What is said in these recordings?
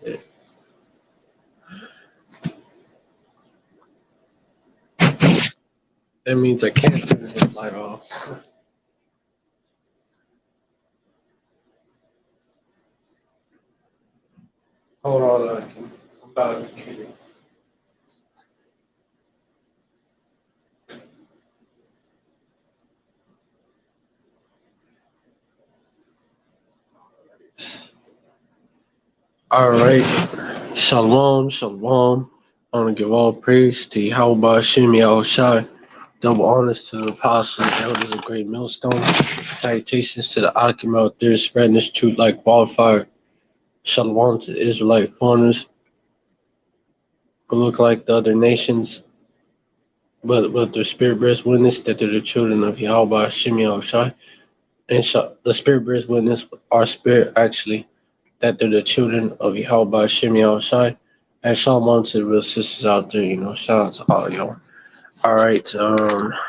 Shit. That means I can't turn this light off. Hold on, I'm about to kill you. All right. Shalom, shalom. I want to give all praise to Yahweh Shem Shai. Double honors to the apostles, elders of Great Millstone. Salutations to the Akim out there spreading this truth like wildfire. Shalom to the Israelite foreigners who look like the other nations, but their spirit bears witness that they're the children of Yahweh Shem Shai. And the spirit bears witness with our spirit actually that they're the children of Yahweh Shem Shai. And shalom to the real sisters out there, shout out to all y'all. All right, I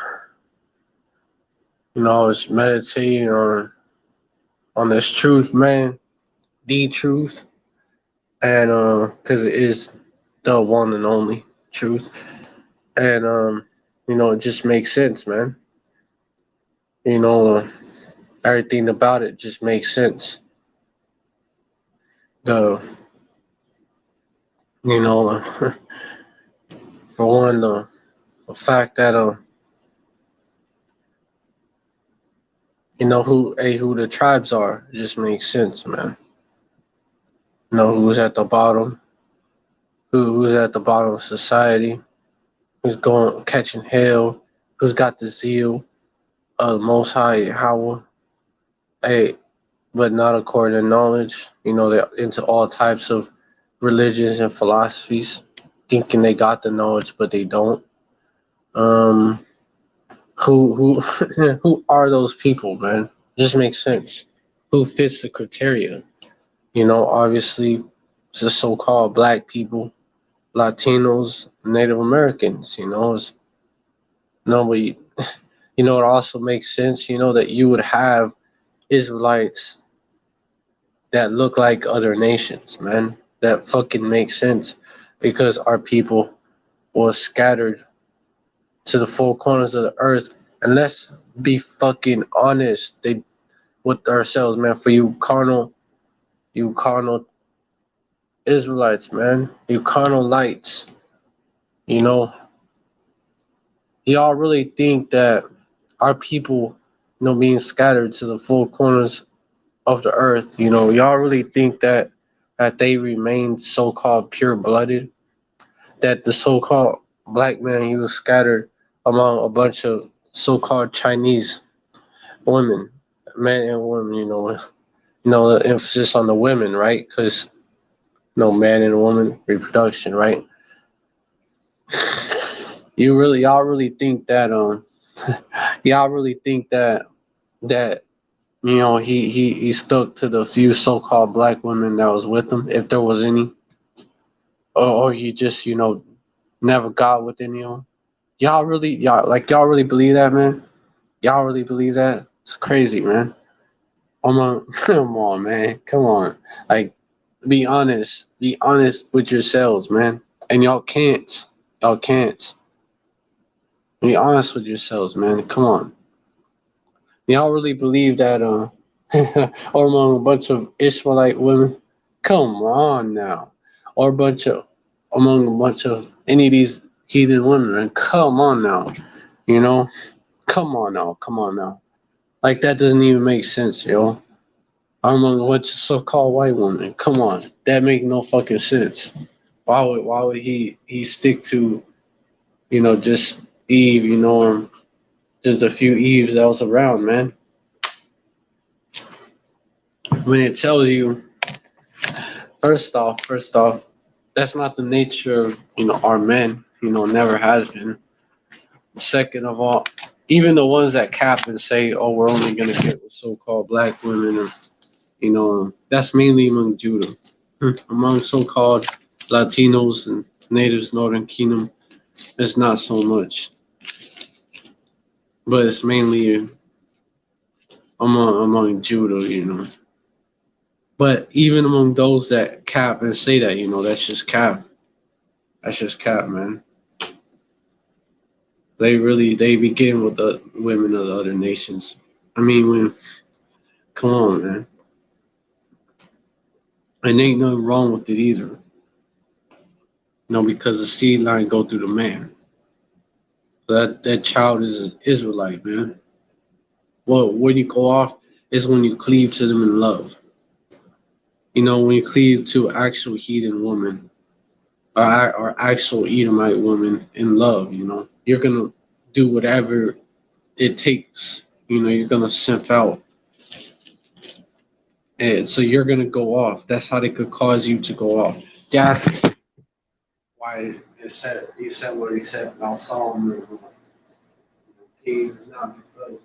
was meditating on this truth, man, the truth, and because it is the one and only truth, and it just makes sense, man. Everything about it just makes sense. The for one, the fact that who the tribes are just makes sense, man. Who's at the bottom, who's at the bottom of society, who's going catching hell, who's got the zeal of the Most High Yahweh, but not according to knowledge. They're into all types of religions and philosophies, thinking they got the knowledge, but they don't. Who who are those people, man? Just makes sense. Who fits the criteria? Obviously, it's the so-called black people, Latinos, Native Americans. It's nobody. It also makes sense. That you would have Israelites that look like other nations, man. That fucking makes sense because our people was scattered to the four corners of the earth. And let's be fucking honest with ourselves, man. For you carnal Israelites, man. You carnal lights. Y'all really think that our people, being scattered to the four corners of the earth, y'all really think that they remained so-called pure-blooded, that the so-called black man, he was scattered among a bunch of so-called Chinese women, men and women, the emphasis on the women, right? Because man and woman reproduction, right? Y'all really think that y'all really think that he stuck to the few so-called black women that was with him, if there was any, or he just never got with any of them. Y'all really believe that, man? Y'all really believe that? It's crazy, man. Come on, man. Come on. Like, be honest. Be honest with yourselves, man. And y'all can't. Y'all can't. Be honest with yourselves, man. Come on. Y'all really believe that, or among a bunch of Ishmaelite women? Come on now. Or among a bunch of any of these heathen women, man. Come on now. Come on now. Come on now. Like, that doesn't even make sense, yo. Among a bunch of so-called white women. Come on. That makes no fucking sense. Why would he stick to, just Eve, just a few Eves that was around, man? When it tells you, first off, that's not the nature of, our men, never has been. Second of all, even the ones that cap and say, oh, we're only going to get with so-called black women, or, that's mainly among Judah. Among so-called Latinos and natives, Northern Kingdom, it's not so much. But it's mainly among Judah, But even among those that cap and say that, that's just cap. That's just cap, man. They begin with the women of the other nations. I mean, come on, man. And ain't nothing wrong with it either. Because the seed line go through the man. That child is an Israelite, man. Well, when you go off is when you cleave to them in love. When you cleave to actual heathen woman or actual Edomite woman in love, you're gonna do whatever it takes. You're gonna simp out, and so you're gonna go off. That's how they could cause you to go off. That's why he said what he said about Solomon. King is not because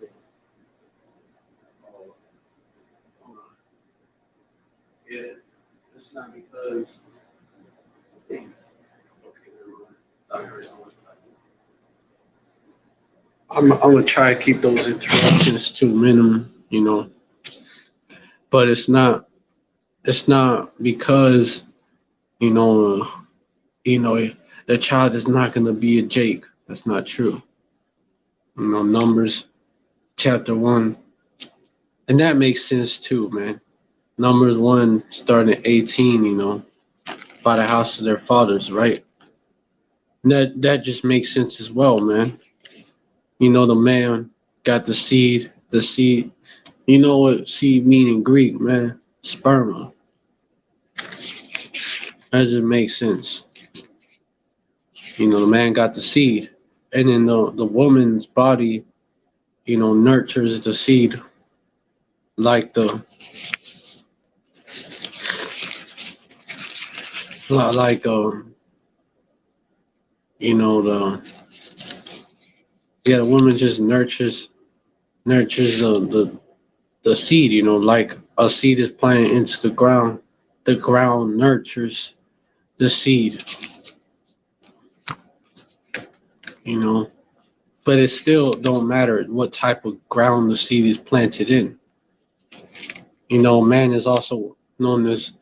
hold on. Yeah, it's not because. Okay, never mind. I'm gonna try to keep those interruptions to a minimum, but it's not because you know the child is not gonna be a Jake. That's not true. Numbers chapter 1, and that makes sense too, man. Numbers 1 starting at 18, by the house of their fathers, right? And that just makes sense as well, man. The man got the seed. The seed. You know what seed mean in Greek, man? Sperma. That just makes sense. The man got the seed, and then the woman's body, nurtures the seed like like the the woman just nurtures the seed, like a seed is planted into the ground nurtures the seed, but it still don't matter what type of ground the seed is planted in. Man is also known as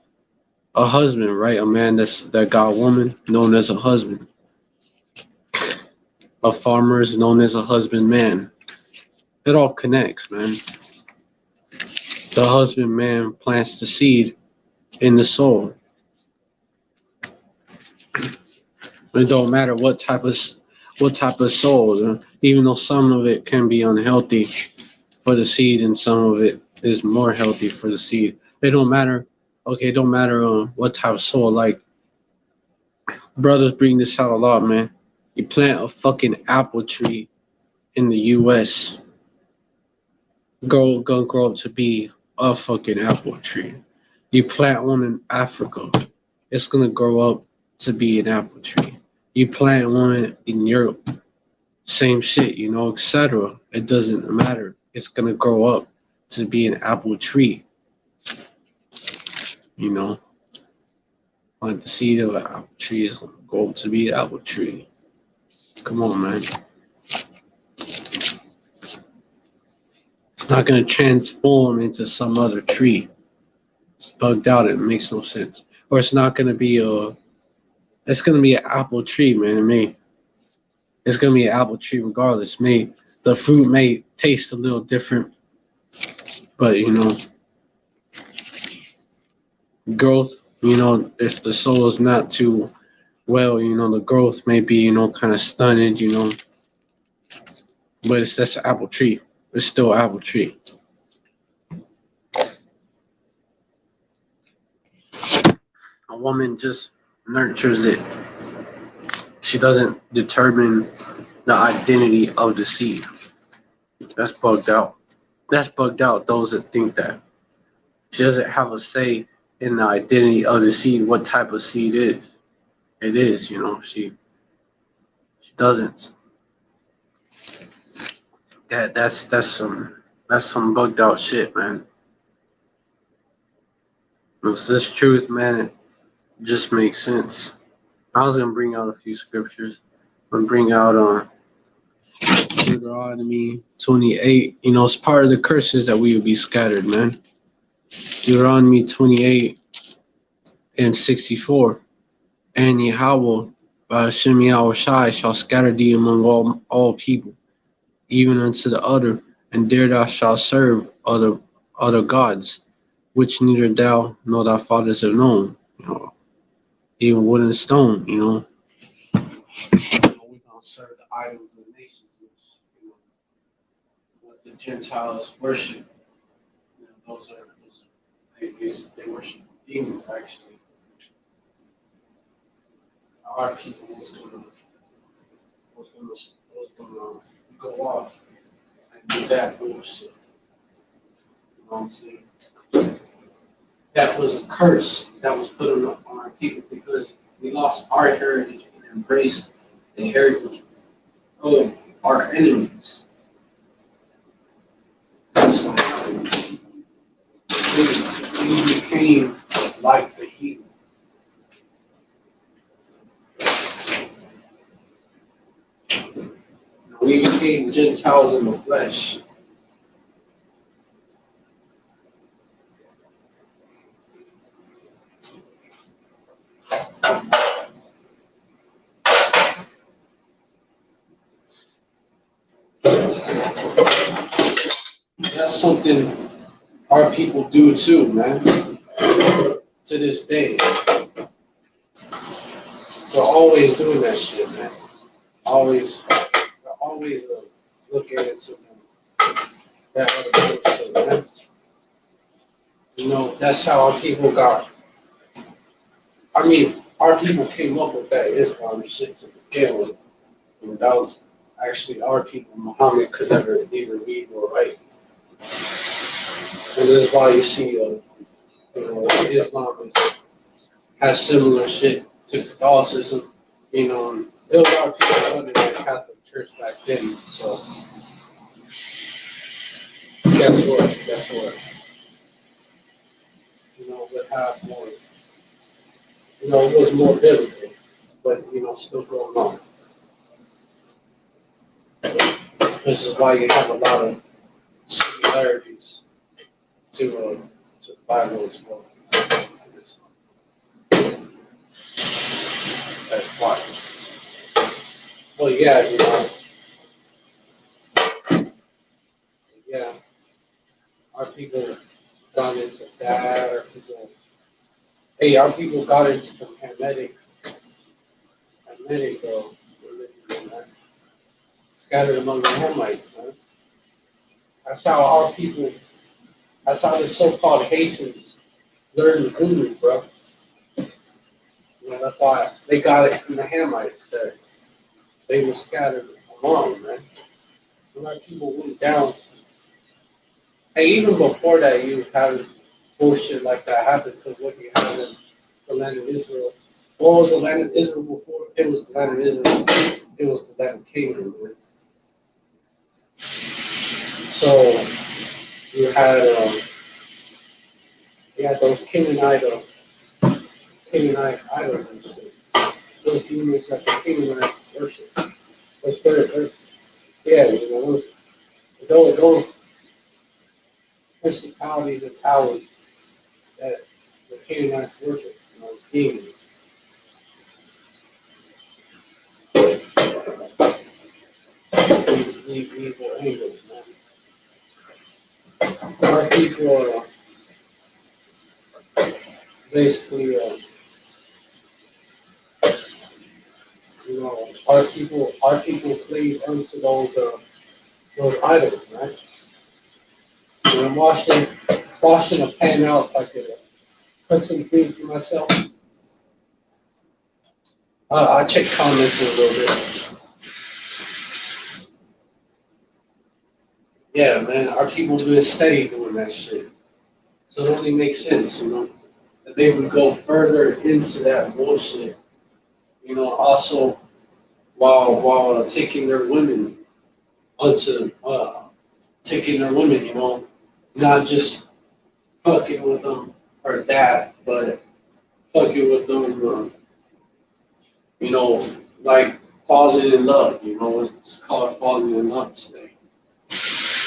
a husband, right? A man that got a woman known as a husband. A farmer is known as a husbandman. It all connects, man. The husbandman plants the seed in the soul. It don't matter what type of soul, even though some of it can be unhealthy for the seed and some of it is more healthy for the seed. It don't matter. Okay, it don't matter what type of soul. Like brothers bring this out a lot, man. You plant a fucking apple tree in the U.S. Gonna grow up to be a fucking apple tree. You plant one in Africa, it's gonna grow up to be an apple tree. You plant one in Europe, same shit, etc. It doesn't matter. It's gonna grow up to be an apple tree. Like the seed of an apple tree is gonna grow up to be an apple tree. Come on, man. It's not gonna transform into some other tree. It's bugged out. It makes no sense. Or it's not gonna be it's gonna be an apple tree, man. It's gonna be an apple tree regardless. The fruit may taste a little different, but growth. If the soul is not too well, the growth may be kind of stunted, but that's an apple tree. It's still an apple tree. A woman just nurtures it. She doesn't determine the identity of the seed. That's bugged out. That's bugged out. Those that think that she doesn't have a say in the identity of the seed, what type of seed it is. She doesn't. That's some bugged out shit, man. It's this truth, man. It just makes sense. I was gonna bring out a few scriptures. I'm gonna bring out Deuteronomy 28. It's part of the curses that we would be scattered, man. Deuteronomy 28 and 64. And Yahweh by Hashem Yahushai shall scatter thee among all people, even unto the utter, and there thou shalt serve other gods, which neither thou nor thy fathers have known. Even wood and stone, we're gonna serve the idols of the nations, which what the Gentiles worship. Those are they worship demons actually. Our people was gonna go off and do that bullshit. You know what I'm saying? That was a curse that was put on our people because we lost our heritage and embraced the heritage of our enemies. That's what happened. We became like the heathen. We became Gentiles in the flesh. That's something our people do too, man. To this day. We're always doing that shit, man. Always looking into that other bullshit, man. That's how our people got. I mean, our people came up with that Islam shit to begin with. And that was actually our people. Muhammad could never either read or write. And this is why you see, Islam has similar shit to Catholicism. It was our people running the Catholic Church back then. So, guess what? Would have more. It was more biblical, but still going on. This is why you have a lot of similarities to the Bible as well. That's why. Well, yeah, our people got into that. Our people got into the Hamitic religion, man. Scattered among the Hamites, man. That's how the so-called Haitians learned Voodoo, bro. That's why they got it from the Hamites that they were scattered among, man. When our people went down, even before that, you had bullshit like that happen because what you had in the land of Israel. What was the land of Israel before? It was the land of Israel. It was the land of Canaan, man. So you had those Canaanite idols and shit. Those demons that the Canaanites worship. Those principalities and powers that the Canaanites worship, demons. Evil angels, man. Our people are basically, our people cleave unto those idols, right? And I'm washing a pan out so I could put some things for myself. I check comments a little bit. Yeah, man, our people been steady doing that shit. So it only makes sense, that they would go further into that bullshit. Also while taking their women not just fucking with them for that, but fucking with them, like falling in love. It's called falling in love today.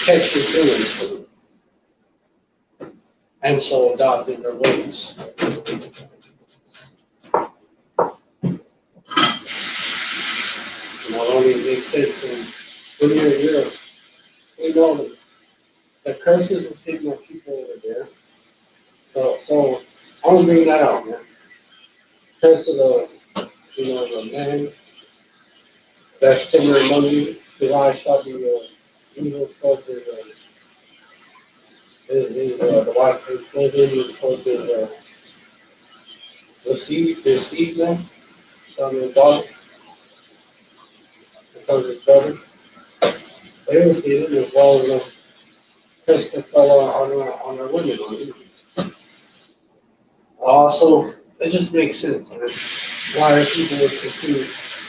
Catch your feelings for them. and so adopted their ways. It only makes sense when you're you know the curses of taking the people over there. So I want to bring that out, man. Curse of the man that's similar among you, his eyes shall be evil towards the wife who's living towards the seed man, shall be a daughter, because his brother. They were getting as well as curse that fell on our women on you. Also, it just makes sense, man. Why are people would pursue,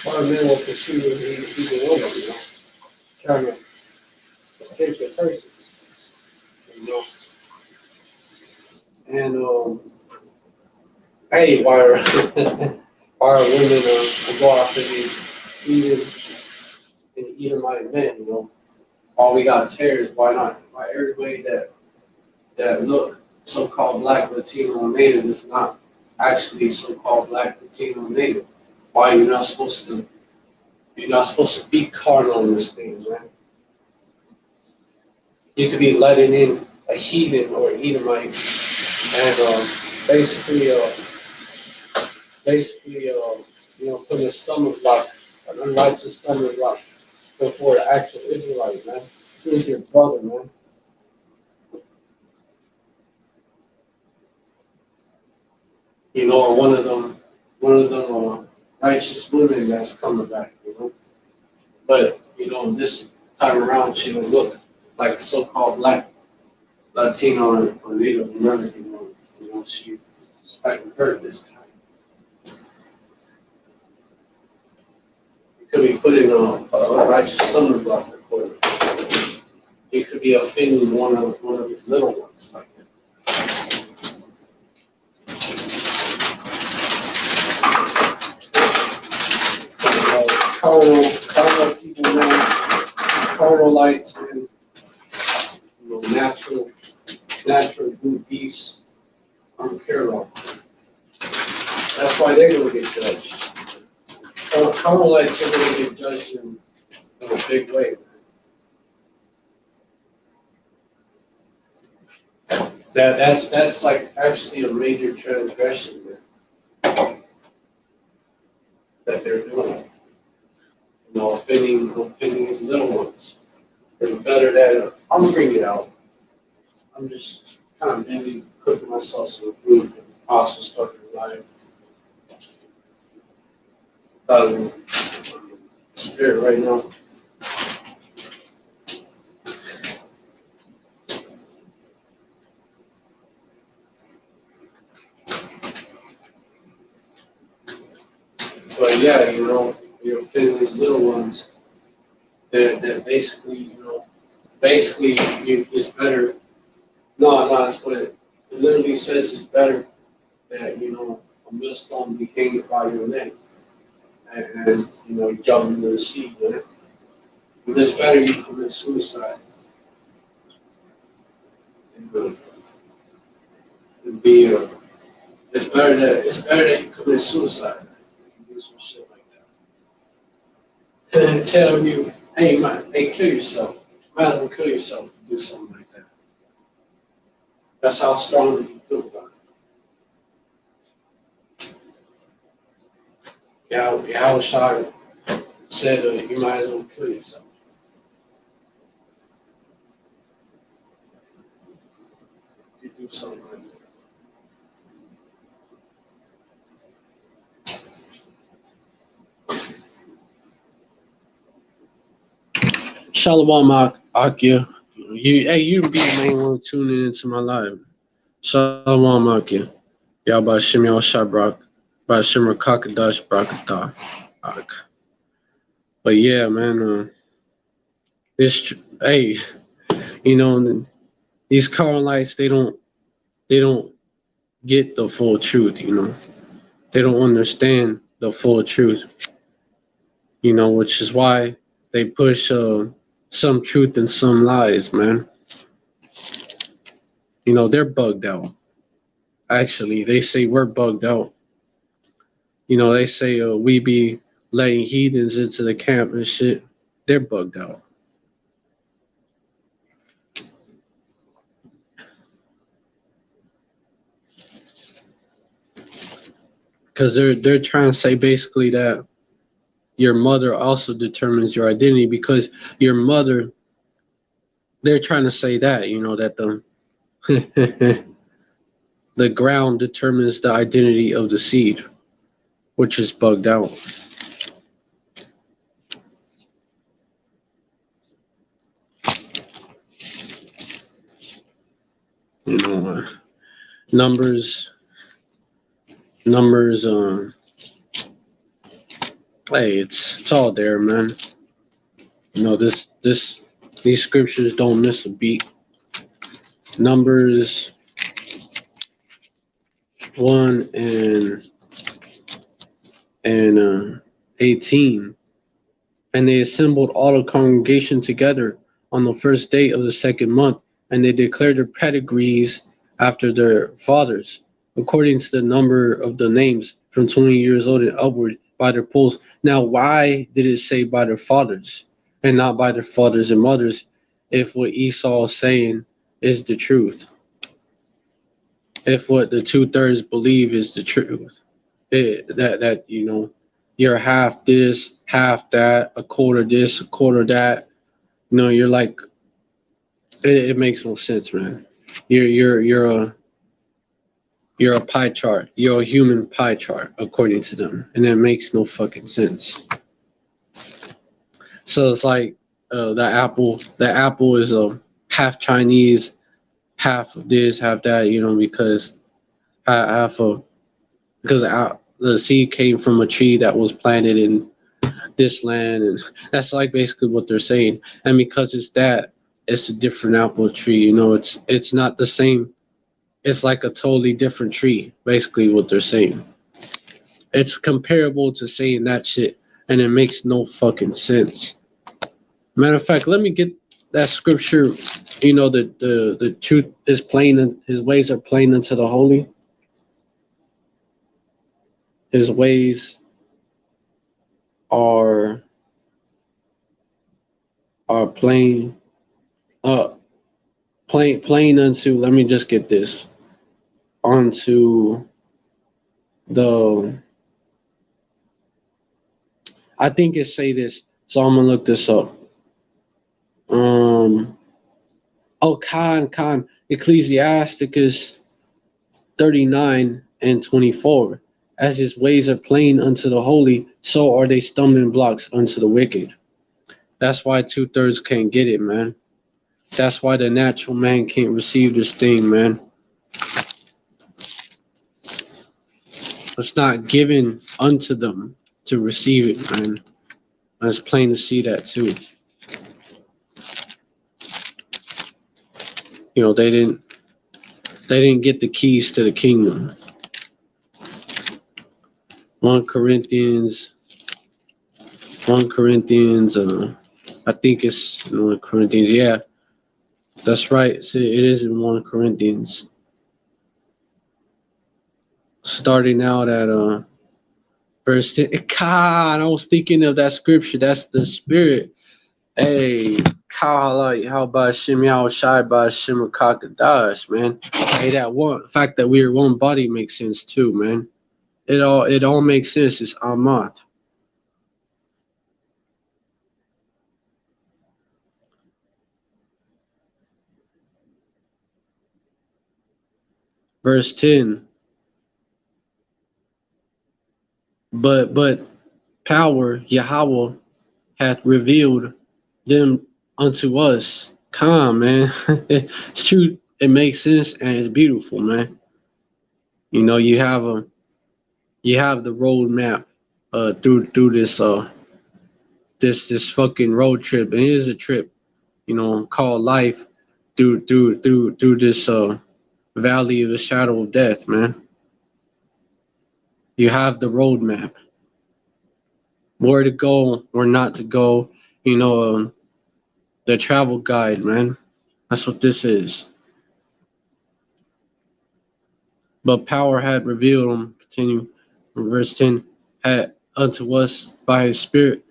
why are men will pursue even women, trying to escape the curses, you know? And, hey, why are, why are women will go after these Edomite men, All we got tears, why not? Why everybody that look so-called black, Latino, and Native is not actually so-called black, Latino, and Native. Why you're not supposed to be carnal in this thing, man. You could be letting in a heathen or Edomite and putting a stumbling block, an unrighteous stumbling block before the actual Israelite, man. Who's your brother, man? Or one of them righteous women that's coming back, But, this time around, she don't look like so-called black, Latino, or Native American woman. She suspecting her this time. It could be putting a righteous stumbling block before them. It could be offending one of his little ones like that. Carnal people, man, carnal lights, and natural good beasts. I don't care about them. That's why they're going to get judged. Carnal lights are going to get judged in a big way. That's like actually a major transgression that they're doing. Offending his little ones. It's better that I'm bringing it out. I'm just kind of busy cooking myself some food and also starting live. Spirit right now. But yeah, you're offending these little ones that basically, it's better. No, that's what it literally says. It's better that, a millstone be hanged by your neck and you jump into the sea, It's better you commit suicide than be it's better that you commit suicide than do some shit like that. And tell you, hey man, kill yourself. Might as well kill yourself and do something like that. That's how strongly you feel about it. How Shai said you might as well kill yourself. You do something like that. Shalom Akia. You be the main one tuning into my live. Shalom Akia. Y'all by Shimei Shabrak. By Shimmer Kakadash Brakata. But yeah, man, hey, these Carmelites, they don't get the full truth, They don't understand the full truth, which is why they push some truth and some lies, man. You know, they're bugged out. Actually, they say we're bugged out. You know, they say we be letting heathens into the camp and shit. They're bugged out. Because they're trying to say basically that your mother also determines your identity because your mother, they're trying to say that, you know, that the the ground determines the identity of the seed, which is bugged out. You know, numbers, numbers. Hey, it's all there, man. You know, these scriptures don't miss a beat. Numbers 1 and 18. And they assembled all the congregation together on the first day of the second month, and they declared their pedigrees after their fathers, according to the number of the names, from 20 years old and upward, by their polls. Now, why did it say by their fathers and not by their fathers and mothers, if what Esau is saying is the truth? If what the 2/3 believe is the truth, that you know, you're half this, half that, a quarter this, a quarter that. You know, you're like, it makes no sense, man. You're a pie chart. You're a human pie chart, according to them, and it makes no fucking sense. So it's like the apple. The apple is half Chinese, half of this, half that. You know, because half of because the seed came from a tree that was planted in this land, and that's like basically what they're saying. And because it's that, it's a different apple tree. You know, it's not the same. It's like a totally different tree. Basically, what they're saying. It's comparable to saying that shit, and it makes no fucking sense. Matter of fact, let me get that scripture. You know, the truth is plain, and his ways are plain unto the holy. His ways are are plain. Uh, plain unto. Let me just get this onto the. I think it say this, so I'm gonna look this up. Um. Oh, Khan Ecclesiasticus 39:24. As his ways are plain unto the holy, so are they stumbling blocks unto the wicked. That's why 2/3 can't get it, man. That's why the natural man can't receive this thing, man. It's not given unto them to receive it, man. And it's plain to see that too. You know, they didn't get the keys to the kingdom. 1 Corinthians, 1 Corinthians, I think it's 1 Corinthians. Yeah, that's right. See, it is in 1 Corinthians. Starting out at verse 10. God, I was thinking of that scripture. That's the spirit. Hey, how about Shem Yahweh Shai by Shem Kakadash, man. Hey, that one fact that we are one body makes sense too, man. It all makes sense. It's Ahmath. Verse 10. But power Yahweh hath revealed them unto us. Come, man. It's true. It makes sense and it's beautiful, man. You know, you have the road map through this fucking road trip. It is a trip, you know, called life through this valley of the shadow of death, man. You have the road map. Where to go, where not to go, you know, the travel guide, man. That's what this is. But power had revealed him, continue, verse 10, had unto us by his Spirit.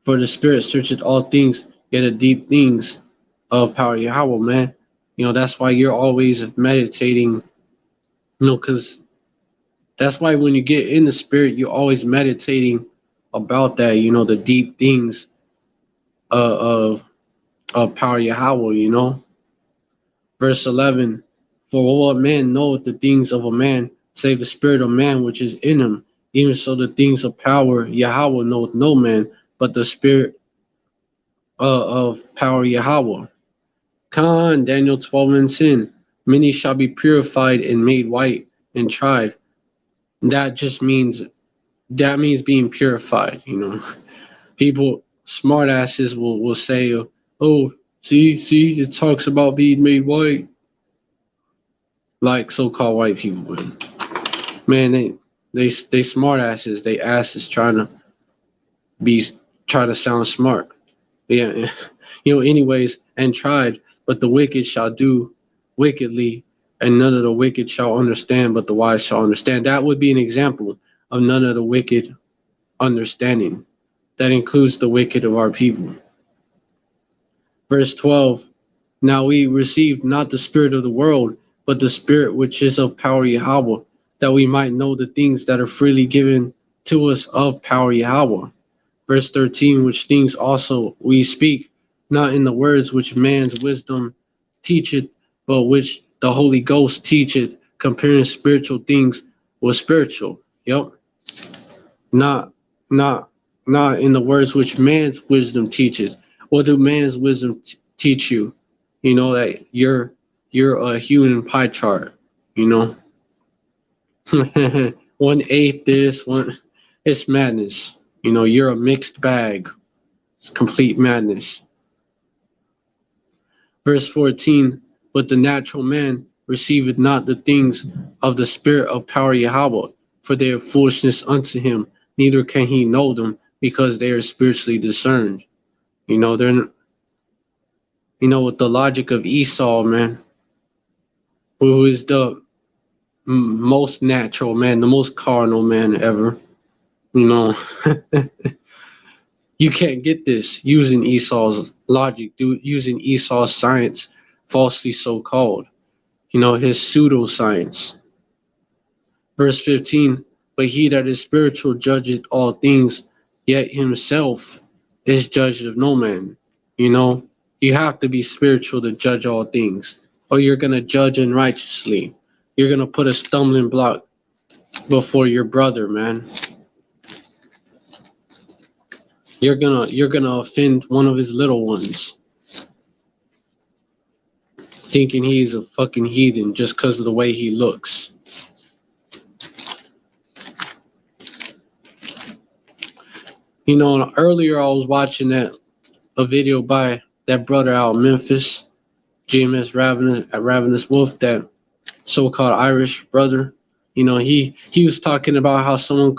For the Spirit searcheth all things, yet the deep things of power Yahweh, man. That's why you're always meditating, because that's why when you get in the Spirit, you're always meditating about that, the deep things of power Yahweh. Verse 11, for what man knoweth the things of a man, save the spirit of man which is in him? Even so the things of power Yahweh knoweth no man, but the spirit of power Yahweh. Daniel 12 and 10. Many shall be purified and made white and tried. That means being purified. People, smartasses will say, oh, see, it talks about being made white. Like so-called white people would. Man, they smartasses. They asses trying to sound smart. Yeah, anyways, and tried, but the wicked shall do wickedly, and none of the wicked shall understand, but the wise shall understand. That would be an example of none of the wicked understanding. That includes the wicked of our people. Verse 12, now we received not the spirit of the world, but the spirit which is of power Yahweh, that we might know the things that are freely given to us of power Yahweh. Verse 13, which things also we speak, not in the words which man's wisdom teacheth, but which the Holy Ghost teacheth, comparing spiritual things with spiritual. Yep. Not in the words which man's wisdom teaches. What do man's wisdom teach you? That you're a human pie chart. 1/8 this, one, it's madness. You're a mixed bag. It's complete madness. Verse 14, but the natural man receiveth not the things of the spirit of power Yahweh, for they are foolishness unto him, neither can he know them, because they are spiritually discerned. They're, with the logic of Esau, man, who is the most natural man, the most carnal man ever. You can't get this using Esau's logic, using Esau's science, falsely so called. His pseudoscience. Verse 15, but he that is spiritual judgeth all things, yet himself is judged of no man. You have to be spiritual to judge all things, or you're going to judge unrighteously. You're going to put a stumbling block before your brother, man. You're gonna offend one of his little ones, thinking he's a fucking heathen just because of the way he looks. Earlier I was watching a video by that brother out in Memphis, GMS Ravenous Wolf, that so-called Irish brother. He was talking about how someone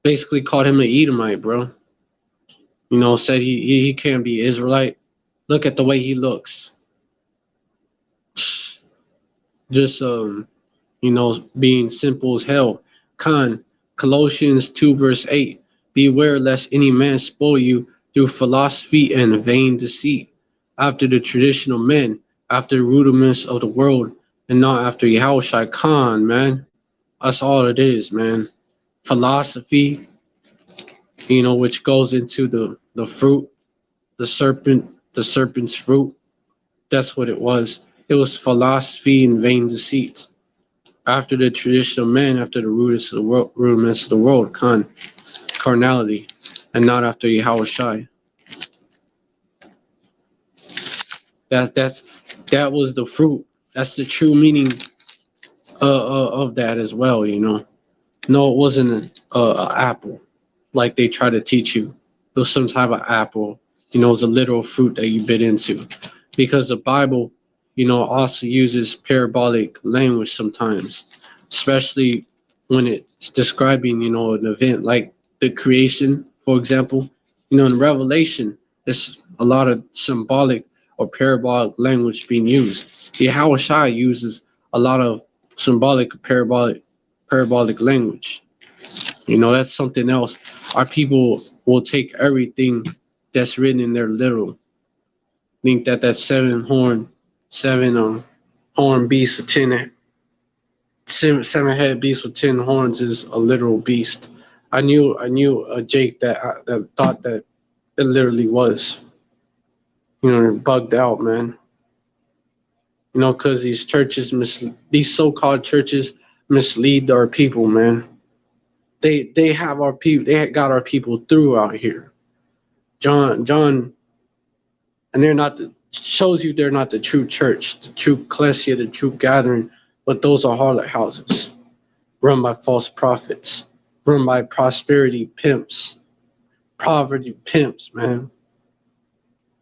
basically called him an Edomite, bro. Said he can't be Israelite. Look at the way he looks. Just being simple as hell. Colossians 2 verse 8. Beware lest any man spoil you through philosophy and vain deceit, after the traditional men, after the rudiments of the world, and not after Yahushua. Man. That's all it is, man. Philosophy, which goes into the fruit, the serpent's fruit. That's what it was. It was philosophy and vain deceit. After the traditional man, after the rudiments of the world, carnality, and not after Yahushua. That was the fruit. That's the true meaning of that as well. No, it wasn't an apple like they try to teach you. It was some type of apple. It was a literal fruit that you bit into, because the Bible, also uses parabolic language sometimes, especially when it's describing, an event like the creation, for example. In Revelation, there's a lot of symbolic or parabolic language being used. Yahushua uses a lot of symbolic, parabolic language. You know, that's something else. Our people will take everything that's written in there literal. Think that that seven horn beast with seven head beast with 10 horns is a literal beast. I knew a Jake that thought that it literally was. You know, bugged out, man. You know, because these so-called churches mislead our people, man. They have our people. They got our people through out here. John, and they're not the shows you they're not the true church, the true ecclesia, the true gathering, but those are harlot houses run by false prophets, run by poverty pimps, man,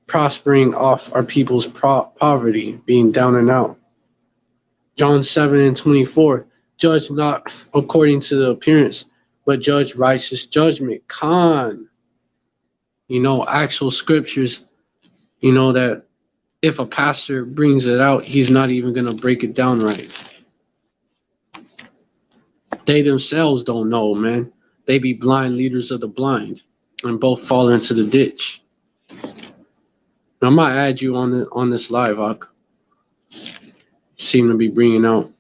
prospering off our people's poverty, being down and out. John 7:24, judge not according to the appearance, but judge righteous judgment. You know, actual scriptures, you know, that if a pastor brings it out, he's not even going to break it down right. They themselves don't know, man. They be blind leaders of the blind and both fall into the ditch. I might add you on this live, Ak. Seem to be bringing out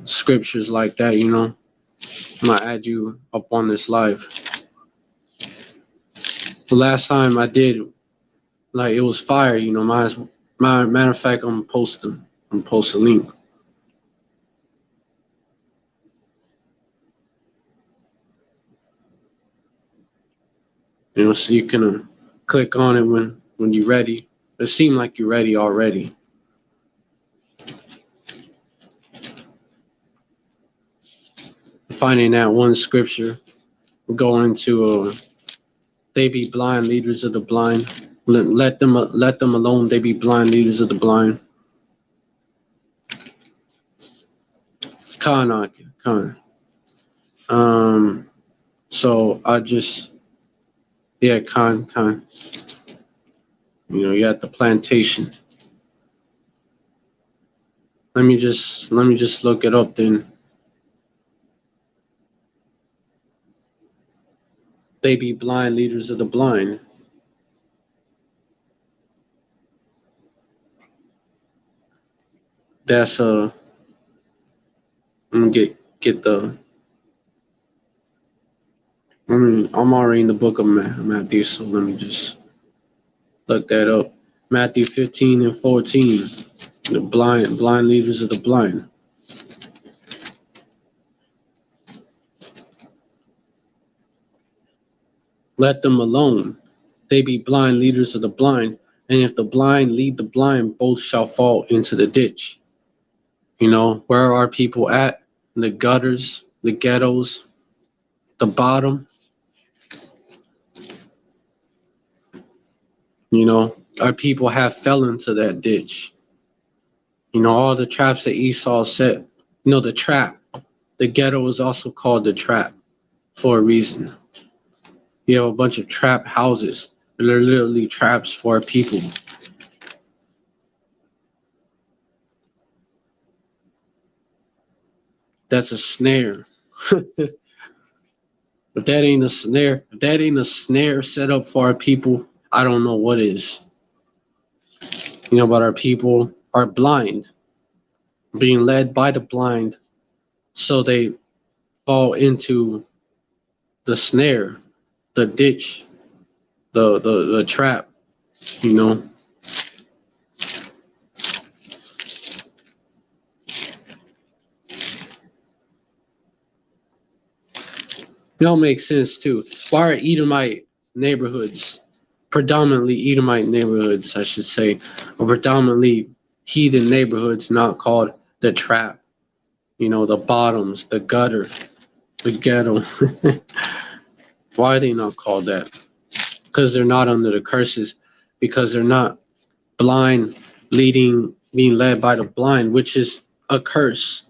scriptures like that, you know. I might add you up on this live. The last time I did, like, it was fire, you know. Matter of fact, I'm gonna post a link. You know, so you can click on it when you're ready. It seemed like you're ready already. Finding that one scripture, we're going to they be blind leaders of the blind. Let them alone. They be blind leaders of the blind. Khan. So I just, yeah, Khan. You know, you got the plantation. Let me just look it up then. They be blind leaders of the blind. That's I'm gonna get the. I'm already in the book of Matthew, so let me just look that up. Matthew 15:14. The blind leaders of the blind. Let them alone. They be blind leaders of the blind, and if the blind lead the blind, both shall fall into the ditch. You know, where are people at? The gutters, the ghettos, the bottom. You know, our people have fell into that ditch. You know, all the traps that Esau set. You know, the trap. The ghetto is also called the trap for a reason. You have a bunch of trap houses. They're literally traps for our people. That's a snare. If that ain't a snare set up for our people, I don't know what is. You know, but our people are blind, being led by the blind, so they fall into the snare, the ditch, the trap, you know. It all makes sense too. Why are Edomite neighborhoods, predominantly Edomite neighborhoods, I should say, or predominantly heathen neighborhoods, not called the trap? You know, the bottoms, the gutter, the ghetto. Why are they not called that? Because they're not under the curses, because they're not blind, being led by the blind, which is a curse.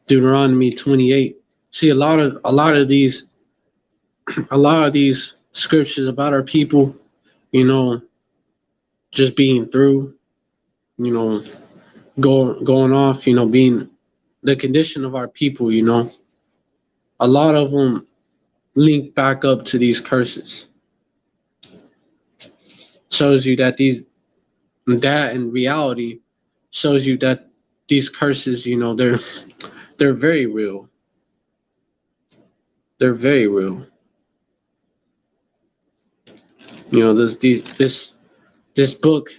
Deuteronomy 28. See, a lot of these scriptures about our people, you know, just being through, you know, going off, being the condition of our people, a lot of them link back up to these curses. Shows you that that in reality shows you that these curses, they're very real. They're very real. This book,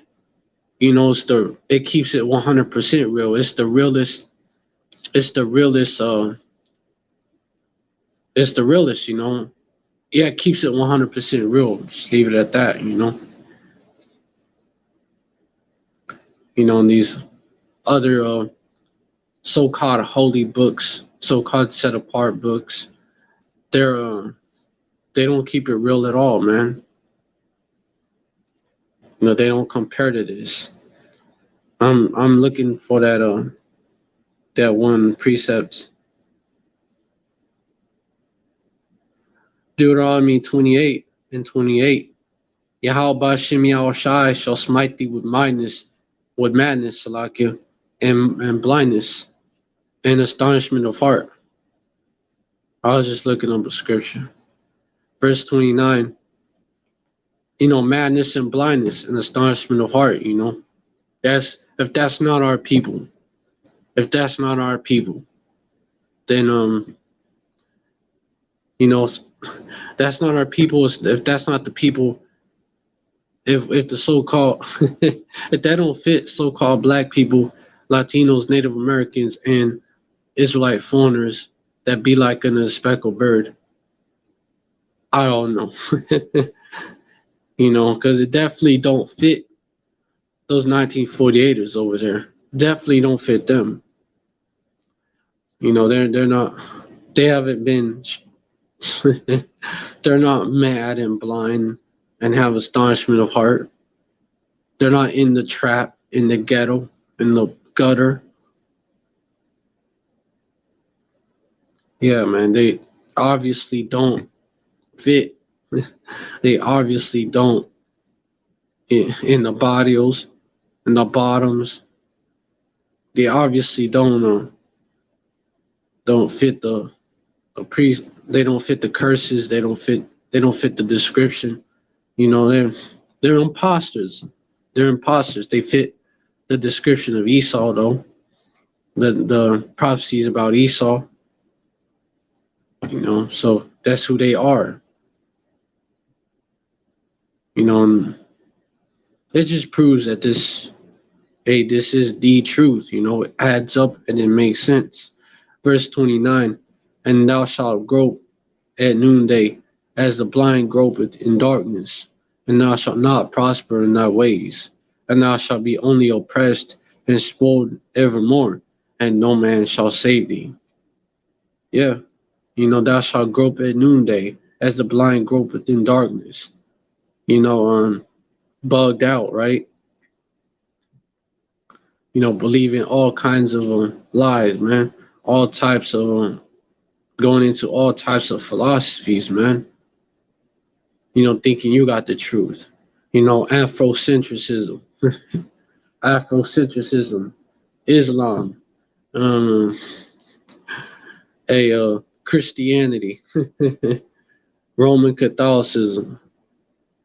it keeps it 100% real. It's the realest. It's the realest. It's the realest. Yeah, it keeps it 100% real. Just leave it at that. And these other so-called holy books, so-called set apart books, they're they don't keep it real at all, man. They don't compare to this. I'm looking for that one precept. Deuteronomy 28 and 28. Yahweh Shem Shai shall smite thee with madness, Salakia, and blindness, and astonishment of heart. I was just looking up the scripture. Verse 29, madness and blindness and astonishment of heart, if that's not our people, then that's not our people. If that's not the people, if the so-called if that don't fit so-called black people, Latinos, Native Americans, and Israelite foreigners that be like a speckled bird, I don't know. Because it definitely don't fit those 1948ers over there. Definitely don't fit them. They're not. They haven't been. They're not mad and blind and have astonishment of heart. They're not in the trap, in the ghetto, in the gutter. Yeah, man, they obviously don't fit. They obviously don't in the barrios, in the bottoms. They obviously don't fit the priest. They don't fit the curses. They don't fit the description. They're imposters. They're imposters. They fit the description of Esau though. The prophecies about Esau. So that's who they are. And it just proves that this is the truth. It adds up and it makes sense. Verse 29, and thou shalt grope at noonday as the blind gropeth in darkness, and thou shalt not prosper in thy ways, and thou shalt be only oppressed and spoiled evermore, and no man shall save thee. Yeah, thou shalt grope at noonday as the blind gropeth in darkness. Bugged out, right? Believing all kinds of lies, man. All types of going into all types of philosophies, man. Thinking you got the truth. Afrocentrism, Afrocentrism, Islam, um, Christianity, Roman Catholicism.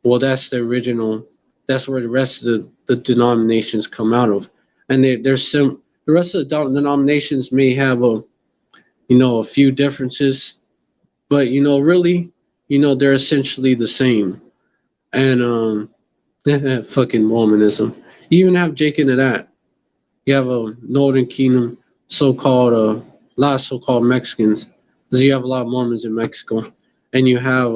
Well, that's the original. That's where the rest of the denominations come out of, and the rest of the denominations may have a few differences, but really, they're essentially the same. And fucking Mormonism. You even have Jake into that. You have a Northern Kingdom, so-called a lot of so-called Mexicans, because you have a lot of Mormons in Mexico, and you have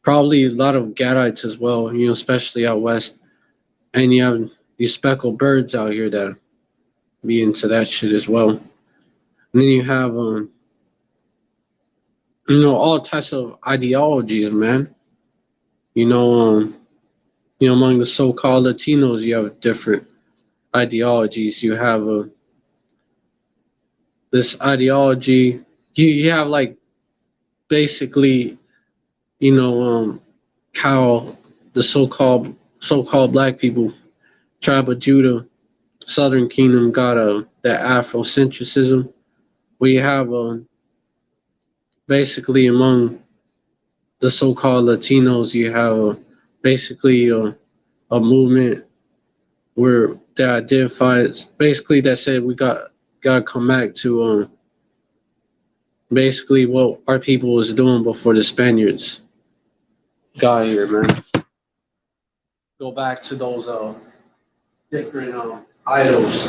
probably a lot of Gadites as well. Especially out west, and you have these speckled birds out here that be into that shit as well. And then you have all types of ideologies, man. Among the so-called Latinos, you have different ideologies. You have this ideology. You have like basically, how the so-called black people tribe of Judah, Southern Kingdom got that Afrocentricism. We have basically among the so-called Latinos, you have basically a movement where that identifies basically that said we got to come back to basically what our people was doing before the Spaniards got here, man. Go back to those different idols,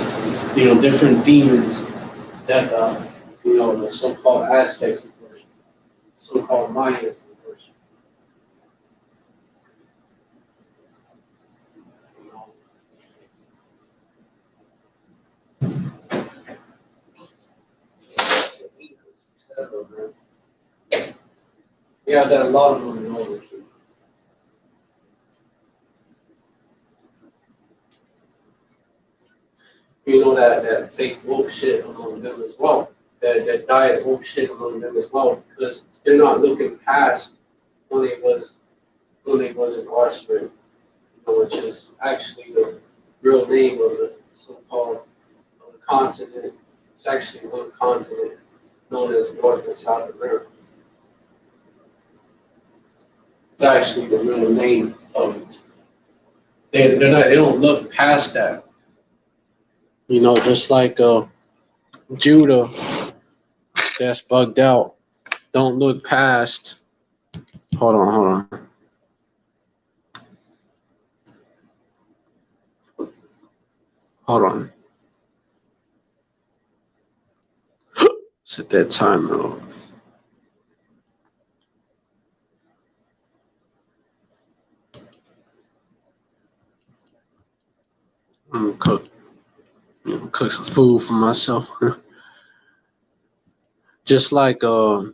different demons that the so-called Aztecs worship, so-called Mayans worship. You know, yeah, that a lot of them know. That fake woke shit among them as well. That diet woke shit among them as well, because they're not looking past when they was incarcerated, which is actually the real name of the so-called of the continent. It's actually one continent known as North and South America. It's actually the real name of it. They don't look past that. Just like Judah that's bugged out. Don't look past. Hold on. Hold on. Set that timer. I'm gonna cook some food for myself. Just like the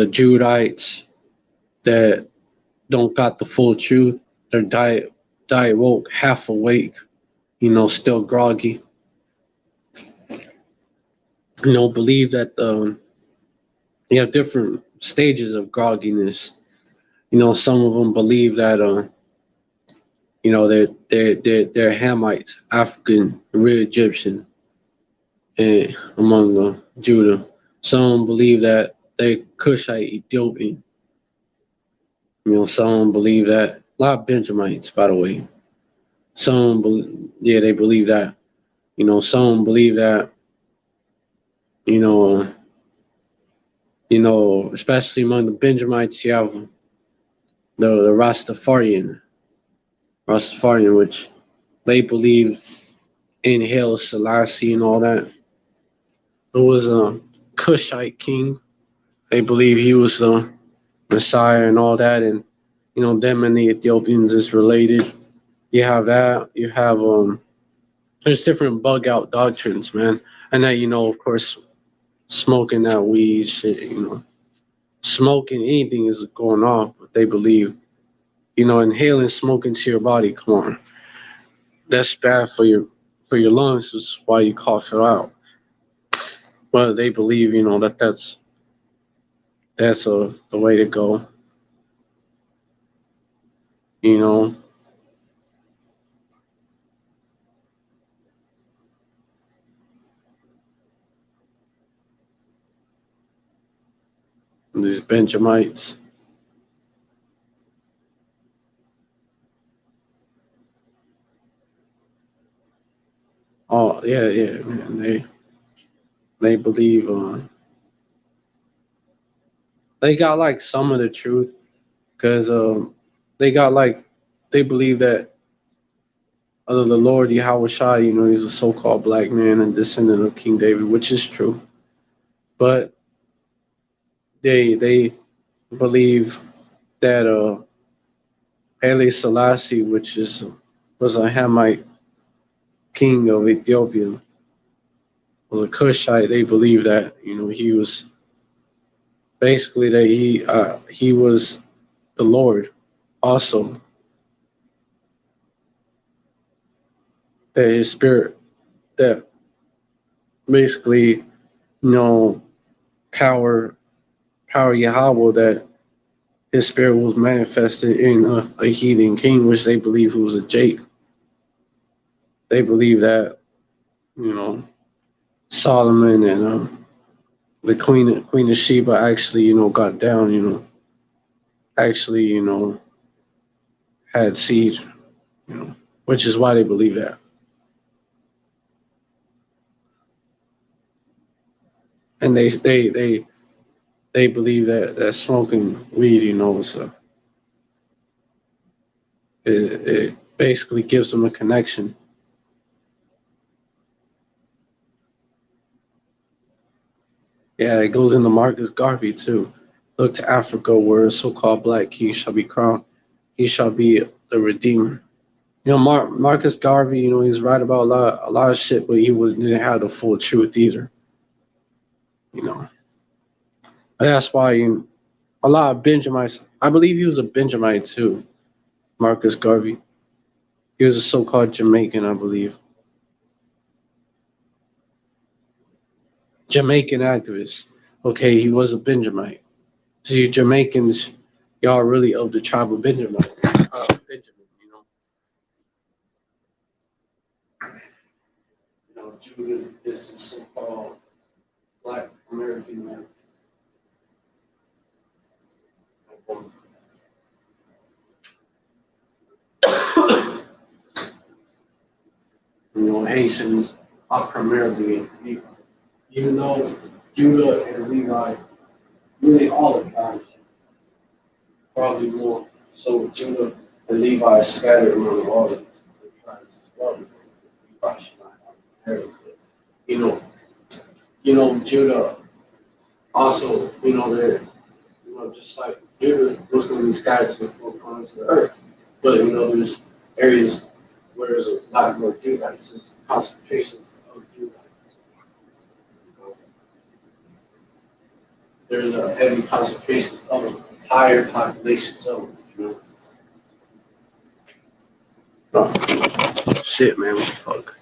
Judites that don't got the full truth. They're diet woke, half awake, still groggy. Believe that you have different stages of grogginess. Some of them believe that they're Hamites, African, real Egyptian, and among Judah. Some believe that they Cushite, Ethiopian. Some believe that. A lot of Benjamites, by the way. Some, they believe that. Some believe that. You know, especially among the Benjamites, you have the Rastafarian, which they believe in Haile Selassie and all that. It was a Cushite king. They believe he was the Messiah and all that, and them and the Ethiopians is related. You have that. You have there's different bug out doctrines, man, and that of course, smoking that weed shit, smoking anything is going off, but they believe, inhaling smoke into your body. Come on, that's bad for your lungs. Is why you cough it out. But they believe, that's the way to go. You know, these Benjamites. Oh yeah, man. They believe they got like some of the truth because they got like they believe that the Lord Yahweh Shai, he's a so-called black man and descendant of King David, which is true. But they believe that Haile Selassie, which was a Hamite king of Ethiopia, was a Cushite. They believe that he was basically that he was the Lord also, that his spirit, that basically power Yahweh, that his spirit was manifested in a heathen king, which they believe was a Jake. They believe that, you know, Solomon and the Queen of Sheba actually, got down, actually, had seed, which is why they believe that. And they believe that smoking weed, it basically gives them a connection. Yeah, it goes into Marcus Garvey too. Look to Africa, where a so-called black king shall be crowned. He shall be the redeemer. Marcus Garvey, he's right about a lot of shit, but didn't have the full truth either. You know, and that's why a lot of Benjamites. I believe he was a Benjamite too. Marcus Garvey. He was a so-called Jamaican, I believe. Jamaican activist. Okay, he was a Benjamite. So you Jamaicans, y'all really of the tribe of Benjamin. Benjamin, Judah is a so-called Black American man. Haitians are primarily Levi. Even though Judah and Levi, really all of them, probably more. So Judah and Levi are scattered among all the tribes as well. Levi should not have inherited. You know, Judah also, they're, just like Judah was going to be scattered to the four corners of the earth. But, there's areas where there's a lot more Judites, there's concentrations of Judites. There's a heavy concentration of higher populations of them, Oh, shit, man, what the fuck?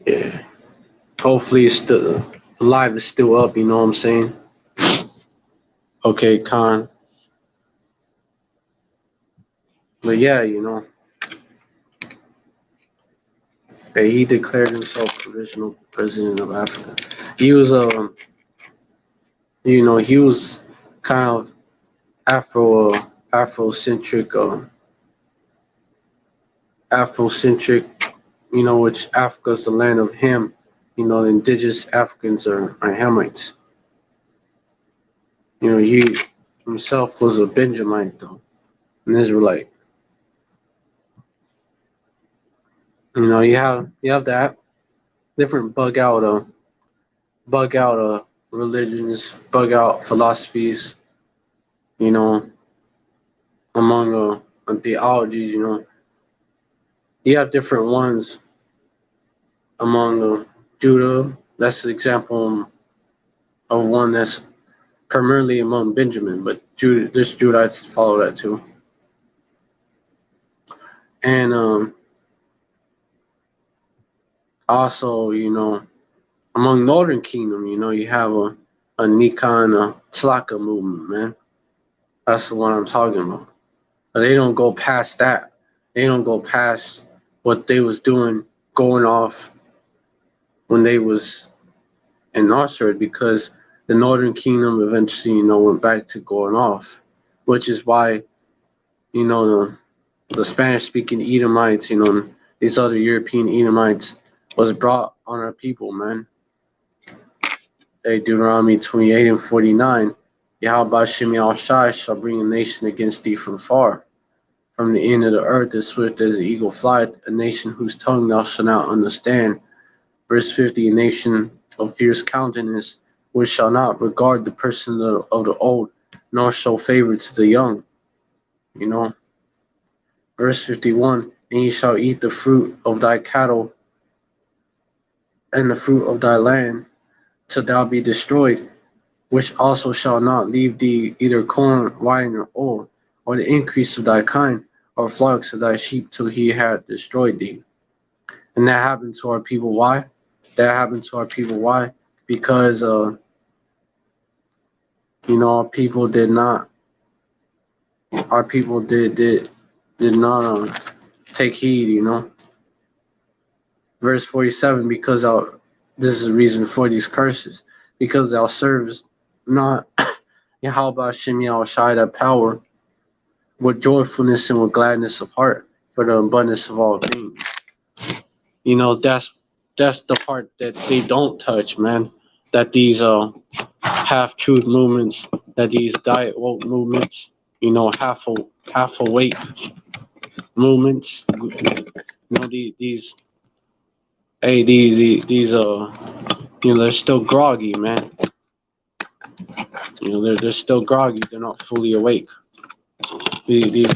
Yeah. Hopefully it's still, the live is still up, you know what I'm saying? Okay, Khan. But yeah, that he declared himself provisional president of Africa. He was he was kind of Afrocentric, which Africa's the land of Ham. The indigenous Africans are Hamites. He himself was a Benjamite though, an Israelite. You have that different bug out religions, bug out philosophies, among theology, you have different ones among Judah. That's an example of one that's primarily among Benjamin, but this Judites follow that too. And also, among Northern Kingdom, you have a Nikon Tlaka movement, man. That's the one I'm talking about. But they don't go past that. They don't go past what they was doing, going off when they was incarcerated, because the Northern Kingdom eventually, went back to going off, which is why, the Spanish-speaking Edomites, these other European Edomites was brought on our people, man. Deuteronomy 28 and 49. Yahweh Shem Shai shall bring a nation against thee from far. From the end of the earth, as swift as the eagle flieth, a nation whose tongue thou shalt not understand. Verse 50, a nation of fierce countenance, which shall not regard the person of the old, nor show favor to the young. Verse 51, and ye shall eat the fruit of thy cattle and the fruit of thy land, till thou be destroyed, which also shall not leave thee either corn, wine, or oil, or the increase of thy kind, or flocks of thy sheep, till he had destroyed thee. And that happened to our people. Why? That happened to our people. Why? Because You know, our people did not take heed. You know, verse 47. Because our this is the reason for these curses, because thou servest not Yahweh Shem Shai that power with joyfulness and with gladness of heart for the abundance of all things. You know, that's the part that they don't touch, man. That these half truth movements, that these diet woke movements, you know, half awake movements, you know, these hey you know, they're still groggy, man. You know, they're still groggy. They're not fully awake. These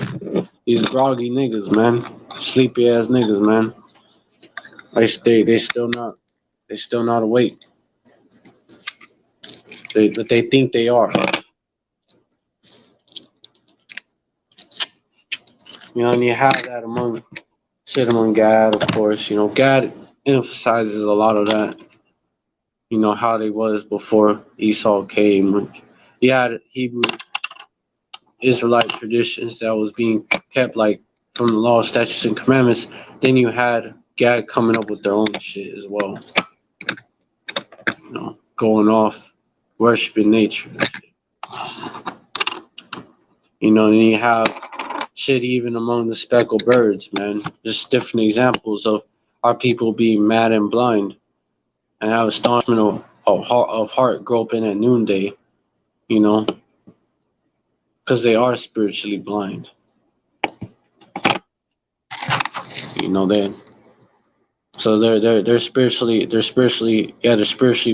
groggy niggas, man, sleepy ass niggas, man. They still not awake. But they think they are. You know, and you have that among Gad, of course. You know, Gad emphasizes a lot of that. You know how they was before Esau came. You had Hebrew Israelite traditions that was being kept, like from the law, statutes, and commandments. Then you had Gad coming up with their own shit as well. You know, going off worshiping nature. You know, and you have shit even among the speckled birds, man. Just different examples of our people being mad and blind, and have astonishment of heart groping at noonday. You know, because they are spiritually blind. You know that. So they're spiritually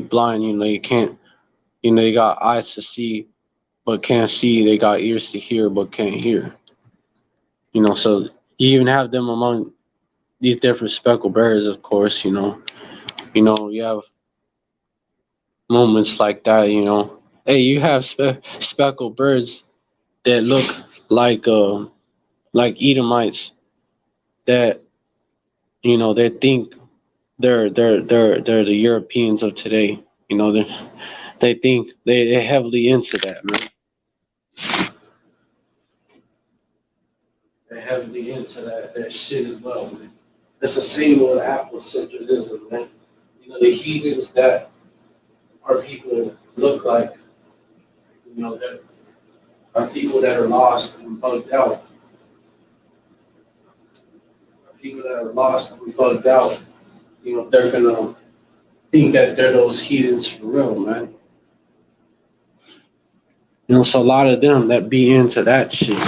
blind. You know, you can't. You know, they got eyes to see but can't see. They got ears to hear but can't hear. You know, so you even have them among these different speckled birds, of course. You have moments like that. You know, hey, you have speckled birds that look like Edomites that they think they're the Europeans of today. You know, they think they're heavily into that, man. They're heavily into that shit as well, man. It's the same with Afrocentrism, man. You know, the heathens that our people look like, that are people that are lost and bugged out. People that are lost and bugged out, they're gonna think that they're those heathens for real, man. So a lot of them that be into that shit,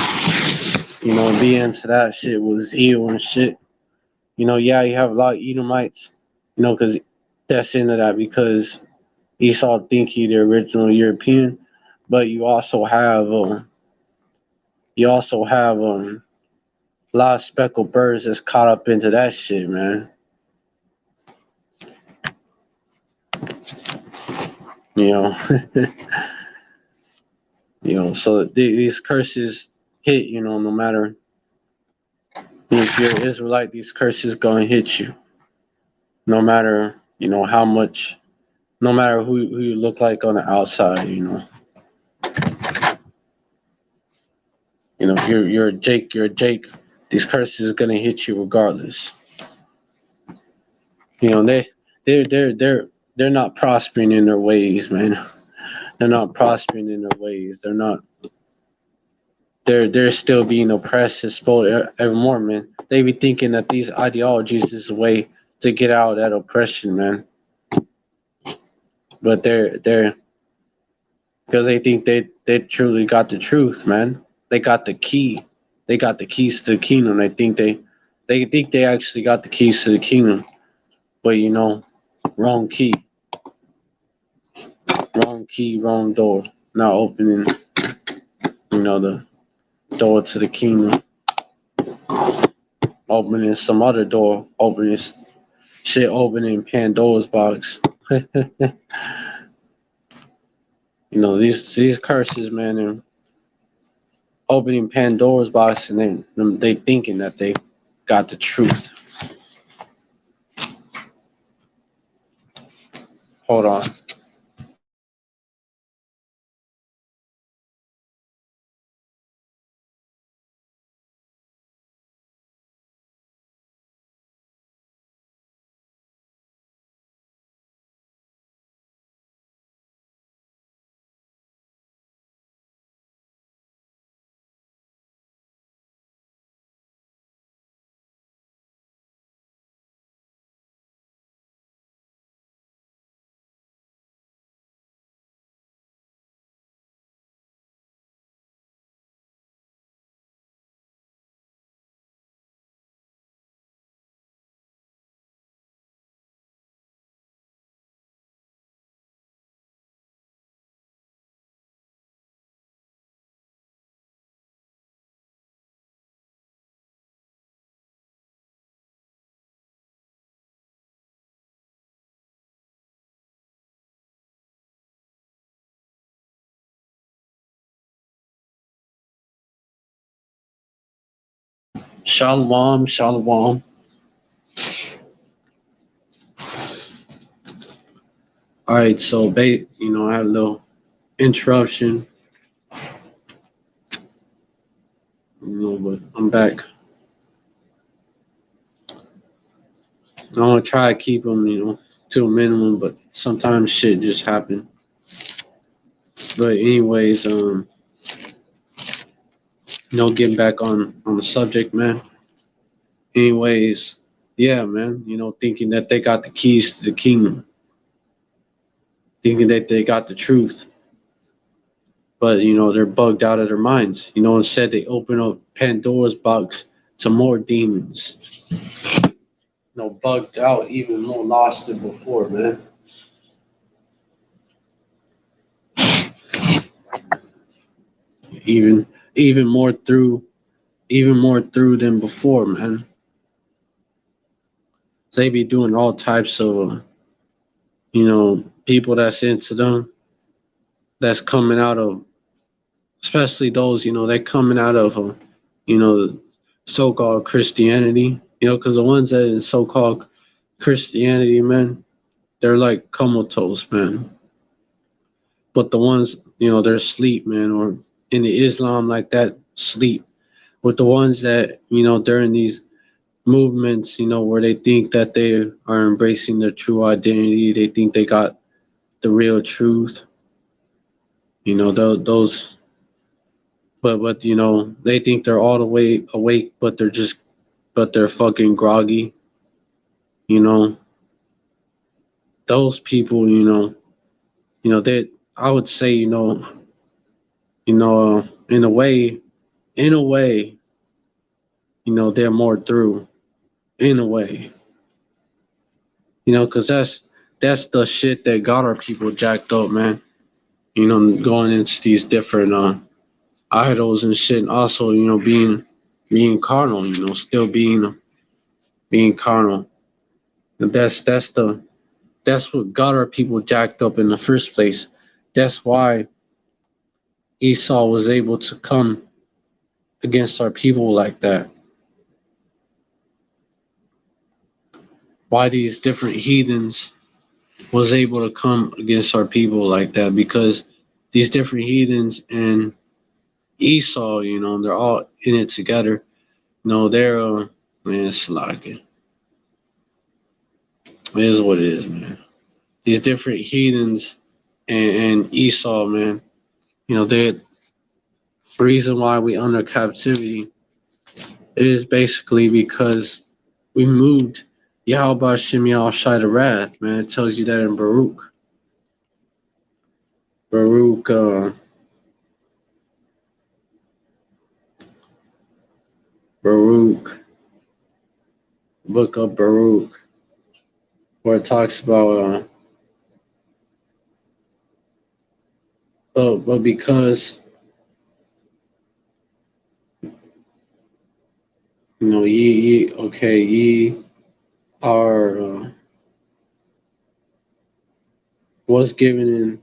be into that shit was evil and shit. Yeah, you have a lot of Edomites, because that's into that because Esau think he the original European, but you also have a lot of speckled birds that's caught up into that shit, man. You know, so these curses hit, no matter if you're Israelite, these curses gonna hit you, no matter how much, no matter who you look like on the outside. If you're a Jake, you're a Jake. These curses are gonna hit you regardless. They're not prospering in their ways, man. They're not prospering in their ways. They're not. They're still being oppressed and spoiled ever more, man. They be thinking that these ideologies is a way to get out of that oppression, man. But they're because they think they truly got the truth, man. They got the key. They got the keys to the kingdom. They think they actually got the keys to the kingdom, but wrong key, wrong door. Not opening, the door to the kingdom. Opening some other door. Opening Pandora's box. These curses, man, and opening Pandora's box, and they thinking that they got the truth. Hold on. Shalom, shalom. All right, so I had a little interruption, but I'm back. I'm gonna try to keep them, to a minimum, but sometimes shit just happen. But anyways, getting back on the subject, man. Anyways, yeah, man. Thinking that they got the keys to the kingdom, thinking that they got the truth, but they're bugged out of their minds. Instead they open up Pandora's box to more demons. Bugged out, even more lost than before, man. Even even more through, even more through than before, man. They be doing all types of, people that's into them, that's coming out of, especially those, they coming out of, so-called Christianity, because the ones that in so-called Christianity, man, they're like comatose, man. But the ones, they're asleep, man, or in the Islam like that, sleep. With the ones that, during these movements, where they think that they are embracing their true identity, they think they got the real truth, those, but they think they're all the way awake, but they're fucking groggy, you know, those people, that I would say, in a way, in a way, they're more through, in a way, because that's the shit that got our people jacked up, man. Going into these different idols and shit, and also being carnal, still being carnal. And that's what got our people jacked up in the first place. That's why Esau was able to come against our people like that. Why these different heathens was able to come against our people like that, because these different heathens and Esau, they're all in it together. They're man, it's like it is what it is, man. These different heathens and Esau, man. The reason why we under captivity is basically because we moved Yahweh Shem Shai to wrath, man. It tells you that in Baruch. Baruch, Baruch, book of Baruch, where it talks about, but because, ye are, was given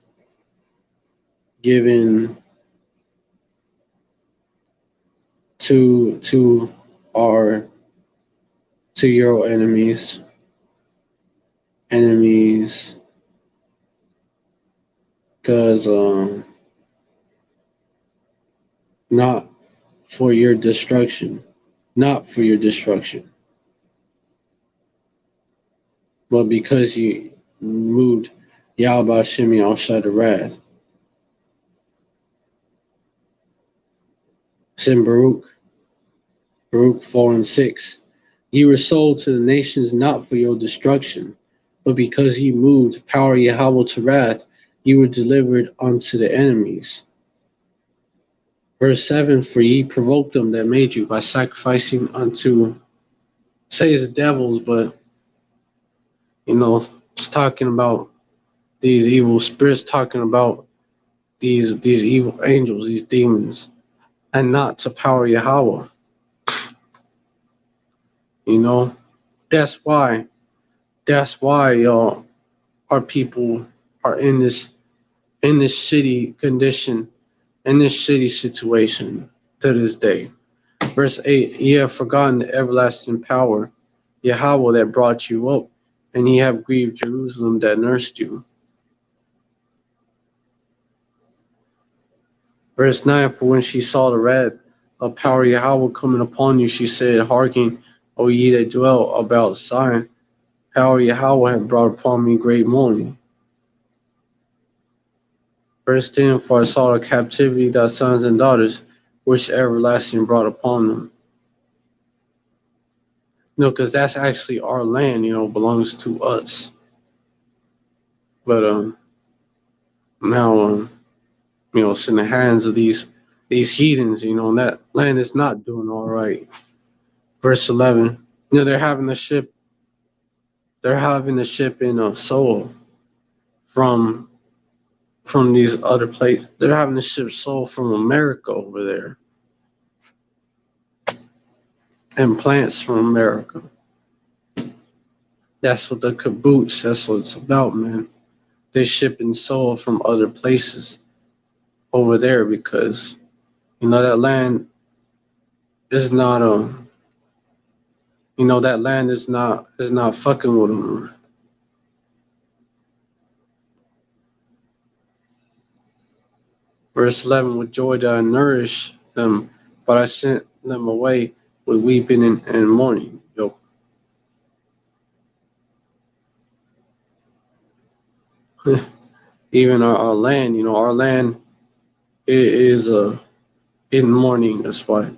to our, to your enemies, because, not for your destruction, not for your destruction, but because you moved Yahweh Shem Shai to wrath. It's in Baruch 4 and 6. Ye were sold to the nations not for your destruction, but because ye moved power Yahweh to wrath, ye were delivered unto the enemies. Verse 7, for ye provoked them that made you by sacrificing unto, say it's devils, but, it's talking about these evil spirits, talking about these evil angels, these demons, and not to power Yahweh. That's why y'all, our people are in this shitty condition, in this shitty situation to this day. Verse 8, ye have forgotten the everlasting power, Yahweh that brought you up, and ye have grieved Jerusalem that nursed you. Verse 9, for when she saw the wrath of power Yahweh coming upon you, she said, hearken, O ye that dwell about Zion, power Yahweh hath brought upon me great mourning. Verse 10, for I saw the captivity of thy sons and daughters, which everlasting brought upon them. Because that's actually our land, belongs to us. But now it's in the hands of these heathens, and that land is not doing all right. Verse 11, they're having the ship in a soul from these other places. They're having the ship sold from America over there, and plants from America. That's what the caboose, that's what it's about, man. They're shipping soul from other places over there because that land is not that land is not fucking with them. Verse 11, with joy did I nourish them, but I sent them away with weeping and mourning. Even our land, our land is in mourning. That's why.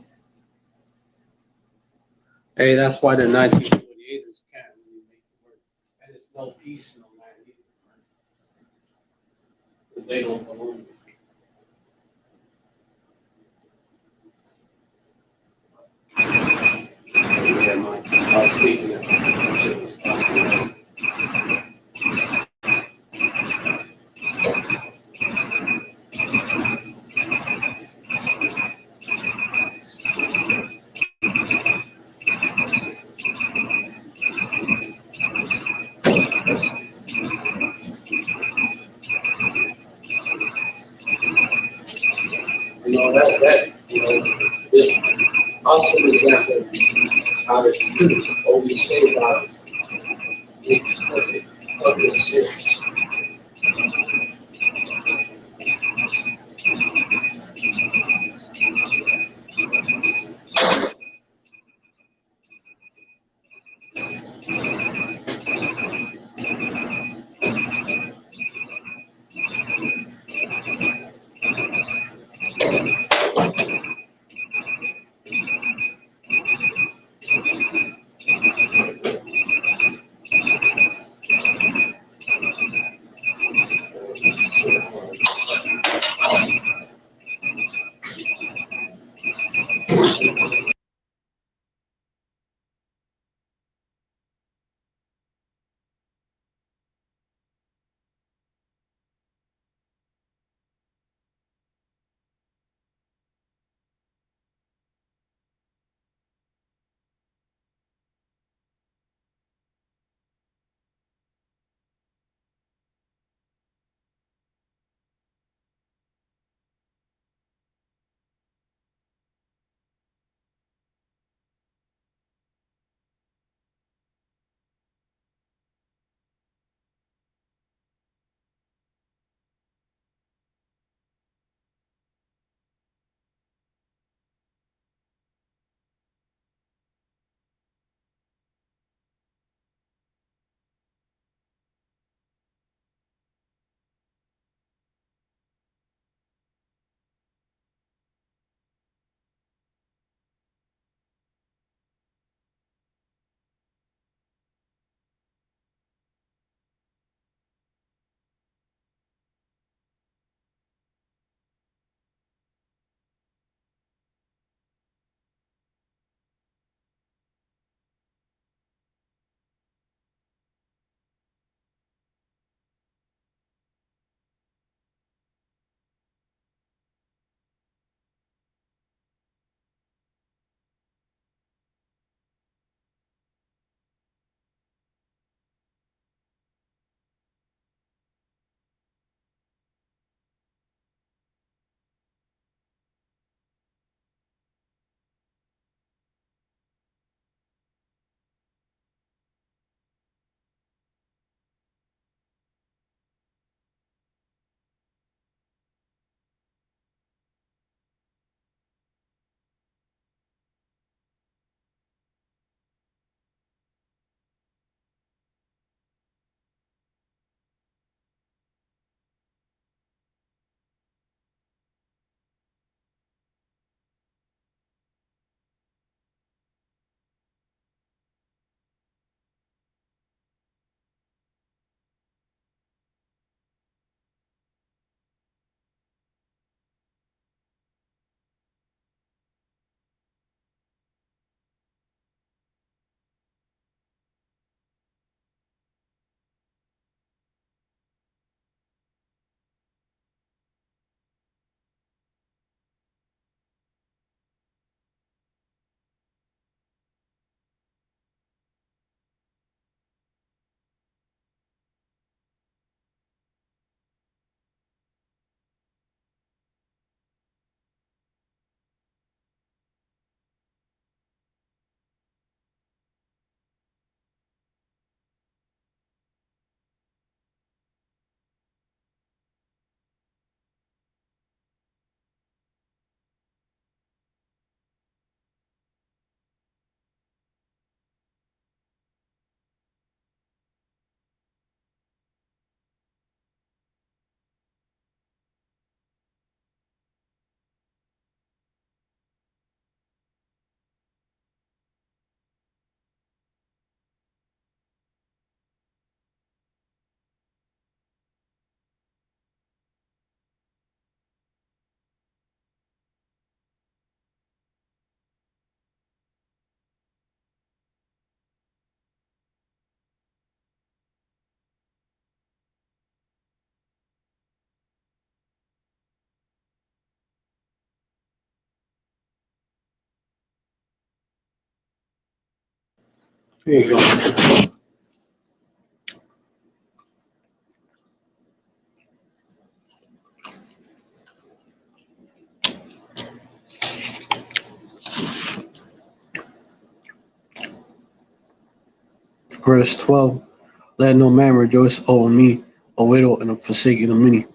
Hey, that's why the 1948ers can't really make it work. And it's no peace in the land either. They don't belong. I was speaking of this awesome example of how to always say about makes perfect public sense. Here you go. Verse 12. Let no man rejoice over me, a widow and a forsaken of many.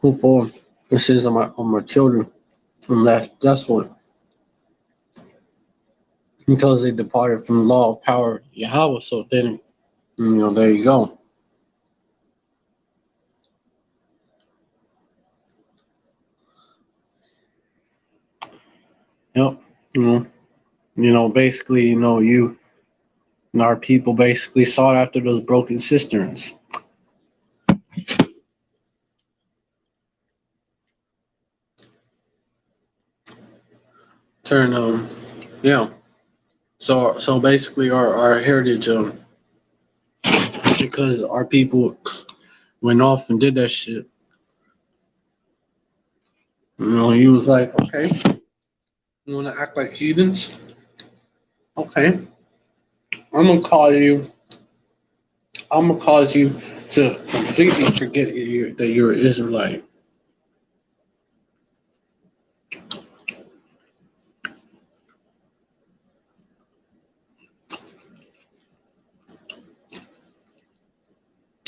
Who for the sins of my children, and left desolate, until they departed from the law of power Yahweh. So then, there you go. Yep. You know, basically, you and our people basically sought after those broken cisterns. Turn yeah. So basically our heritage because our people went off and did that shit. He was like, okay, you wanna act like heathens? Okay. I'm gonna call you I'm gonna cause you to completely forget that you're an Israelite.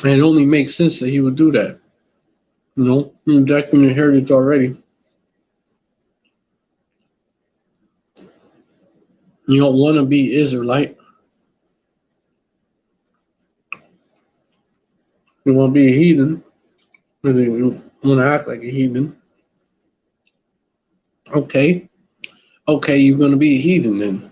And it only makes sense that he would do that. Rejecting your heritage already. You don't want to be Israelite. You want to be a heathen. You want to act like a heathen. Okay. Okay, you're going to be a heathen then.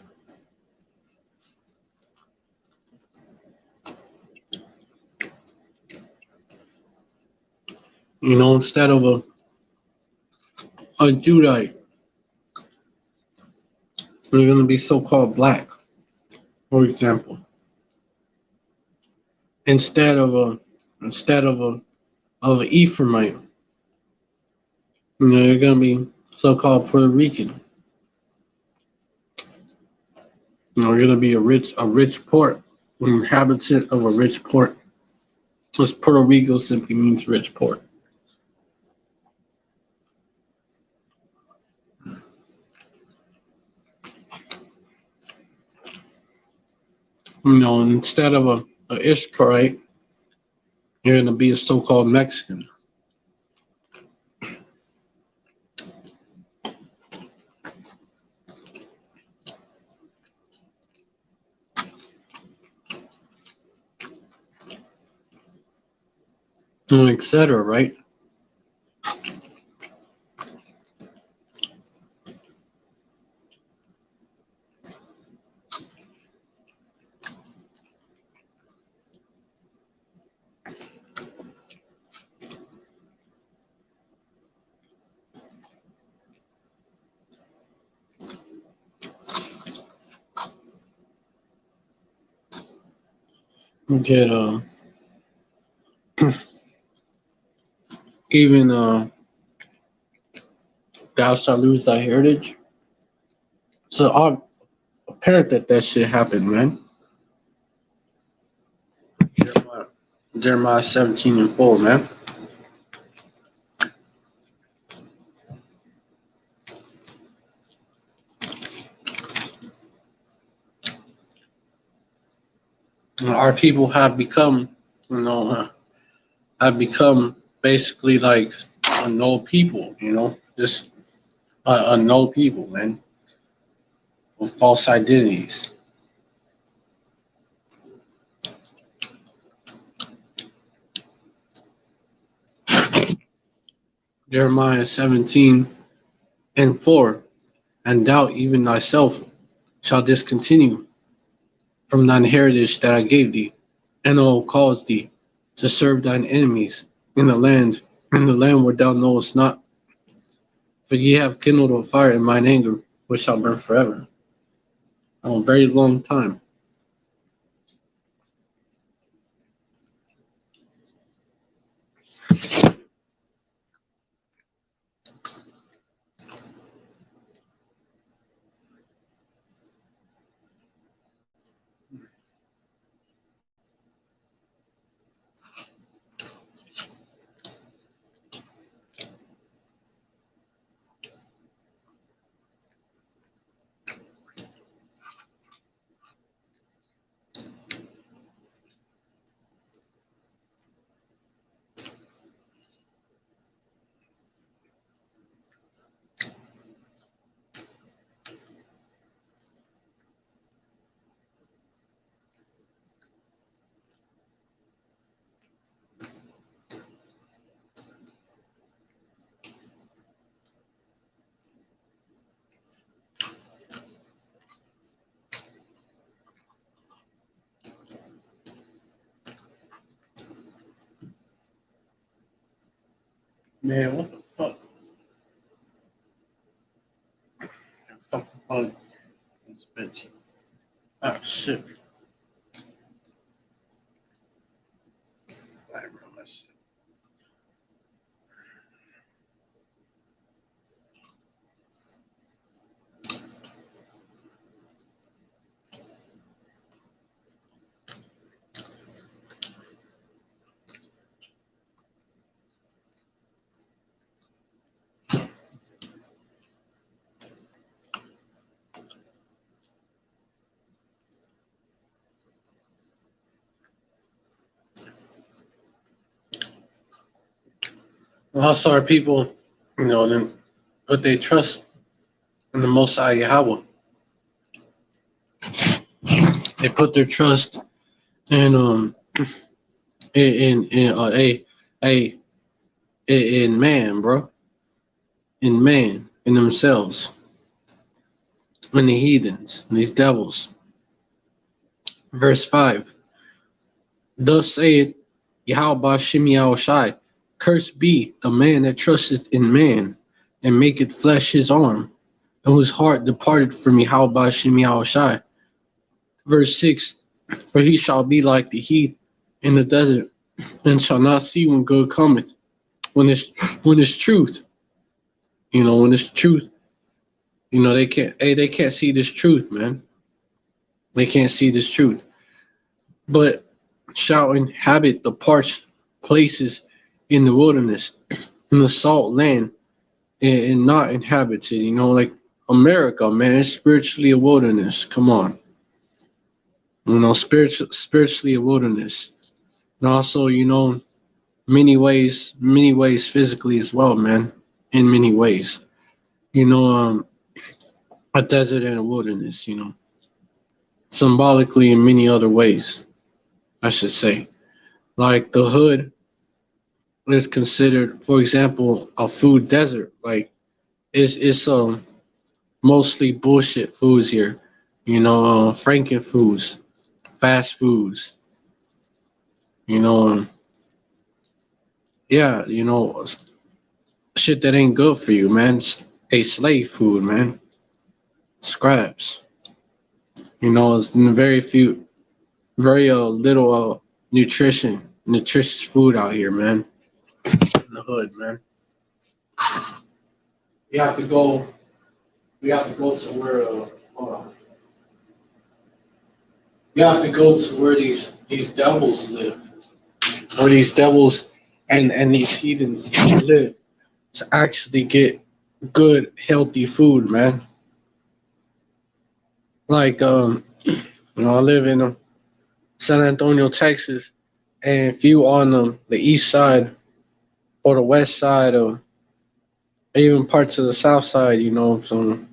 Instead of a Judite, you're going to be so-called black, for example. Instead of an Ephraimite, you're going to be so-called Puerto Rican. You're going to be a rich port, an inhabitant of a rich port. Because Puerto Rico simply means rich port. Instead of a Ishtarite, you're going to be a so-called Mexican. Etc. Right? You get even thou shalt lose thy heritage. So I'm apparent that shit happened, man. Jeremiah, Jeremiah 17:4, man. Our people have become basically like a null people, just a null people, man, with false identities. Jeremiah 17:4, and thou even thyself shalt discontinue from thine heritage that I gave thee, and I will cause thee to serve thine enemies in the land where thou knowest not. For ye have kindled a fire in mine anger, which shall burn forever. A very long time. Man, what the fuck? Fucking bug. This bitch. Ah, shit. I remember that shit. Also, our people, then put their trust in the Most High Yahweh. They put their trust in a in man, bro, in man, in themselves, in the heathens, in these devils. Verse 5. Thus saith Yahweh Shem Shai, cursed be the man that trusteth in man, and maketh flesh his arm, and whose heart departed from Yahweh Shem Shai. Verse 6. For he shall be like the heath in the desert, and shall not see when good cometh, when it's truth. When it's truth, they can't see this truth, man. They can't see this truth. But shall inhabit the parched places in the wilderness, in the salt land, and not inhabited. Like America, man, it's spiritually a wilderness. Come on. Spiritually a wilderness. And also, many ways physically as well, man. In many ways. A desert and a wilderness, symbolically in many other ways, I should say. Like the hood is considered, for example, a food desert. Like it's mostly bullshit foods here, Franken foods, fast foods, you know, yeah, shit that ain't good for you, man. It's a slave food, man. Scraps, it's very little nutritious food out here, man. In the hood, man. We have to go. We have to go to where. Hold on. We have to go to where these devils live, where these devils and these heathens live, to actually get good, healthy food, man. Like I live in San Antonio, Texas, and if you on the east side or the west side, or even parts of the south side, some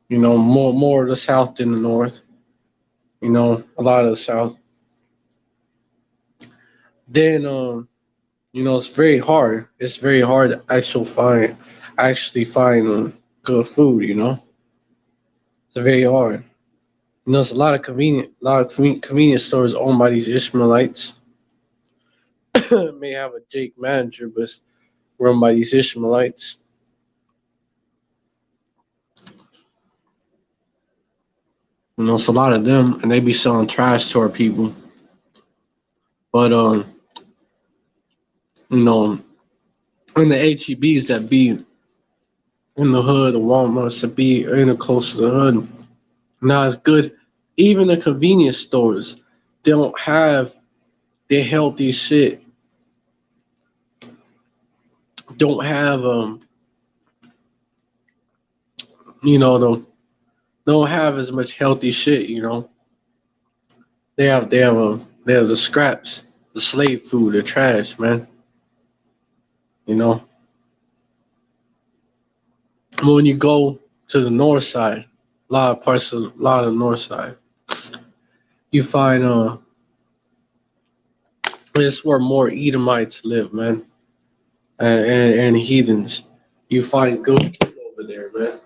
more of the south than the north, a lot of the south. Then it's very hard. It's very hard to actually find good food. It's very hard. There's a lot of convenience stores owned by these Ishmaelites. May have a Jake manager, but it's run by these Ishmaelites. It's a lot of them, and they be selling trash to our people. But and the HEBs that be in the hood, the Walmarts that be in the close to the hood, not as good. Even the convenience stores don't have the healthy shit. Don't have don't have as much healthy shit. They have the scraps, the slave food, the trash, man. You know, when you go to the north side, a lot of the north side, you find it's where more Edomites live, man, and heathens. You find good food over there, man.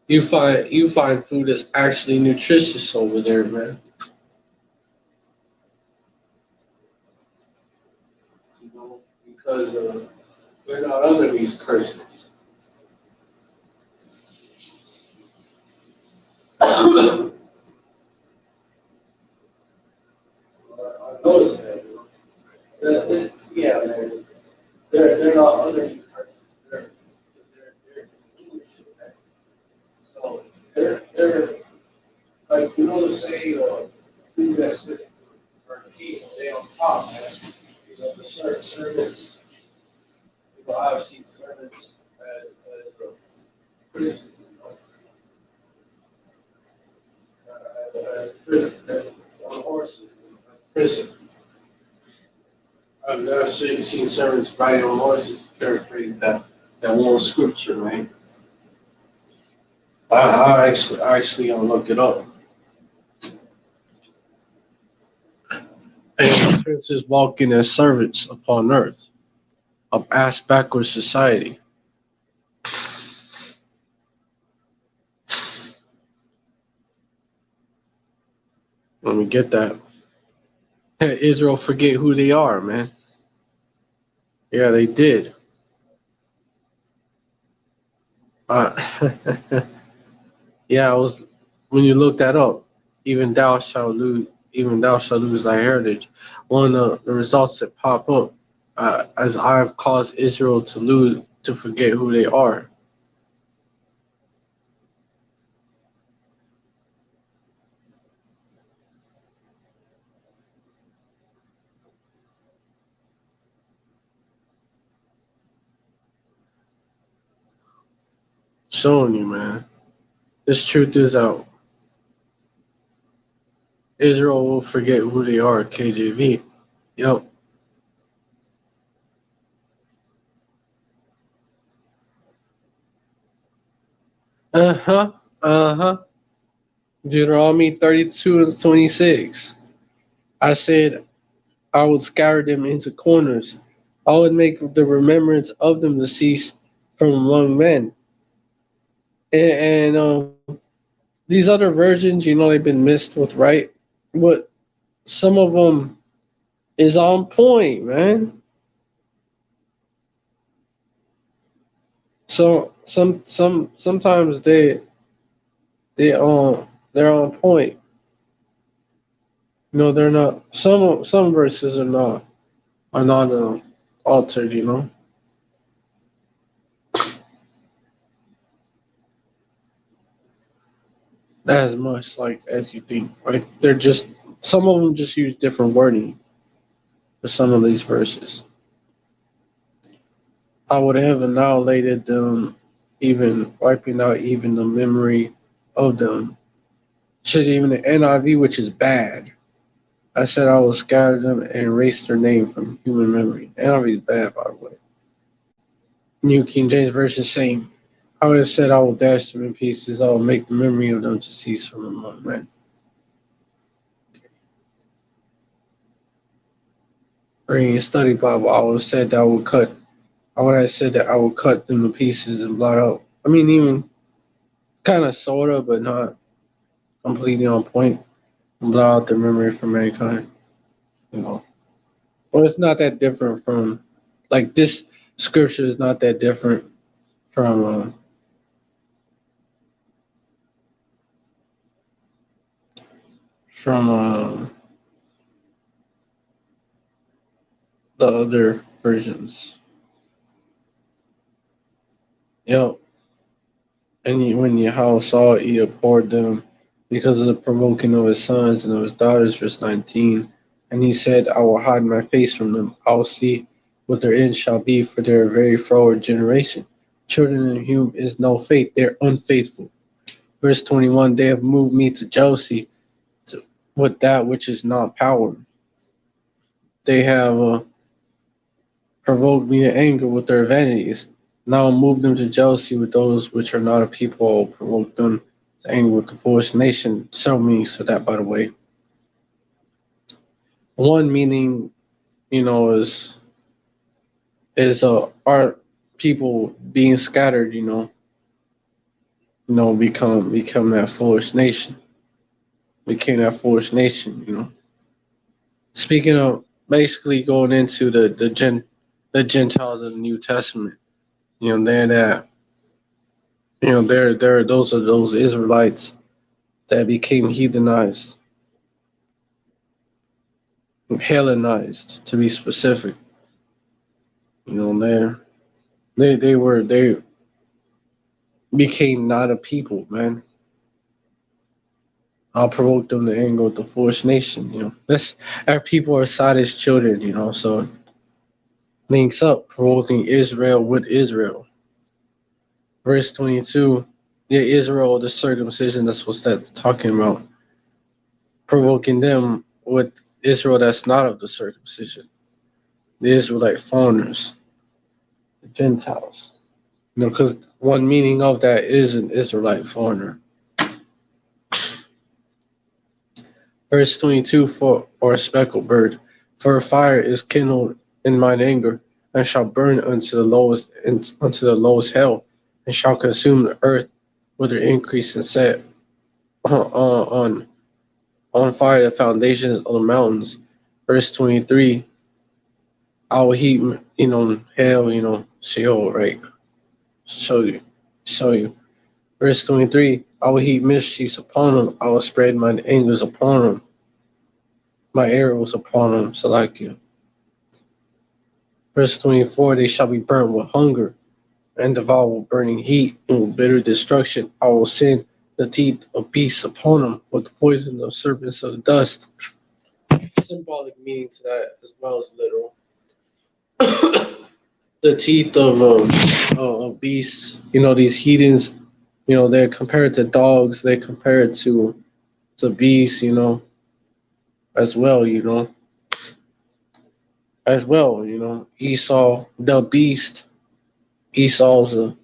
You find food that's actually nutritious over there, man. You because we're not under these curses. I noticed that. Yeah, man. They're not under these curses. They're English, man. So they're like the saying, who that sit for the king, they on top, man. The servants, I've seen servants as prison, as prison, on horses, prison. I've never seen servants riding on horses to paraphrase that one scripture, man. I actually gonna look it up. And princes walking as servants upon earth of ass backward society. Let me get that. Israel forget who they are, man. Yeah, they did. Uh, yeah, I was when you look that up. Even thou shalt lose thy heritage. One of the results that pop up, as I have caused Israel to forget who they are. Showing you, man. This truth is out. Israel will forget who they are. KJV. Yep. Uh huh. Uh huh. Deuteronomy 32 and 26. I said, I would scatter them into corners. I would make the remembrance of them to cease from among men. And these other versions, they've been missed with, right? But some of them is on point, man. So sometimes they're on point. They're not. Some verses are not altered. Not as much like as you think. Like they're just some of them just use different wording for some of these verses. I would have annihilated them, even wiping out even the memory of them. Shit, even the NIV, which is bad. I said I will scatter them and erase their name from human memory. NIV is bad, by the way. New King James Version saying, I would have said I will dash them in pieces. I will make the memory of them to cease from among men. Reading study Bible, I would have said that I would have said that I would cut them to pieces and blot out. I mean, even kind of, sort of, but not completely on point. And blot out the memory from mankind. You know, well, it's not that different from, like, this scripture is not that different from from the other versions. Yep. And when Yahweh saw it, he abhorred them because of the provoking of his sons and of his daughters, verse 19. And he said, I will hide my face from them. I will see what their end shall be, for they are a very froward generation. Children in whom is no faith, they're unfaithful. Verse 21, they have moved me to jealousy with that which is not power. They have provoked me to anger with their vanities. Now move them to jealousy with those which are not a people, provoke them to anger with the foolish nation. Several meanings to that, by the way. One meaning, is our people being scattered, become that foolish nation. Became that foolish nation. Speaking of basically going into the the Gentiles of the New Testament. They're that. They're those are those Israelites that became heathenized, Hellenized to be specific. They became not a people, man. I'll provoke them to anger with the foolish nation. This our people are Sodom's children. So links up provoking Israel with Israel. Verse 22. Yeah, Israel, the circumcision. That's what that's talking about. Provoking them with Israel that's not of the circumcision. The Israelite foreigners, the Gentiles. Because one meaning of that is an Israelite foreigner. Verse 22, for or a speckled bird, for a fire is kindled in mine anger, and shall burn unto the lowest hell, and shall consume the earth with her increase and set on on fire the foundations of the mountains. Verse 23, I will heat hell, Sheol, right? Show you. Verse 23, I will heap mischiefs upon them, I will spread mine angers upon them, my arrows upon them, Salakia. Verse 24, they shall be burnt with hunger, and devoured with burning heat, and with bitter destruction. I will send the teeth of beasts upon them, with the poison of serpents of the dust. Symbolic meaning to that as well as literal. The teeth of beasts, these heathens, they're compared to dogs, they're compared to beasts, as well, Esau, the beast. Esau's a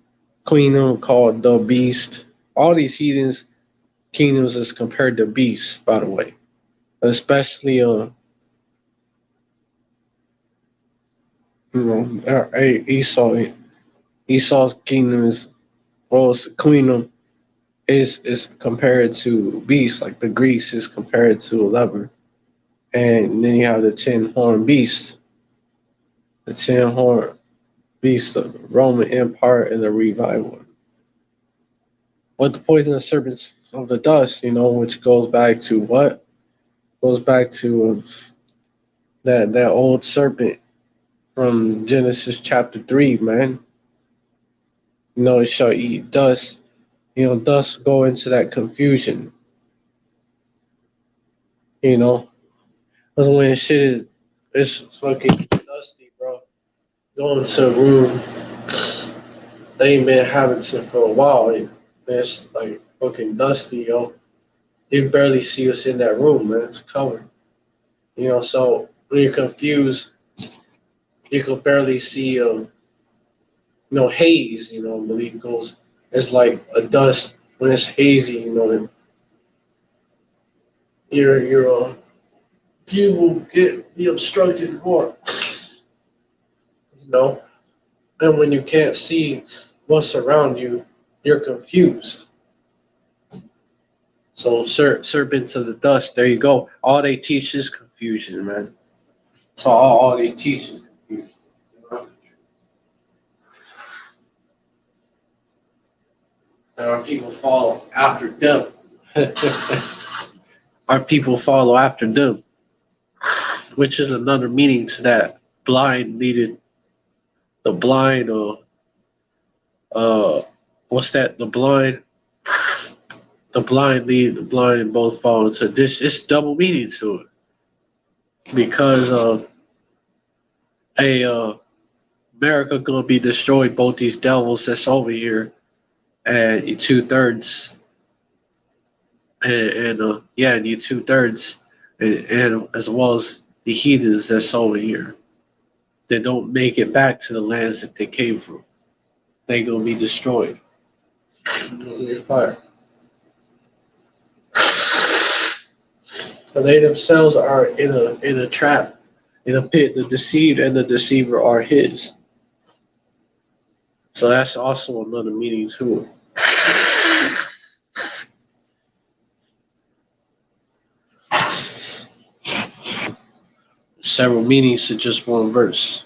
kingdom called the beast. All these heathens kingdoms is compared to beasts, by the way. Especially Esau's kingdom is well his kingdom is compared to beasts, like the Greece is compared to a leopard. And then you have the 10 horned beast, the 10 horned beast of the Roman Empire and the revival. With the poisonous serpents of the dust, which goes back to what? Goes back to that old serpent from Genesis chapter 3, man. It shall eat dust. Dust go into that confusion. Because when shit it's fucking dusty, bro. Go into a room they ain't been inhabited for a while. It's like fucking dusty, yo. You barely see us in that room, man. It's covered. So when you're confused, you can barely see haze, I believe it goes. It's like a dust when it's hazy, then your view will be obstructed more, you know. And when you can't see what's around you, you're confused. So serpents of the dust, there you go. All they teach is confusion, man. So all they teach is confusion. And our people follow after them. Our people follow after them, which is another meaning to that blind leading the blind or what's that? The blind lead the blind both fall into this. It's double meaning to it because a America gonna be destroyed. Both these devils that's over here and you 2/3 and yeah, and you 2/3 and as well as the heathens that's over here. They don't make it back to the lands that they came from. They gonna be destroyed. Fire. So they themselves are in a trap, in a pit. The deceived and the deceiver are his. So that's also another meaning to it. Several meanings to just one verse.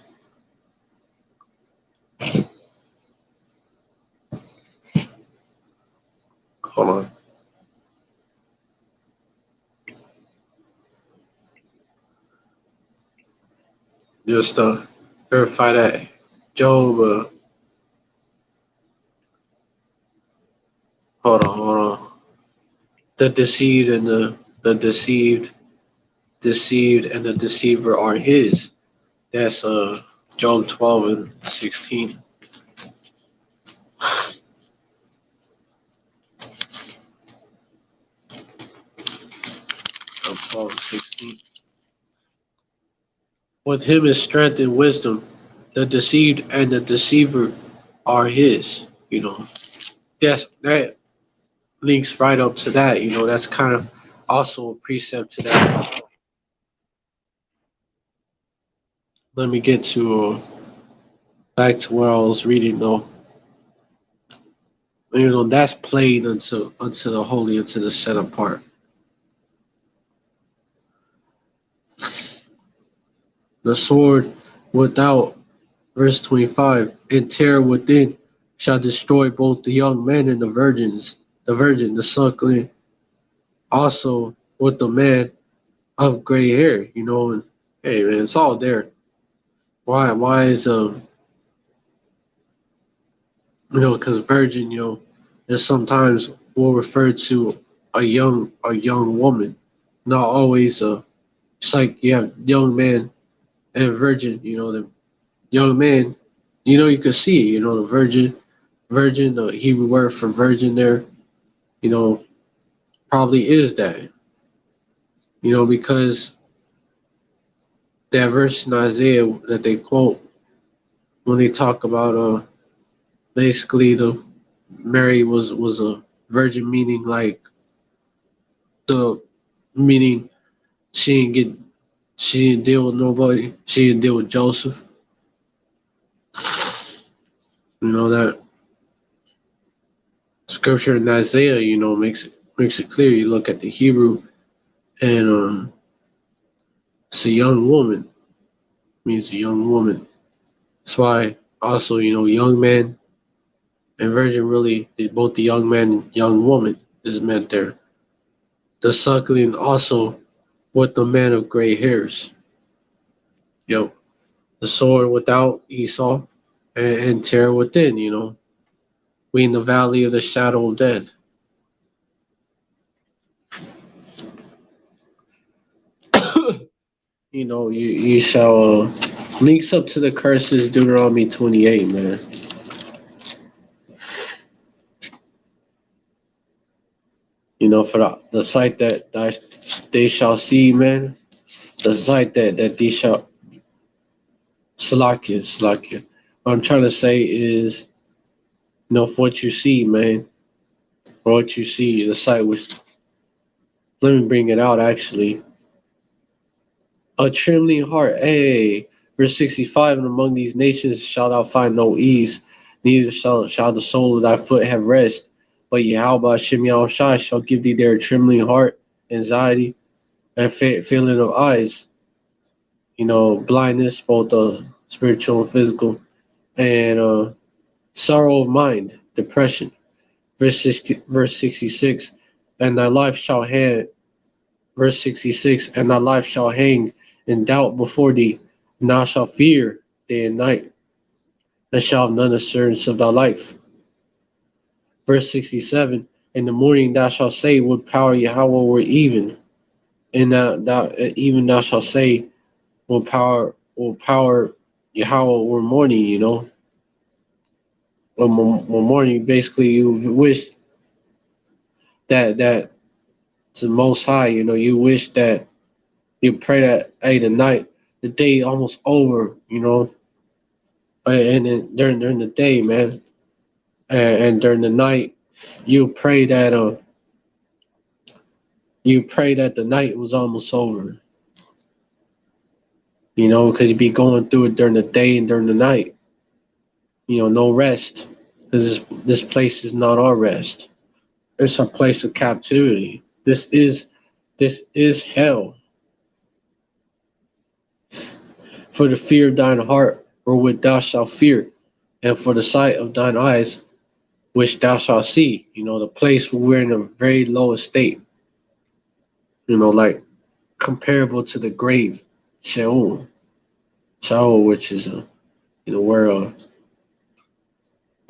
Just verify that. Job, hold on. The deceived and the deceived and the deceiver are his. That's Job 12 and 16. Job 12 and 16. With him is strength and wisdom. The deceived and the deceiver are his. That links right up to that. That's kind of also a precept to that. Let me get to back to what I was reading though. That's played unto the holy, unto the set apart. The sword without, verse 25, and terror within shall destroy both the young men and the virgin, the suckling, also with the man of gray hair. And hey man, it's all there. Why is because virgin, is sometimes will refer to a young woman, not always it's like you have young man and virgin. The young man, you could see, the virgin, the Hebrew word for virgin there, you know, probably is that, because that verse in Isaiah that they quote when they talk about basically the Mary was a virgin, meaning like the meaning she didn't get she didn't deal with nobody, she didn't deal with Joseph. That scripture in Isaiah, makes it clear. You look at the Hebrew and it's a young woman, means a young woman. That's why also, young man and virgin really, both the young man and young woman is meant there. The suckling also with the man of gray hairs. Yo, the sword without Esau and terror within, we in the valley of the shadow of death. You shall links up to the curses, Deuteronomy 28, man. For the sight that they shall see, man. The sight that they shall Salakia. What I'm trying to say is, for what you see, man. For what you see, the sight which let me bring it out actually. A trembling heart, hey, verse 65, and among these nations shalt thou find no ease, neither shall the sole of thy foot have rest. But Yahweh Shem Shai shall give thee there a trembling heart, anxiety, and failing of eyes, blindness, both spiritual and physical, and sorrow of mind, depression. Verse 66, and thy life shall hang, verse 66, and thy life shall hang in doubt before thee, and thou shalt fear day and night, and shalt have none assurance of thy life. Verse 67, in the morning thou shalt say, would power Yahweh were even, and thou shalt say, will power Yahweh were morning, When morning, basically you wish that to the Most High, you wish that you pray that, hey, the day almost over, and then during the day, man, and during the night, you pray that the night was almost over, because you be going through it during the day and during the night, no rest, because this place is not our rest. It's a place of captivity. This is hell. For the fear of thine heart, wherewith thou shalt fear, and for the sight of thine eyes, which thou shalt see. The place where we're in a very low estate. Like comparable to the grave, Sheol. Sheol, which is where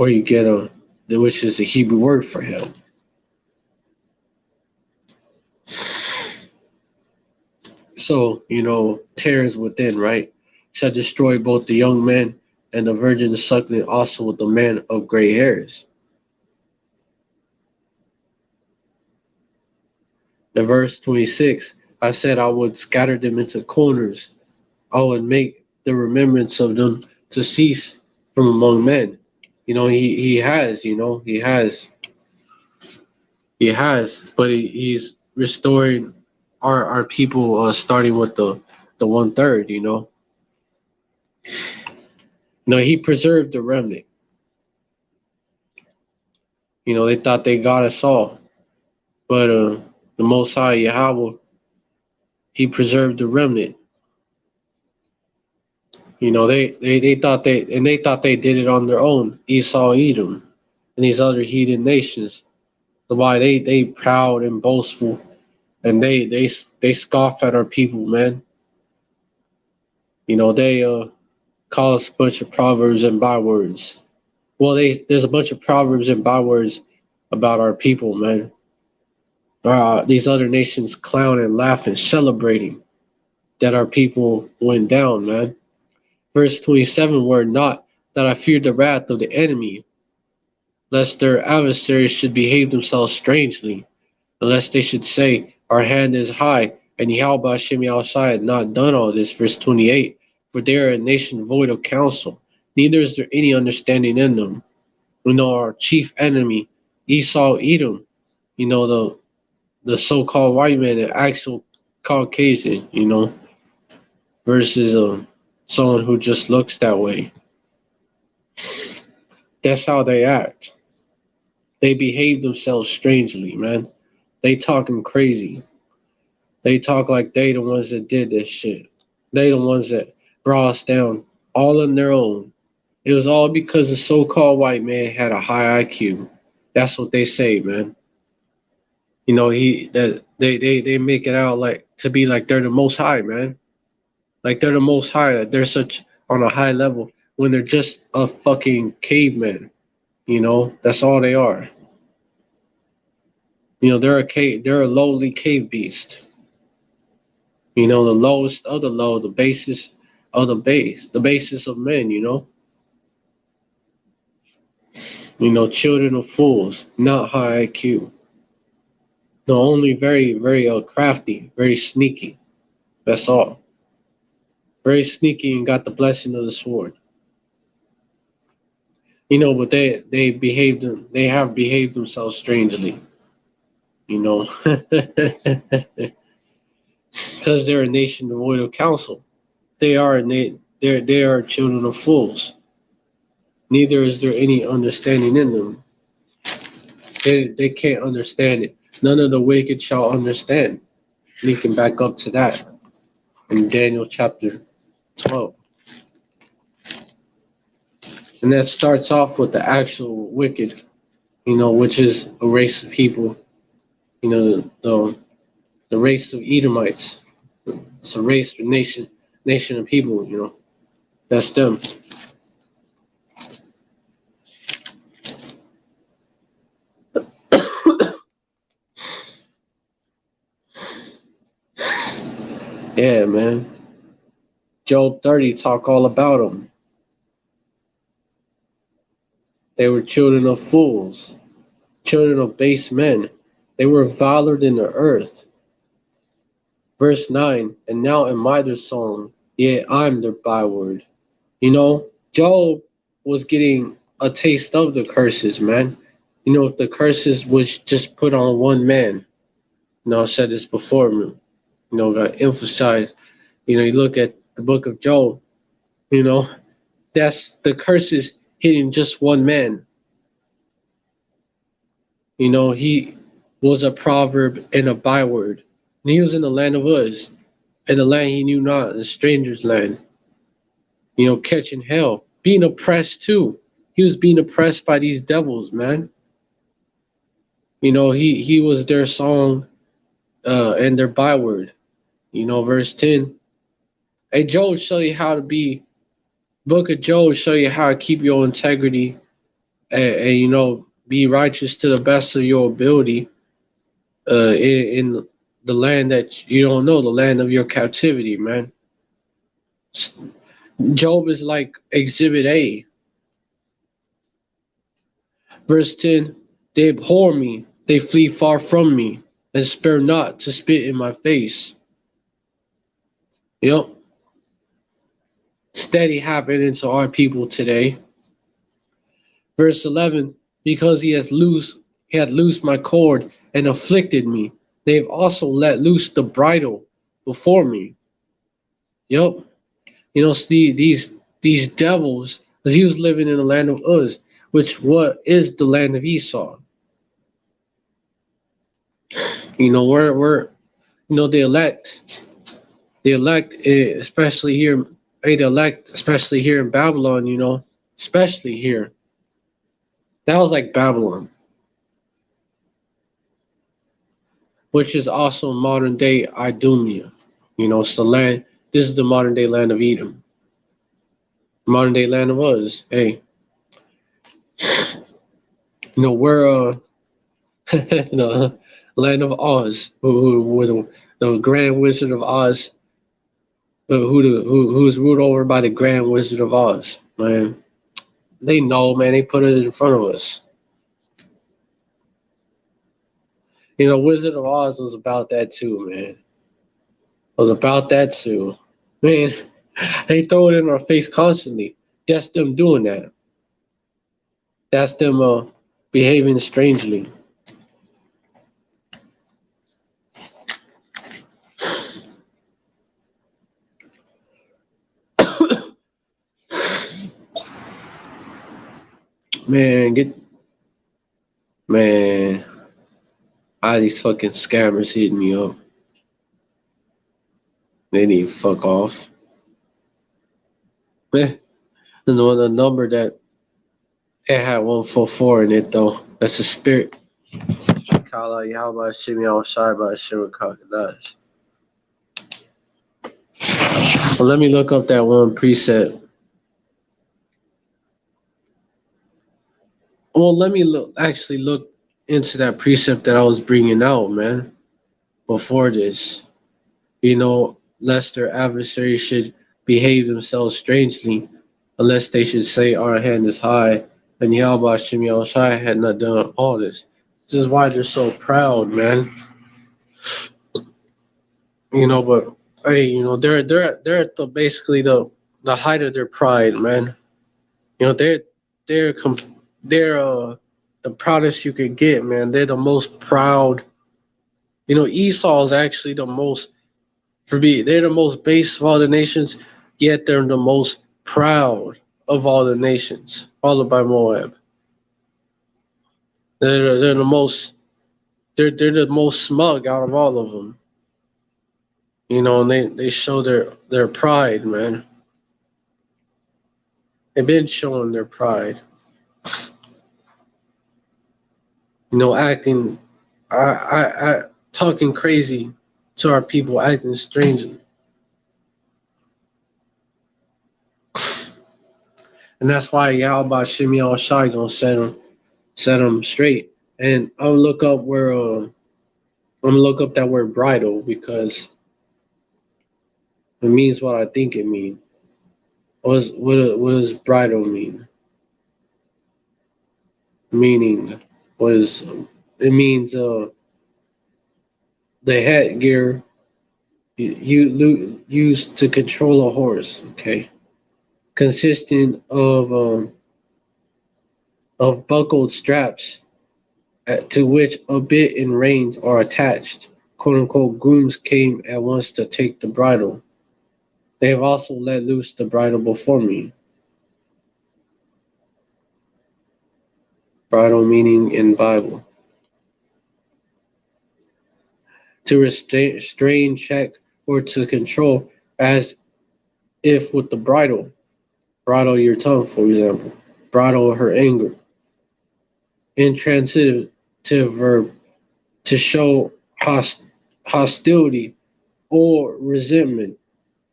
you get which is the Hebrew word for hell. So, tears within, right? Shall destroy both the young men and the virgin suckling, also with the man of gray hairs. In verse 26, I said I would scatter them into corners. I would make the remembrance of them to cease from among men. He has, but he's restoring our people, starting with the 1/3. No, he preserved the remnant. They thought they got us all, but the Most High Yahweh, he preserved the remnant. They thought they did it on their own. Esau, Edom, and these other heathen nations. Why they proud and boastful, and they scoff at our people, man. They call us a bunch of proverbs and bywords. Well, there's a bunch of proverbs and bywords about our people, man. These other nations clown and laugh and celebrating that our people went down, man. Verse 27, were not that I feared the wrath of the enemy, lest their adversaries should behave themselves strangely, unless they should say, our hand is high, and Yahweh Hashem Yahushua had not done all this. Verse 28, for they are a nation void of counsel, neither is there any understanding in them. Our chief enemy, Esau, Edom, the so-called white man, the actual Caucasian, versus someone who just looks that way. That's how they act. They behave themselves strangely, man. They talking crazy. They talk like they the ones that did this shit. They the ones that brought us down, all on their own. It was all because the so-called white man had a high IQ. That's what they say, man. They make it out like to be like they're the most high, man. Like they're the most high. They're such on a high level when they're just a fucking caveman. That's all they are. They're a lowly cave beast. The lowest of the low, the basis of the base, the basis of men. Children of fools, not high IQ. No, only very, very crafty, very sneaky. That's all. Very sneaky and got the blessing of the sword. But they have behaved themselves strangely. Because they're a nation devoid of counsel. They are children of fools. Neither is there any understanding in them. They can't understand it. None of the wicked shall understand. And you can back up to that in Daniel chapter 12. And that starts off with the actual wicked, which is a race of people, the race of Edomites. It's a race, a nation of people, that's them. Yeah, man. Job 30 talk all about them. They were children of fools, children of base men. They were viler than the earth. Verse 9, and now am I their song, yea, I'm their byword. Job was getting a taste of the curses, man. If the curses was just put on one man, I've said this before, man. Got emphasized. You look at the book of Job, that's the curses hitting just one man. He was a proverb and a byword. And he was in the land of Uz, in the land he knew not, a stranger's land. Catching hell, being oppressed too. He was being oppressed by these devils, man. He was their song and their byword. Verse 10, Hey, Job show you how to be. Book of Job show you how to keep your integrity and be righteous to the best of your ability in the land that you don't know, the land of your captivity, man. Job is like Exhibit A. Verse 10, they abhor me, they flee far from me, and spare not to spit in my face. Yep, steady happening to our people today. Verse 11, because he had loosed my cord and afflicted me. They have also let loose the bridle before me. Yep. These devils, because he was living in the land of Uz, which what is the land of Esau. We're the elect, especially here, the elect, especially here in Babylon. Especially here. That was like Babylon, which is also modern day Idumea. It's the land. This is the modern day land of Edom, modern day land of Uz. Hey, we're the land of Oz, who the Grand Wizard of Oz, who's ruled over by the Grand Wizard of Oz. Man, they know, man. They put it in front of us. Wizard of Oz was about that too, man. Was about that too, man. They throw it in our face constantly. That's them doing that. That's them behaving strangely. Man, man. All these fucking scammers hitting me up. They need to fuck off. Man, the number that it had 144 in it though. That's the spirit. Kala Yahweh Shimi Al Shaiba Shima Kakadash. Well, let me look up that one precept. Well, let me actually look into that precept that I was bringing out, man, before this. Lest their adversaries should behave themselves strangely, unless they should say our hand is high, and Yahweh Shimi Al Shai had not done all this. This is why they're so proud, man. But hey, they're at basically the height of their pride, man. They're they're the proudest you could get, man. They're the most proud. Esau is actually the most for me. They're the most base of all the nations, yet they're the most proud of all the nations, followed by Moab. They're the most they're the most smug out of all of them. And they show their pride, man. They've been showing their pride. Acting, I talking crazy to our people, acting strangely, and that's why Yahweh Shimi Al Shai gonna set them straight. And I'm gonna look up that word bridle because it means what I think it means. What does bridle mean? Meaning was it means the headgear you used to control a horse. Okay, consisting of buckled straps to which a bit and reins are attached. "Quote unquote," grooms came at once to take the bridle. They have also let loose the bridle before me. Bridle meaning in Bible. To restrain, check, or to control, as if with the bridle. Bridle your tongue, for example. Bridle her anger. Intransitive verb, to show hostility or resentment,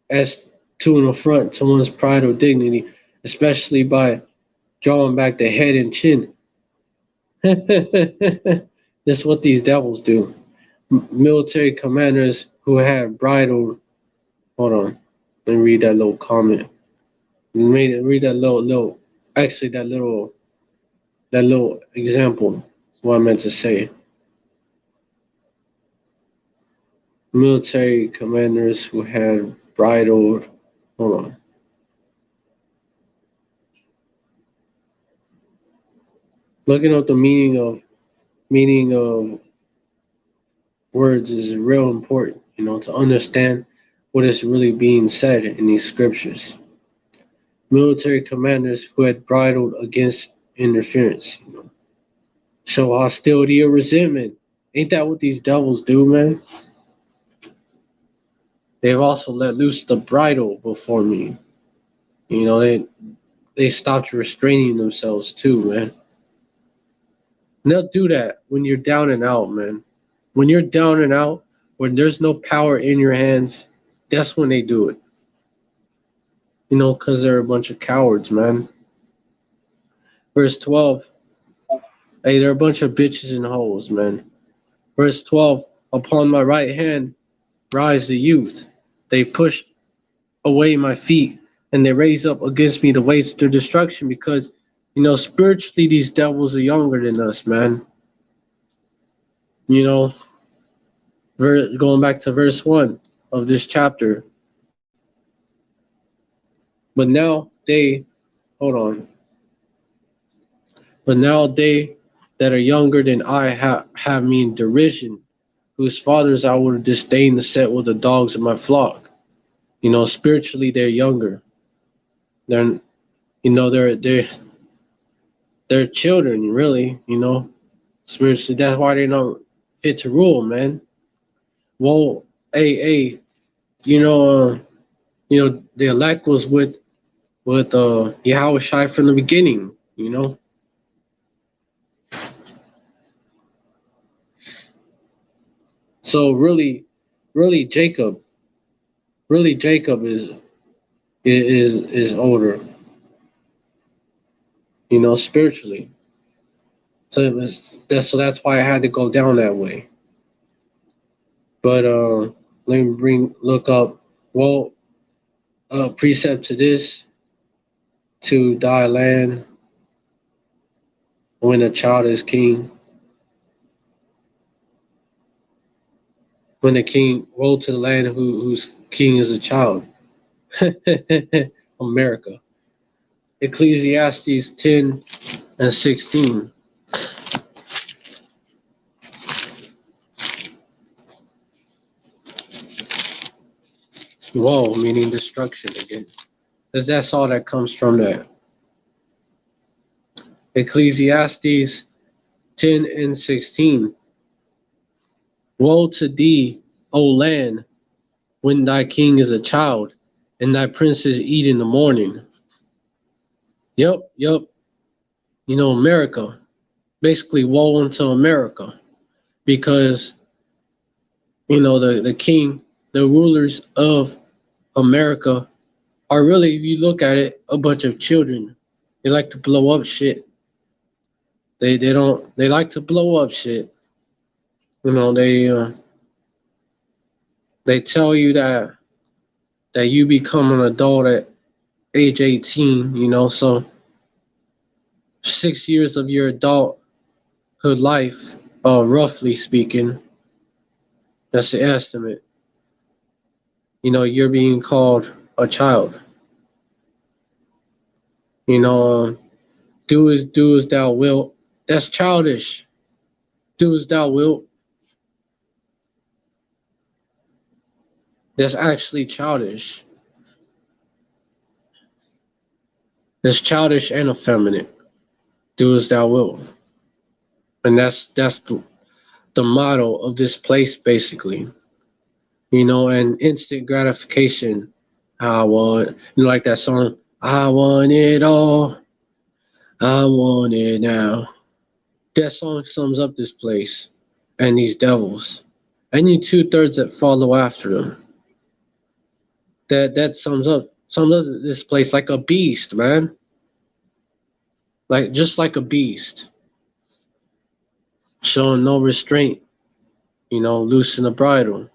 as to an affront to one's pride or dignity, especially by drawing back the head and chin. That's what these devils do. Military commanders who had bridled. Hold on, let me read that little comment. Read that little. Actually, that little example. What I meant to say. Military commanders who had bridled. Hold on. Looking up the meaning of words is real important, to understand what is really being said in these scriptures. Military commanders who had bridled against interference, show hostility or resentment. Ain't that what these devils do, man? They've also let loose the bridle before me. They stopped restraining themselves too, man. And they'll do that when you're down and out, man. When you're down and out, when there's no power in your hands, that's when they do it. Because they're a bunch of cowards, man. Verse 12. Hey, they're a bunch of bitches and hoes, man. Verse 12. Upon my right hand rise the youth. They push away my feet, and they raise up against me the ways of their destruction, because, spiritually, these devils are younger than us, man. Going back to verse 1 of this chapter. But now hold on. But now they that are younger than I have me in derision, whose fathers I would disdain to set with the dogs of my flock. Spiritually they're younger. They're they're children, really. Spiritually, that's why they're not fit to rule, man. Well, hey, the elect was with Yahweh Shai from the beginning. So really Jacob is older, spiritually. So that's why I had to go down that way. But let me look up. Well, precept to this: to thy land when a child is king. When the king, woe to the land whose king is a child. America. Ecclesiastes 10 and 16. Woe, meaning destruction again. Because that's all that comes from that. Ecclesiastes 10 and 16. Woe to thee, O land, when thy king is a child, and thy princes eat in the morning. Yep. America. Basically, woe unto America. Because, the king, the rulers of America are really, if you look at it, a bunch of children. They like to blow up shit. They like to blow up shit. They tell you that you become an adult at age 18, so 6 years of your adulthood life, roughly speaking, that's the estimate. You're being called a child. Do as thou wilt. That's childish. Do as thou wilt. That's actually childish. That's childish and effeminate. Do as thou wilt. And that's the motto of this place, basically. And instant gratification. I want, like that song, I want it all. I want it now. That song sums up this place and these devils. I need 2/3 that follow after them. That sums up this place like a beast, man. Like just like a beast, showing no restraint. Loosen the bridle.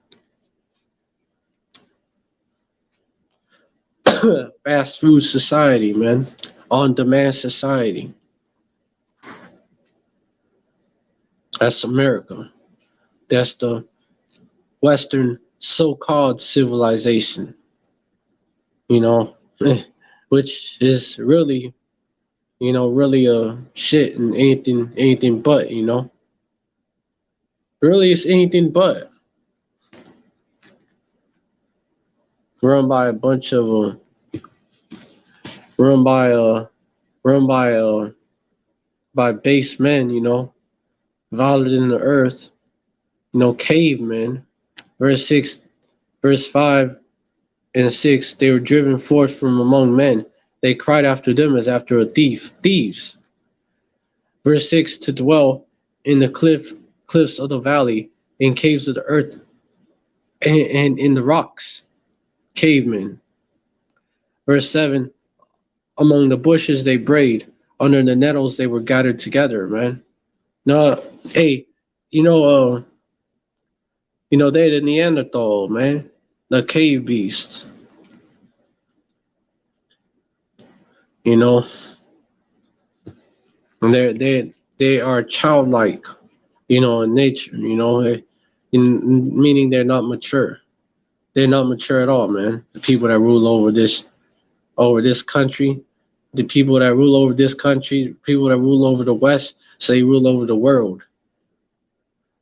Fast food society, man. On demand society. That's America. That's the Western so-called civilization. You know, which is really, really a shit and anything but. Really, it's anything but. Run by a bunch of run by run by base men. Violating the earth. Cavemen. Verse 5 and 6, they were driven forth from among men. They cried after them as after a thief. Thieves. Verse 6, to dwell in the cliffs of the valley, in caves of the earth, and in the rocks. Cavemen. Verse 7, among the bushes they brayed, under the nettles they were gathered together, man. No, hey, they're the Neanderthal, man. The cave beast. And they are childlike, in nature, meaning they're not mature. They're not mature at all, man. The people that rule over this country, the people that rule over this country, people that rule over the West, say rule over the world.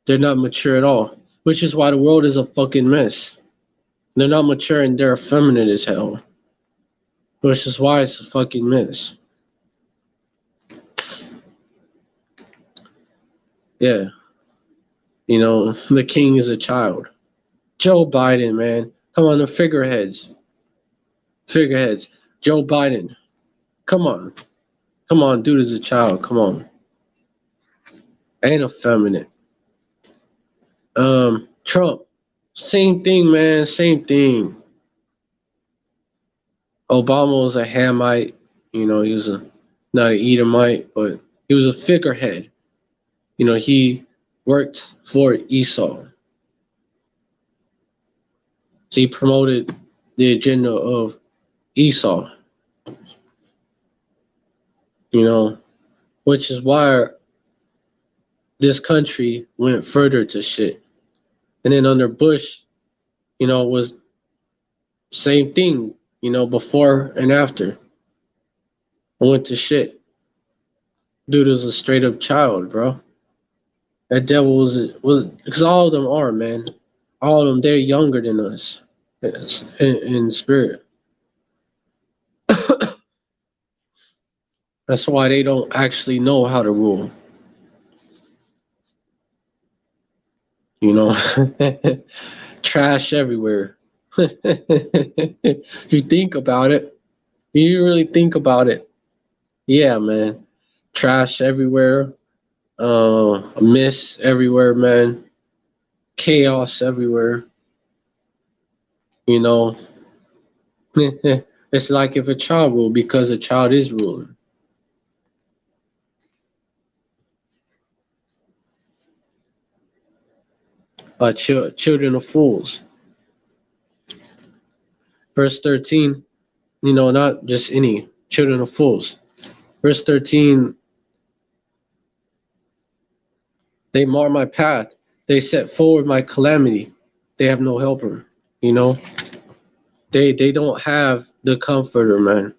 They're not mature at all, which is why the world is a fucking mess. They're not mature and they're effeminate as hell, which is why it's a fucking mess. Yeah. The king is a child. Joe Biden, man. Come on, the figureheads. Joe Biden. Come on. Dude is a child. Come on. Ain't effeminate. Trump. Same thing, man. Same thing. Obama was a Hamite. He was not an Edomite, but he was a figurehead. He worked for Esau. So he promoted the agenda of Esau. Which is why this country went further to shit. And then under Bush, was same thing, before and after. I went to shit. Dude was a straight up child, bro. That devil was because all of them are, man. All of them, they're younger than us in spirit. That's why they don't actually know how to rule. Trash everywhere. If you think about it, you really think about it. Yeah, man. Trash everywhere. Mess everywhere, man. Chaos everywhere. It's like if a child ruled because a child is ruling. Children of fools. Verse 13, not just any children of fools. Verse 13, they mar my path. They set forward my calamity. They have no helper. They don't have the comforter, man.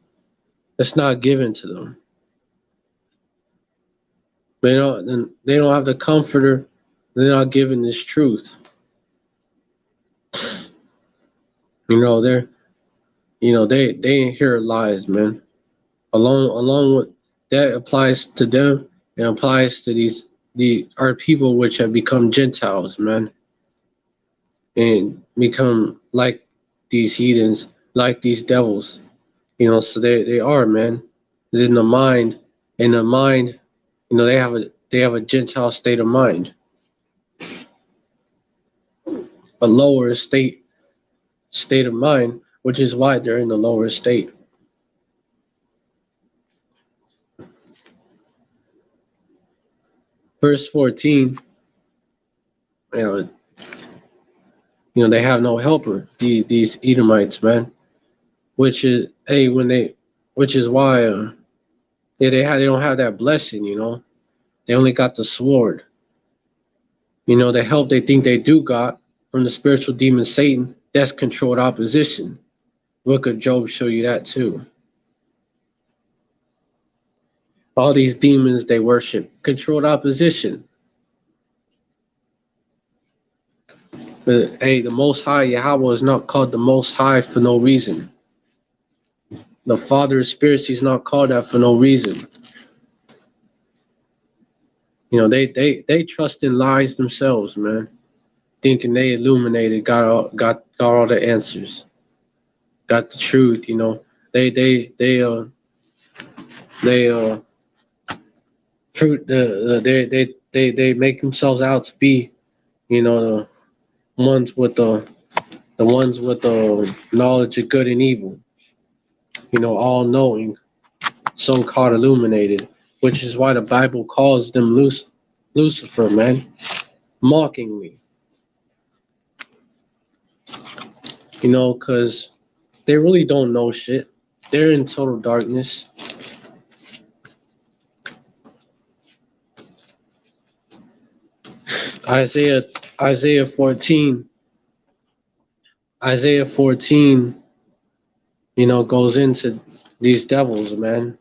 It's not given to them. They don't have the comforter. They're not given this truth. They hear lies, man. Along with that applies to them. It applies to our people which have become Gentiles, man, and become like these heathens, like these devils. So they are, man. In the mind, they have a Gentile state of mind, a lower state of mind, which is why they're in the lower state. Verse 14, you know, they have no helper, these Edomites, man. Which is, hey, which is why, they don't have that blessing, They only got the sword. The help they think they do got from the spiritual demon Satan, that's controlled opposition. Book of Job show you that too. All these demons they worship, controlled opposition. But hey, the Most High Yahweh is not called the Most High for no reason. The Father of Spirits, he's not called that for no reason. They trust in lies themselves, man. Thinking they illuminated, got all the answers, got the truth. They make themselves out to be, the ones with the knowledge of good and evil. All knowing, some called illuminated, which is why the Bible calls them Lucifer, man, mockingly. Because they really don't know shit. They're in total darkness. Isaiah 14, goes into these devils, man,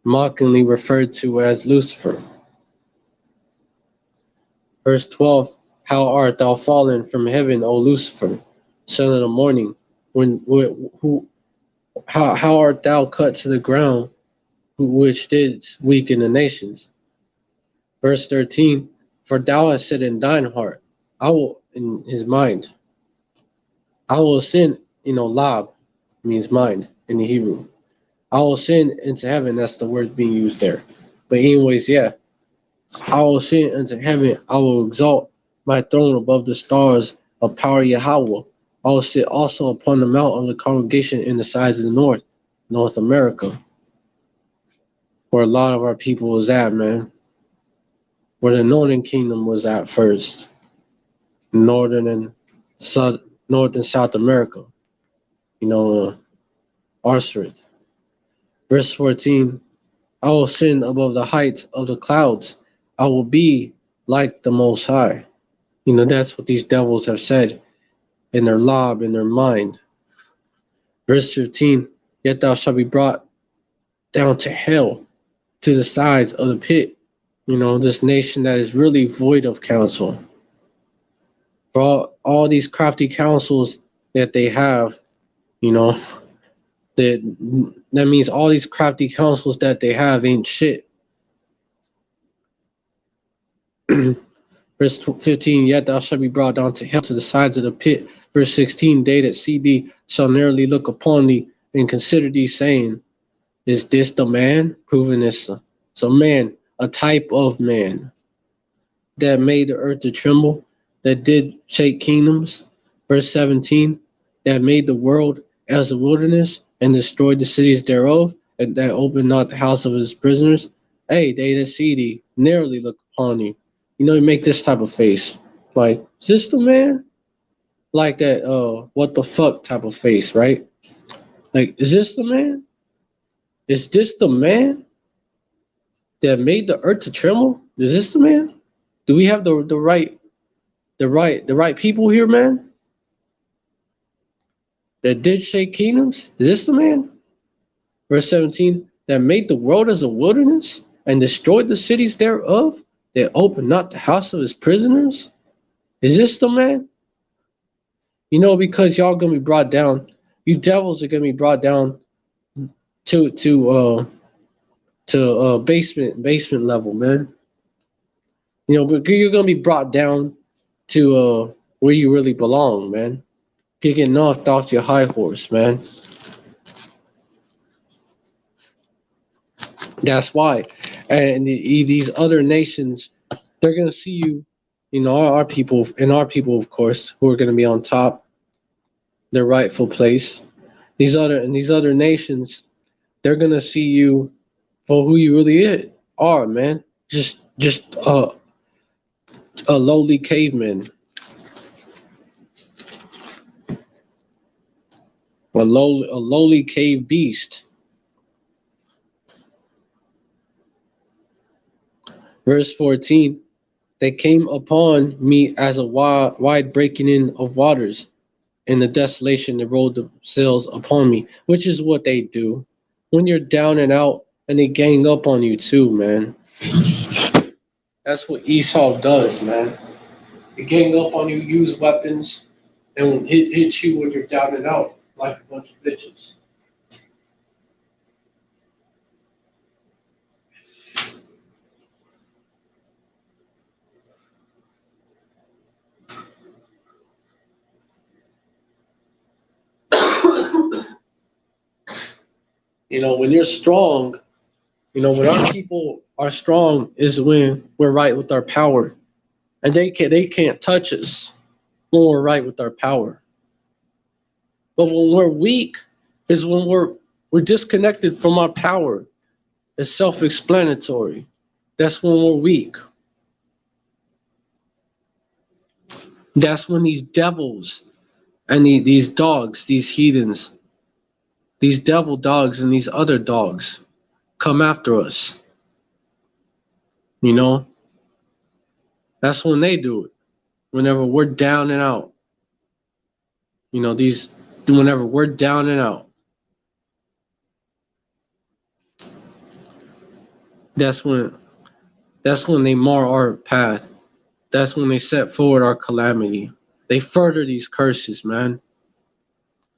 mockingly referred to as Lucifer. Verse 12, how art thou fallen from heaven, O Lucifer, son of the morning? How art thou cut to the ground, which didst weaken the nations? Verse 13, for thou hast said in thine heart, I will, in his mind, I will ascend, lab means mind in the Hebrew. I will ascend into heaven, that's the word being used there. But anyways, yeah, I will ascend into heaven, I will exalt my throne above the stars of power Yahweh. I will sit also upon the mount of the congregation in the sides of the North America, where a lot of our people was at, man. Where the Northern Kingdom was at first. North and South America. Arsworth. Verse 14, I will ascend above the heights of the clouds. I will be like the Most High. That's what these devils have said in their lob, in their mind. Verse 15, yet thou shalt be brought down to hell, to the sides of the pit. This nation that is really void of counsel. For all these crafty counsels that they have, that means all these crafty counsels that they have ain't shit. Verse 15, yet thou shalt be brought down to hell, to the sides of the pit. Verse 16, they that see thee shall narrowly look upon thee and consider thee, saying, is this the man? Proving this. So man, a type of man that made the earth to tremble, that did shake kingdoms. Verse 17, that made the world as a wilderness and destroyed the cities thereof, and that opened not the house of his prisoners. Hey, they that see thee narrowly look upon thee. You make this type of face. Like, is this the man? Like that, what the fuck type of face, right? Like, is this the man? Is this the man that made the earth to tremble? Is this the man? Do we have the right people here, man? That did shake kingdoms? Is this the man? Verse 17, that made the world as a wilderness and destroyed the cities thereof, that opened not the house of his prisoners? Is this the man? Because y'all gonna be brought down, you devils are gonna be brought down to basement level, man. But you're gonna be brought down to where you really belong, man. You're getting knocked off your high horse, man. That's why. And these other nations, they're gonna see you, our people, of course, who are gonna be on top. their rightful place. These other nations, they're gonna see you for who you really are, man. Just a lowly caveman, a lowly cave beast. Verse 14. They came upon me as a wide breaking in of waters. In the desolation, they rolled themselves upon me, which is what they do when you're down and out, and they gang up on you too, man. That's what Esau does, man. They gang up on you, use weapons, and hit you when you're down and out like a bunch of bitches. When you're strong, when our people are strong is when we're right with our power, and they can't touch us when we're right with our power. But when we're weak is when we're disconnected from our power. It's self-explanatory. That's when we're weak. That's when these devils and these dogs, these heathens, these devil dogs and these other dogs come after us. You know, that's when they do it. Whenever we're down and out. Whenever we're down and out, that's when they mar our path. That's when they set forward our calamity. They further these curses, man.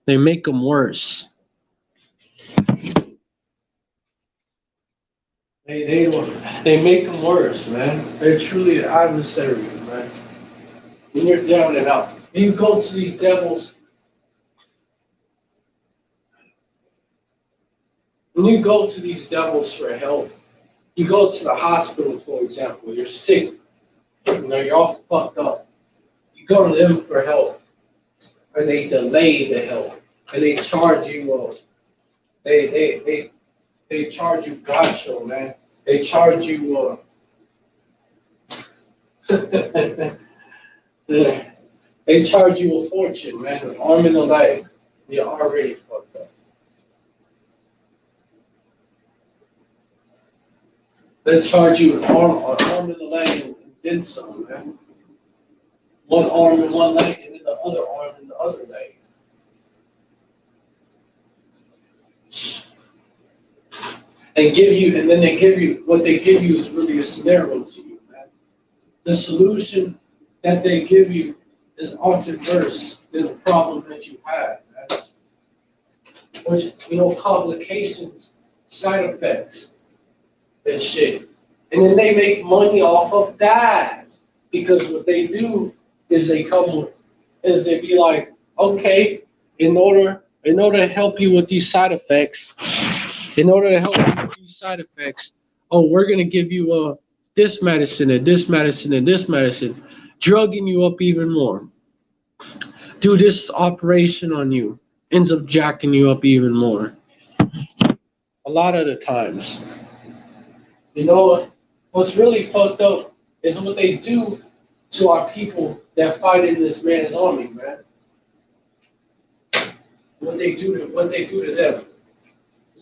They make them worse. They make them worse, man. They're truly the adversary, man. When you're down and out, you go to these devils. When you go to these devils for help, you go to the hospital, for example. You're sick. You're all fucked up. You go to them for help, and they delay the help, and they charge you. They charge you gacho, man. They charge you. They charge you a fortune, man. An arm and a leg. You're already fucked up. They charge you an arm and a leg, and then some, man. One arm and one leg, and then the other arm and the other leg. And then they give you, what they give you is really a scenario to you, man. The solution that they give you is often worse than the problem that you had, man. Which, complications, side effects, and shit. And then they make money off of that. Because what they do is they be like, okay, in order to help you with these side effects, we're going to give you this medicine and this medicine and this medicine, drugging you up even more. Do this operation on you, ends up jacking you up even more. A lot of the times. What's really fucked up is what they do to our people that fight in this man's army, man. What they do to them.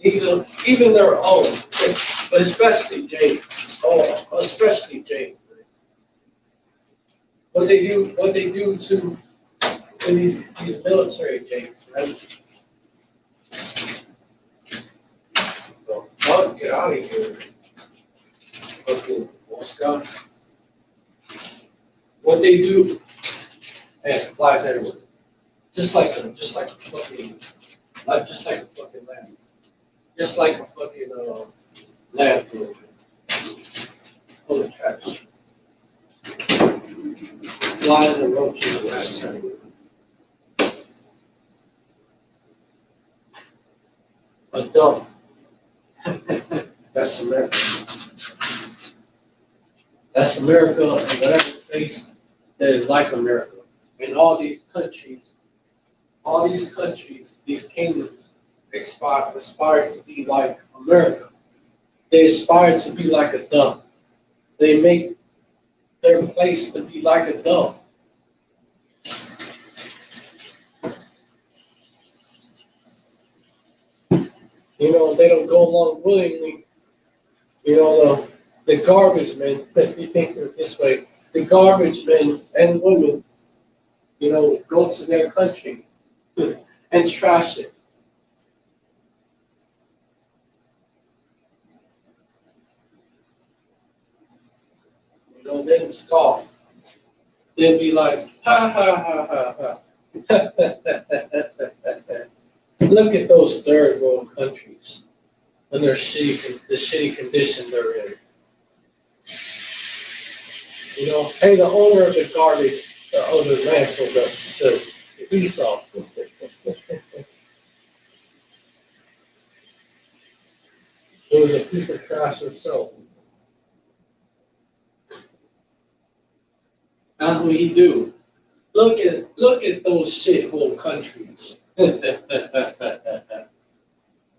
Even their own, but especially Jake. Especially Jake. What they do to these military Jakes, man. The fuck, get out of here. Fucking Moscow. What they do, and it applies everywhere. Just like a fucking lamb. Just like a fucking landfill. Full of trash. Flies and roaches last time. A dump. That's America. That's America, and whatever place that is like America. In all these countries All these countries, these kingdoms, aspire to be like America. They aspire to be like a dump. They make their place to be like a dump. You know, they don't go along willingly. You know, the garbage men, if you think of it this way, the garbage men and women, you know, go to their country and trash it. You know, then scoff. They'll be like, ha ha ha ha ha. Look at those third world countries and the shitty condition they're in. You know, hey, the owner of the garbage, the owner of the landfill, the Esau. It was a piece of trash himself. That's what he do. Look at those shithole countries.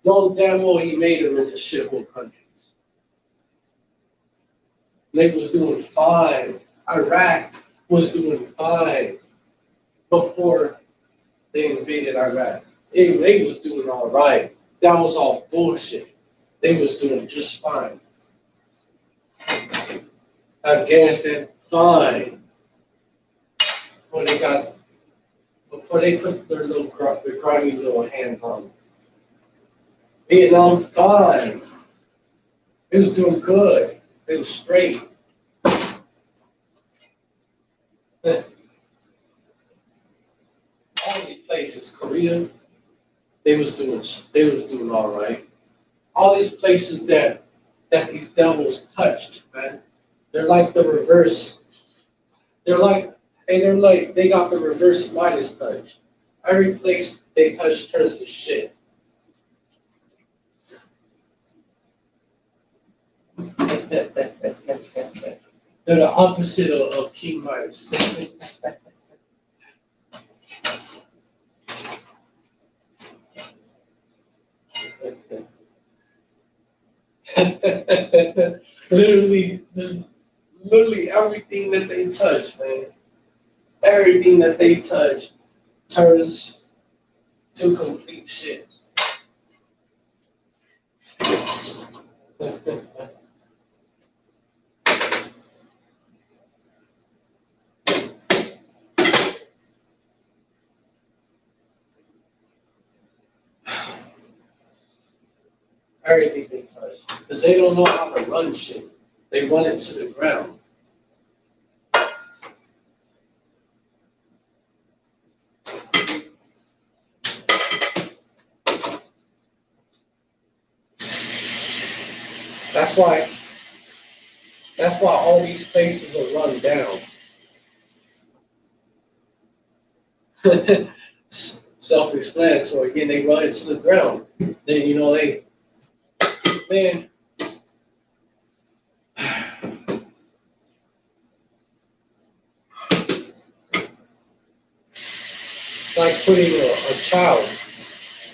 Knowing damn well he made them into shithole countries. They was doing fine. Iraq was doing fine before they invaded Iraq. They was doing all right. That was all bullshit. They was doing just fine. Afghanistan, fine. Before they put their grimy little hands on them. Vietnam, fine. It was doing good. It was straight. All these places, Korea, they was doing all right. All these places that these devils touched, man, they're like the reverse. They got the reverse Midas touch. Every place they touch turns to shit. They're the opposite of King Midas. literally everything that they touch, man. Everything that they touch turns to complete shit. Everything they touch. Because they don't know how to run shit. They run it to the ground. That's why all these places are run down. Self-explanatory. Again, they run it to the ground. Then man. It's like putting a child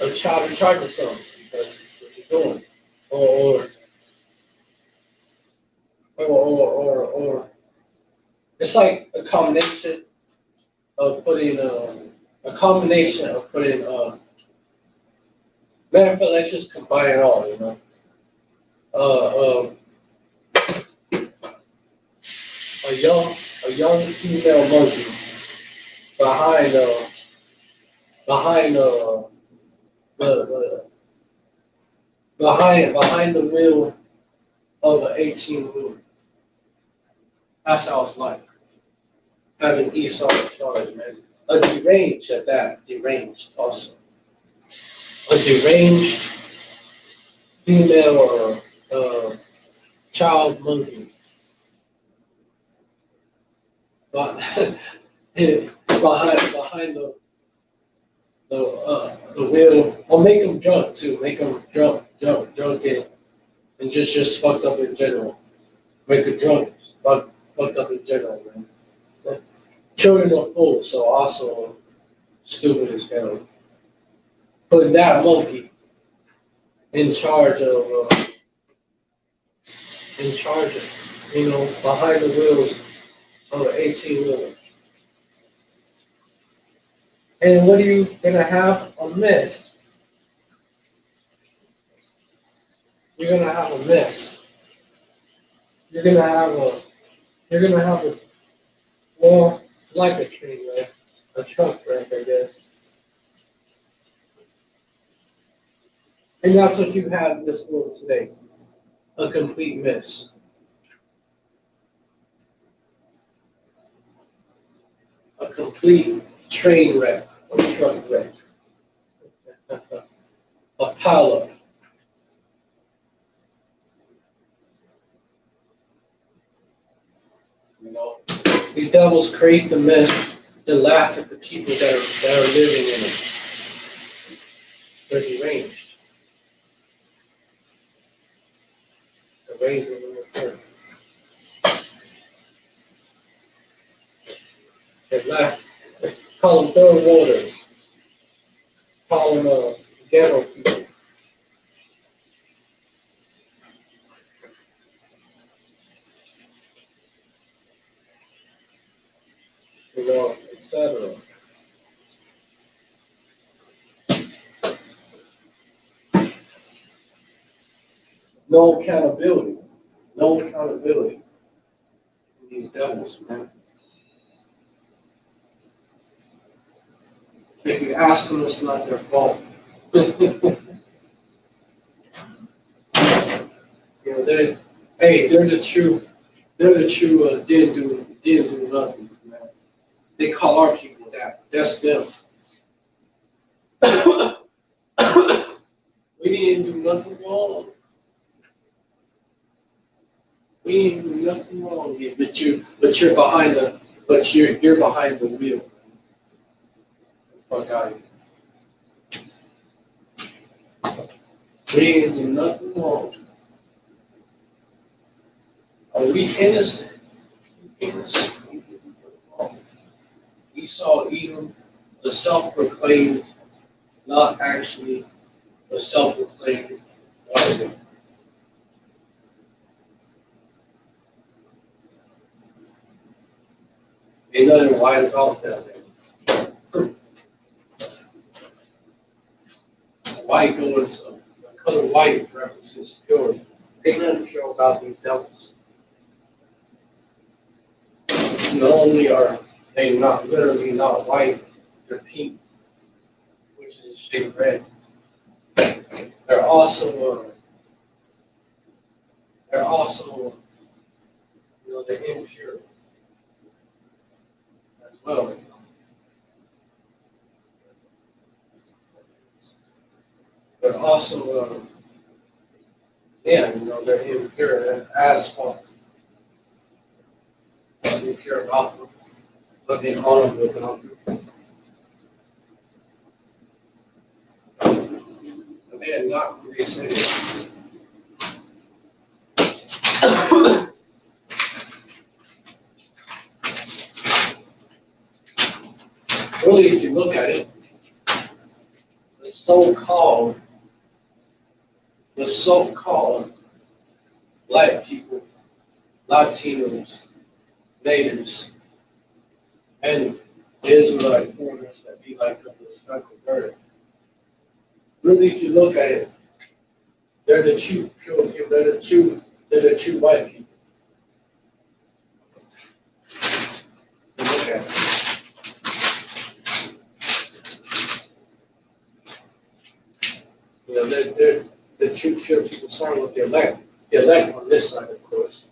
in charge of something. That's what you're doing. Or it's like a combination of putting matter of fact, let's just combine it all, you know. A young female monkey behind the wheel of an 18-wheeler. That's how it's like. Having Esau in charge, man. A deranged at that. Deranged also. A deranged female or child monkey. But behind the wheel, or make them drunk too. Make them drunk and just fucked up in general. Make it drunk, fucked up in general, man. Children are fools, so also Stupid as hell. Putting that monkey in charge of, behind the wheels of an 18 wheeler. And what are you gonna have? A mess. You're gonna have a mess. You're gonna have a, well, like a train wreck, a truck wreck, I guess. And that's what you have in this world today. A complete mess. A complete train wreck or truck wreck. A pileup. You know, these devils create the mess to laugh at the people that are living in it. They're deranged. They're raising them with her. They laugh. They call them third waters. Call them ghetto people. Etc. No accountability. No accountability. These devils, man. If you ask them, it's not their fault. They're the true. Didn't do nothing, man. They call our people that. That's them. We didn't do nothing wrong. We didn't do nothing wrong here, you're behind the wheel. Fuck out of here. We didn't do nothing wrong. Are we innocent? Innocent. Esau, Edom, the self-proclaimed, not actually the self-proclaimed white. Ain't nothing white about that, man. White goes, the color white represents purity. Ain't nothing pure about these devils. Not only are they not literally not white, they're pink, which is a shade of red. They're also, they're impure as well. They're also, they're impure as fuck. Impure about them, but they call them about them. But they are not who they say they are. Really, if you look at it, the so-called black people, Latinos, natives, and Israelite foreigners that be like of the speckled bird. Really, if you look at it, they're the true pure people. They're the true white people. Look at it. They're the true pure people, starting with the elect. The elect on this side, of course.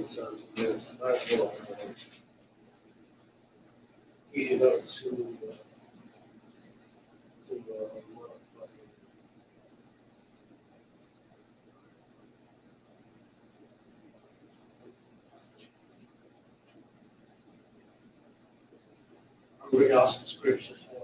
Sons of this, that's what heated up to I'm reading out some scriptures for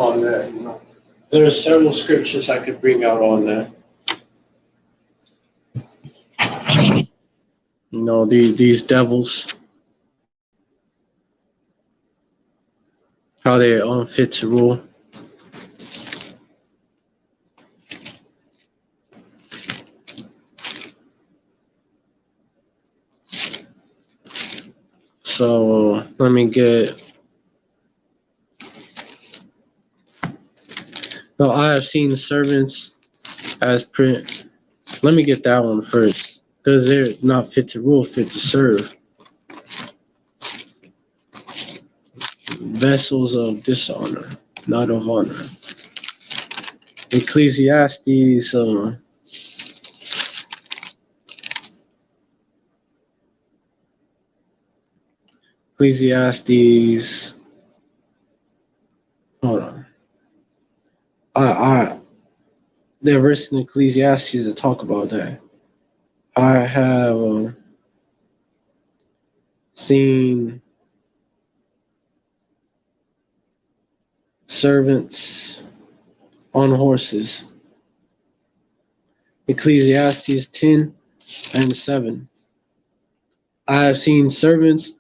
on that. There are several scriptures I could bring out on that. These devils, how they're unfit to rule. So let me get. No, I have seen servants as print. Let me get that one first, because they're not fit to rule, fit to serve. Vessels of dishonor, not of honor. Ecclesiastes. Ecclesiastes. Hold on. There are verses in Ecclesiastes that talk about that. I have seen servants on horses. Ecclesiastes 10 and 7. I have seen servants.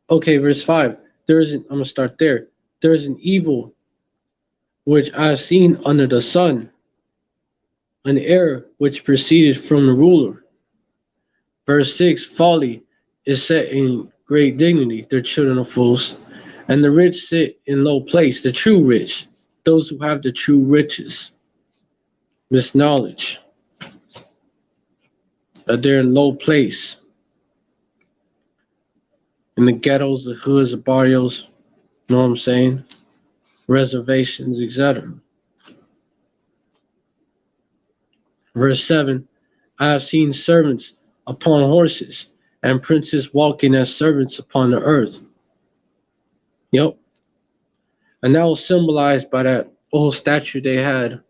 Okay, verse 5. I'm going to start there. There is an evil which I have seen under the sun, an error which proceeded from the ruler. Verse 6. Folly is set in great dignity, their children of fools, and the rich sit in low place, the true rich, those who have the true riches, this knowledge, that they're in low place. In the ghettos, the hoods, the barrios, you know what I'm saying? Reservations, etc. Verse 7, I have seen servants upon horses, and princes walking as servants upon the earth. Yep. And that was symbolized by that old statue they had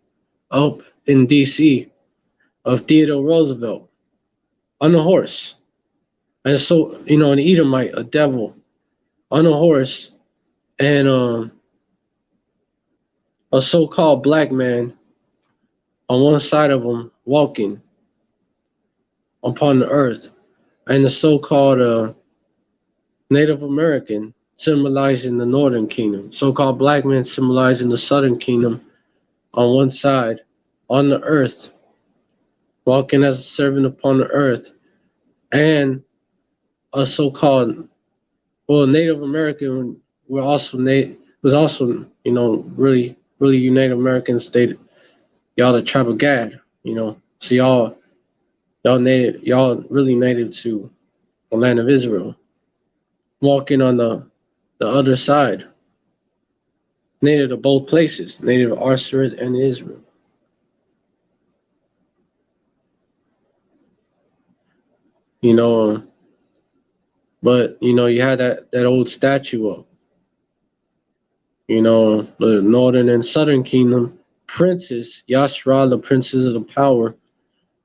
up in D.C. of Theodore Roosevelt on a horse. And so, an Edomite, a devil, on a horse, and a so-called black man on one side of him walking upon the earth, and the so-called Native American symbolizing the northern kingdom, so-called black man symbolizing the southern kingdom on one side, on the earth, walking as a servant upon the earth, and a so-called, Native American was also, really Native Americans. Y'all the tribe of Gad, so y'all really native to the land of Israel, walking on the other side, native to both places, native to Arsaret and Israel. But you had that old statue up. The northern and southern kingdom princes, Yashra, the princes of the power,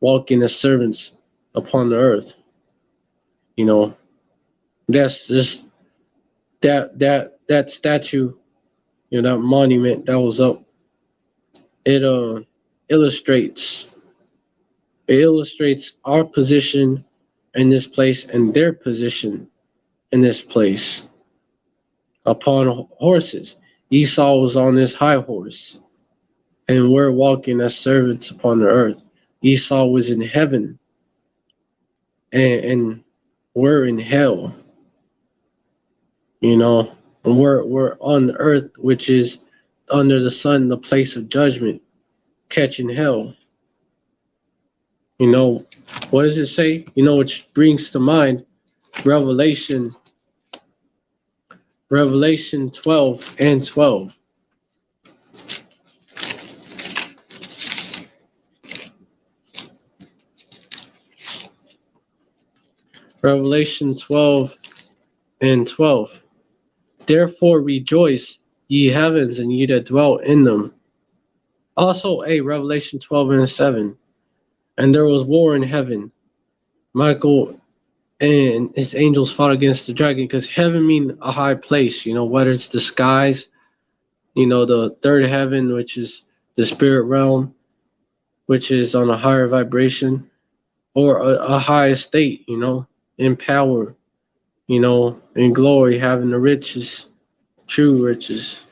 walking as servants upon the earth. That's just that statue, that monument that was up. It illustrates our position in this place and their position in this place upon horses. Esau was on this high horse, and we're walking as servants upon the earth. Esau was in heaven, and we're in hell. And we're on the earth, which is under the sun, the place of judgment, catching hell. What does it say? Which brings to mind Revelation 12 and 12. Revelation 12 and 12. Therefore rejoice, ye heavens, and ye that dwell in them. Also, Revelation 12 and 7. And there was war in heaven. Michael and his angels fought against the dragon, because heaven means a high place, whether it's the skies The third heaven, which is the spirit realm, which is on a higher vibration or a higher state, in power, in glory, having the riches, true riches,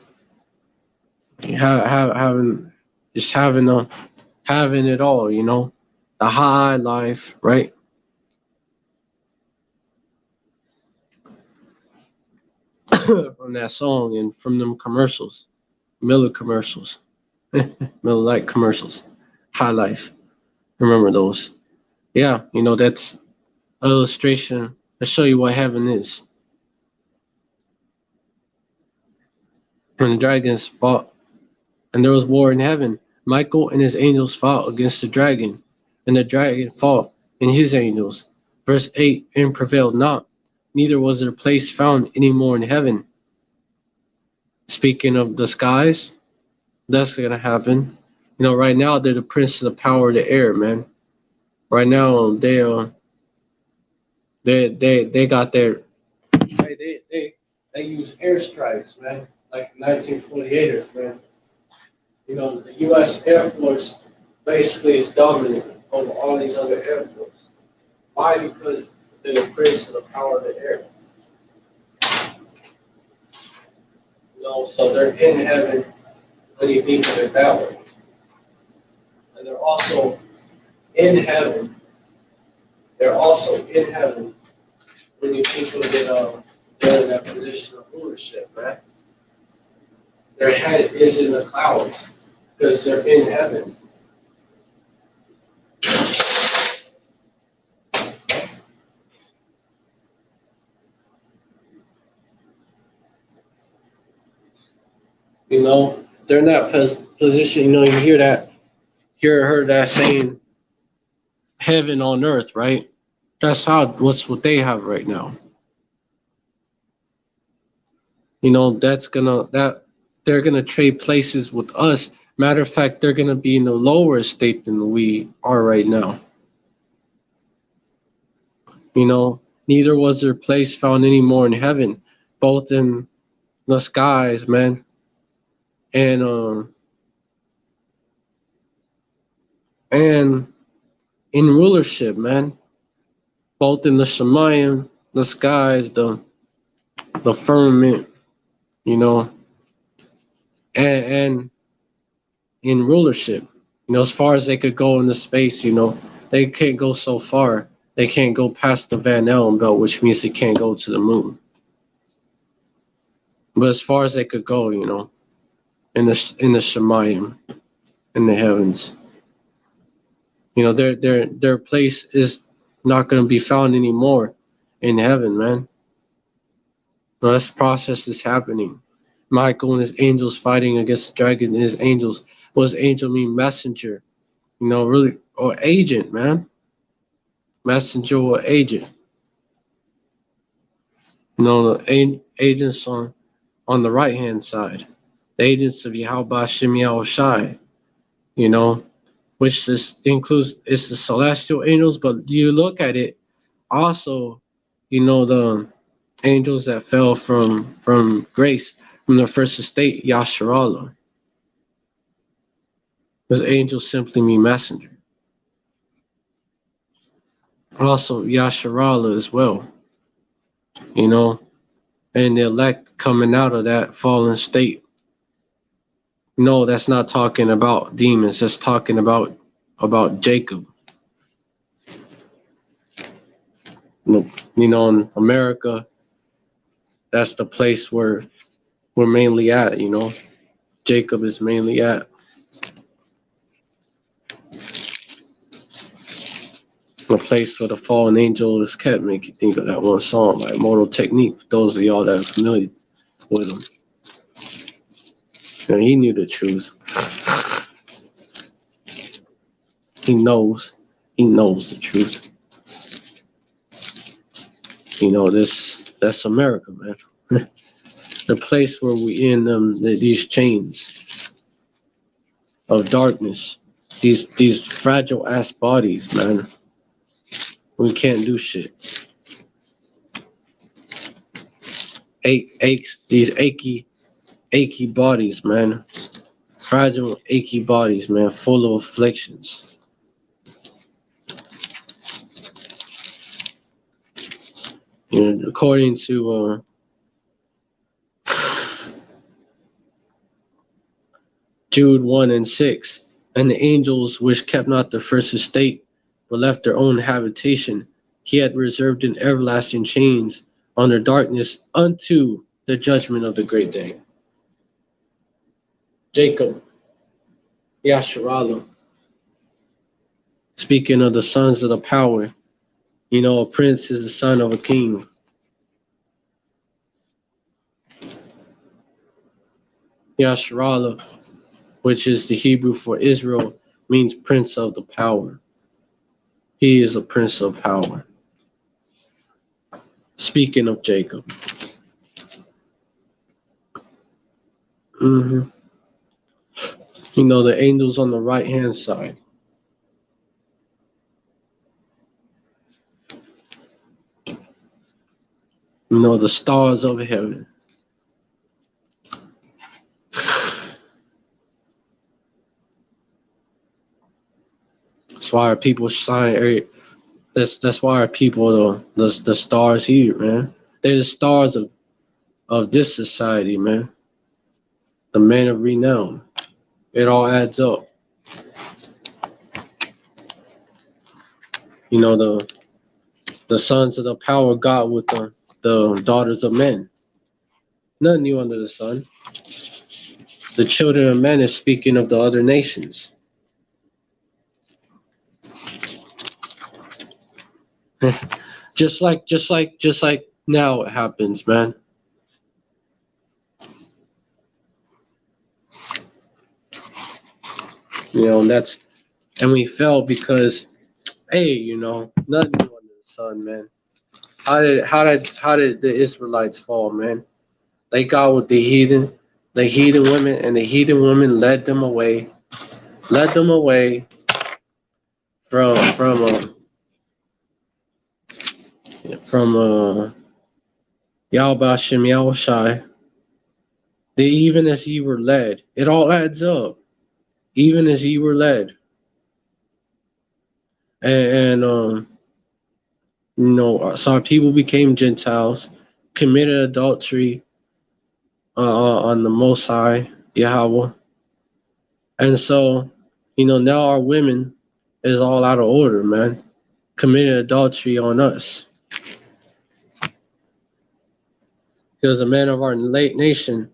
having just having it all, the high life, right? From that song and from them commercials, Miller commercials, Miller Lite commercials, high life. Remember those? Yeah, that's an illustration to show you what heaven is. When the dragons fought and there was war in heaven, Michael and his angels fought against the dragon, and the dragon fought and his angels. Verse 8 and prevailed not, neither was their place found any more in heaven. Speaking of the skies, that's gonna happen. Right now they're the prince of the power of the air, man. Right now they got their they use airstrikes, man, like 1948ers, man. The U.S. Air Force basically is dominant over all these other air forces. Why? Because they're the prince of the power of the air. So they're in heaven when you think of it that way. And they're also in heaven. They're also in heaven when you think of it, they're in that position of rulership, right? Their head is in the clouds because they're in heaven. They're in that position. You heard that saying, heaven on earth, right? That's what they have right now. That they're gonna trade places with us. Matter of fact, they're gonna be in a lower state than we are right now. Neither was their place found any more in heaven, both in the skies, man, and in rulership, man, both in the Shemayim, the skies, the firmament, you know, and in rulership, as far as they could go in the space, they can't go so far. They can't go past the Van Allen belt, which means they can't go to the moon. But as far as they could go, in the Shemayim, in the heavens, their place is not going to be found anymore in heaven, man. Now, this process is happening. Michael and his angels fighting against the dragon and his angels. What does angel mean? Messenger. Really, or agent, man. Messenger or agent. The agents on the right hand side. The agents of Yahweh Shem Shai. Which includes it's the celestial angels, but you look at it also, the angels that fell from grace from the first estate, Yasharallah. Because angels simply mean messenger. Also Yasharallah as well. And the elect coming out of that fallen state. No, that's not talking about demons. That's talking about Jacob. In America, that's the place where we're mainly at. Jacob is mainly at. The place where the fallen angel is kept. Make you think of that one song by Mortal Technique. For those of y'all that are familiar with him. And he knew the truth. He knows the truth. That's America, man. The place where we in these chains of darkness, these fragile ass bodies, man. We can't do shit. These achy achy bodies, man. Fragile, achy bodies, man, full of afflictions. You know, according to Jude 1 and 6, and the angels which kept not the first estate, but left their own habitation, he had reserved in everlasting chains under darkness unto the judgment of the great day. Jacob, Yasharallah, speaking of the sons of the power, you know, a prince is the son of a king. Yasharallah, which is the Hebrew for Israel, means prince of the power. He is a prince of power. Speaking of Jacob. You know, the angels on the right hand side. You know, the stars of heaven. That's why our people shine. That's why our people, the stars here, man. They're the stars of this society, man. The men of renown. It all adds up. You know, the sons of the power got with the daughters of men. Nothing new under the sun. The children of men is speaking of the other nations. just like now it happens, man. You know, and we fell because, hey, you know, nothing new under the sun, man. How did the Israelites fall, man? They got with the heathen women, and the heathen women led them away from Yahweh Shai. They, even as ye were led, it all adds up. Even as ye were led, and you know, so our people became Gentiles, committed adultery on the Most High Yahweh, and so, you know, now our women is all out of order, man. Committed adultery on us. Because a man of our late nation,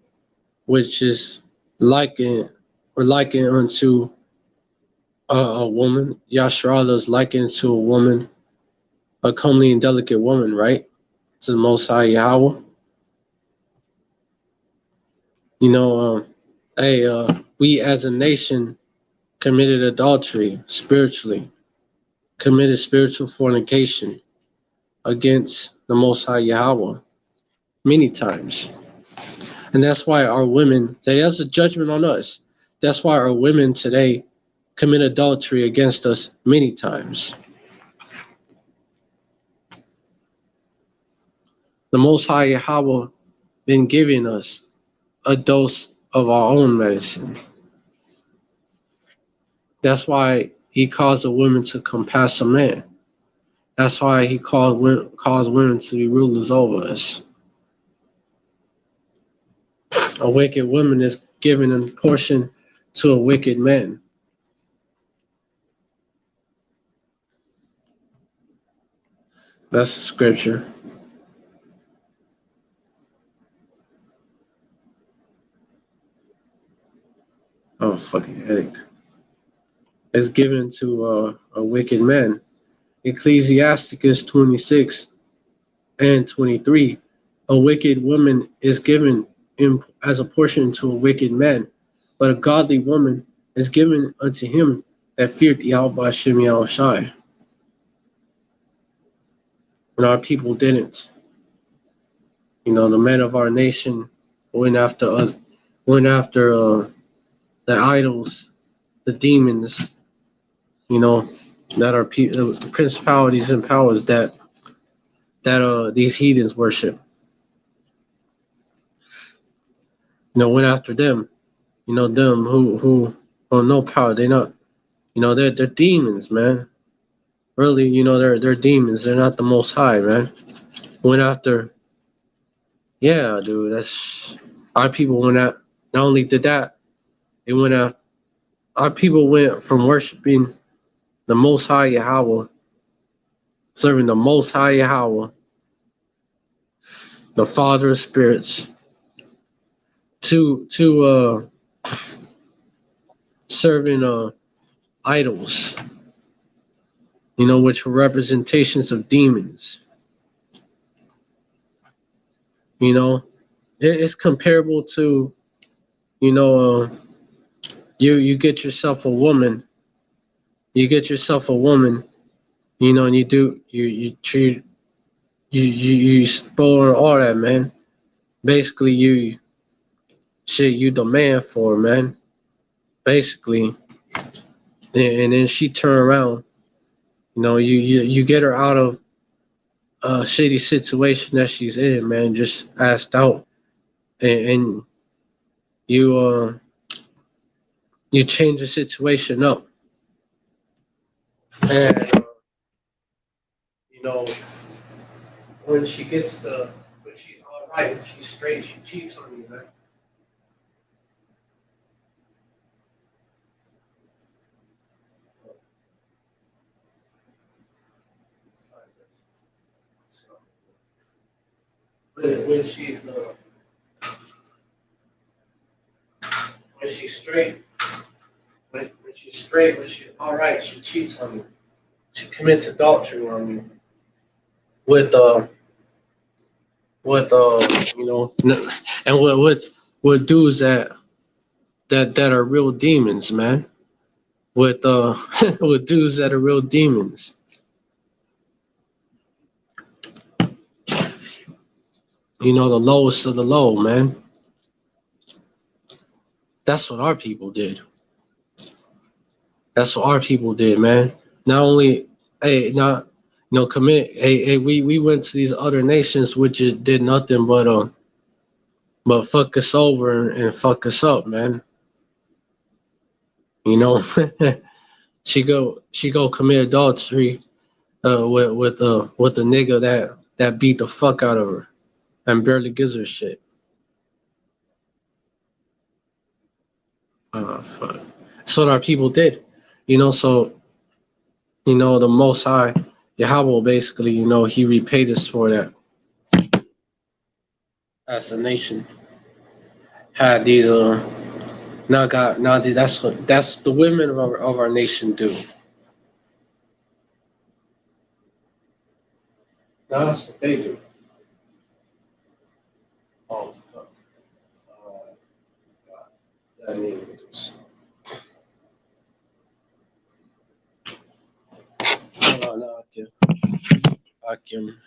which is likened unto a woman, Yashrala is likened to a woman, a comely and delicate woman, right? To the Most High Yahweh. You know, we as a nation committed adultery spiritually, committed spiritual fornication against the Most High Yahweh many times. And that's why our women, that's a judgment on us. That's why our women today commit adultery against us many times. The Most High Yahweh been giving us a dose of our own medicine. That's why he caused a woman to compass a man. That's why he caused women to be rulers over us. A wicked woman is given a portion to a wicked man. That's the scripture. Oh, fucking headache. Is given to a wicked man. Ecclesiasticus 26 and 23. A wicked woman is given as a portion to a wicked man, but a godly woman is given unto him that feared Yahweh Shem Shai. And our people didn't. You know, the men of our nation went after the idols, the demons, you know, that are principalities and powers that these heathens worship. went after them. Them who hold no power. They not, they're demons, man. Really, they're demons. They're not the Most High, man. Went after, yeah, dude. That's our people went out. Not only did that, they went out. Our people went from worshiping the Most High Yahweh, serving the Most High Yahweh, the Father of spirits, to serving idols, which were representations of demons. You know, it's comparable to, you know, uh, you get yourself a woman, and you treat you spoil her, all that, man. Basically, you demand for her, man. Basically, and then she turn around. You get her out of a shitty situation that she's in, man. Just asked out, and you you change the situation up, and you know when when she's all right, when she's straight, she cheats on you, man. When she's straight, when she's all right, she cheats on you. She commits adultery on you with with and with dudes that are real demons, man. With with dudes that are real demons. The lowest of the low, man. That's what our people did. That's what our people did, man. Not only, hey, not commit. Hey, we went to these other nations, which it did nothing but fuck us over and fuck us up, man. You know, she go commit adultery with a nigga that beat the fuck out of her and barely gives her shit. Fuck. That's what our people did. So the Most High Yahweh basically, he repaid us for that as a nation. Had these that's the women of our nation do. Now that's what they do. Oh fuck. God. That nigga. No, I can.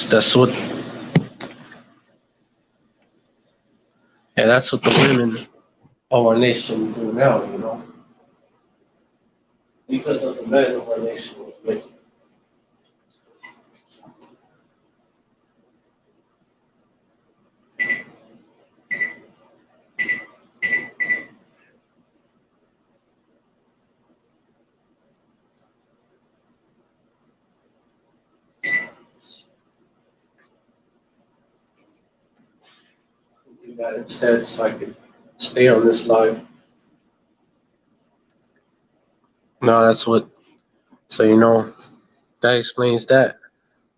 That's what. Yeah, that's what the women of our nation do now. Because of the men of our nation. Do that instead, so I can stay on this live. No, that's what. So that explains that.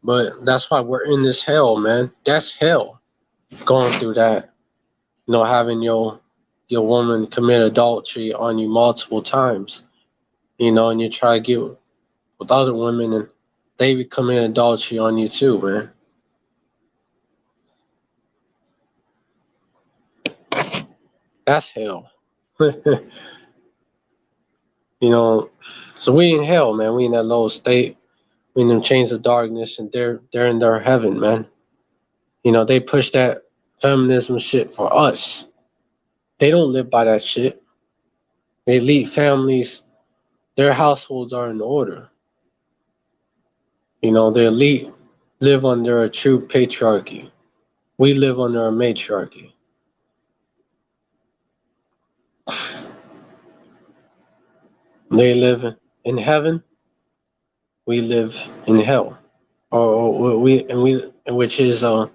But that's why we're in this hell, man. That's hell. Going through that. Having your woman commit adultery on you multiple times. And you try to get with other women and they commit adultery on you too, man. That's hell. you know, so we in hell, man. We in that low state. We in them chains of darkness, and they're in their heaven, man. They push that feminism shit for us. They don't live by that shit. The elite families, their households are in order. The elite live under a true patriarchy, We live under a matriarchy. They live in heaven. We live in hell. Or which is hey,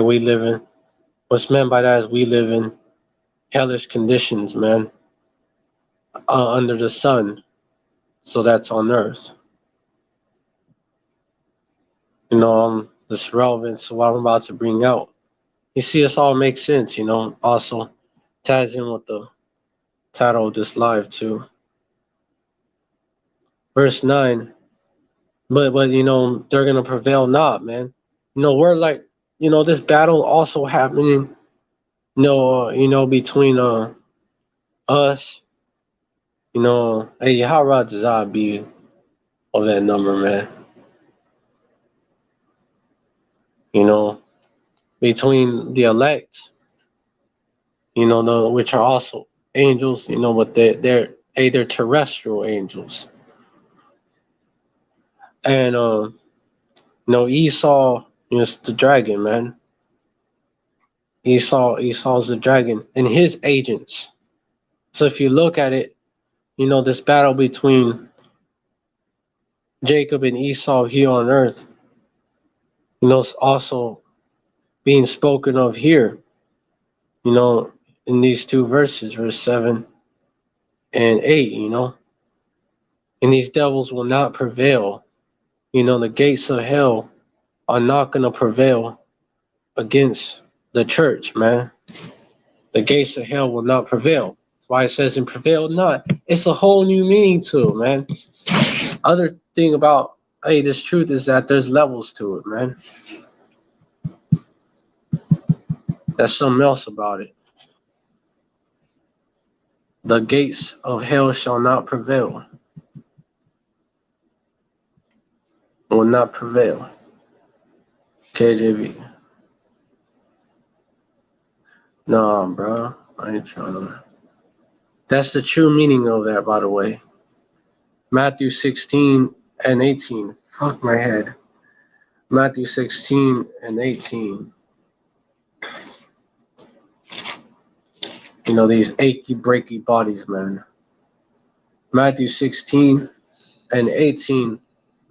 we live in. What's meant by that is we live in hellish conditions, man, under the sun. So that's on earth. This relevant to what I'm about to bring out. You see, this all makes sense, also ties in with the title of this live too. Verse 9, but they're gonna prevail not, man. We're like, this battle also happening, between us, hey, how right does I be of that number, man? Between the elect, which are also angels, but they're terrestrial angels. And Esau is the dragon, man. Esau's the dragon and his agents. So if you look at it, this battle between Jacob and Esau here on earth, it's also being spoken of here, in these two verses, verse 7 and 8, and these devils will not prevail. The gates of hell are not going to prevail against the church, man. The gates of hell will not prevail. That's why it says and prevail not. It's a whole new meaning to it, man. Other thing about, hey, this truth is that there's levels to it, man. That's something else about it. The gates of hell shall not prevail. Will not prevail. KJV. Nah, bro. I ain't trying to. That's the true meaning of that, by the way. Matthew 16 and 18. Fuck my head. Matthew 16 and 18. These achy, breaky bodies, man. Matthew 16 and 18.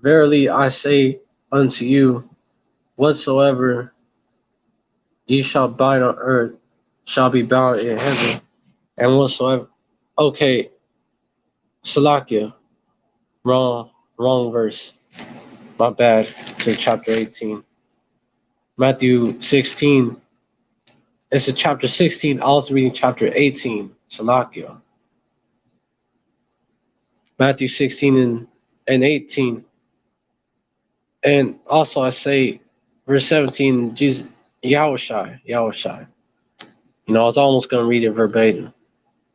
Verily I say unto you, whatsoever ye shall bind on earth shall be bound in heaven, and whatsoever. Okay, Salakia. Wrong verse. My bad. It's in chapter 18. Matthew 16. It's in chapter 16. I was reading chapter 18. Salakia. Matthew 16 and 18. And also I say, verse 17, Jesus, Yahushai. I was almost going to read it verbatim.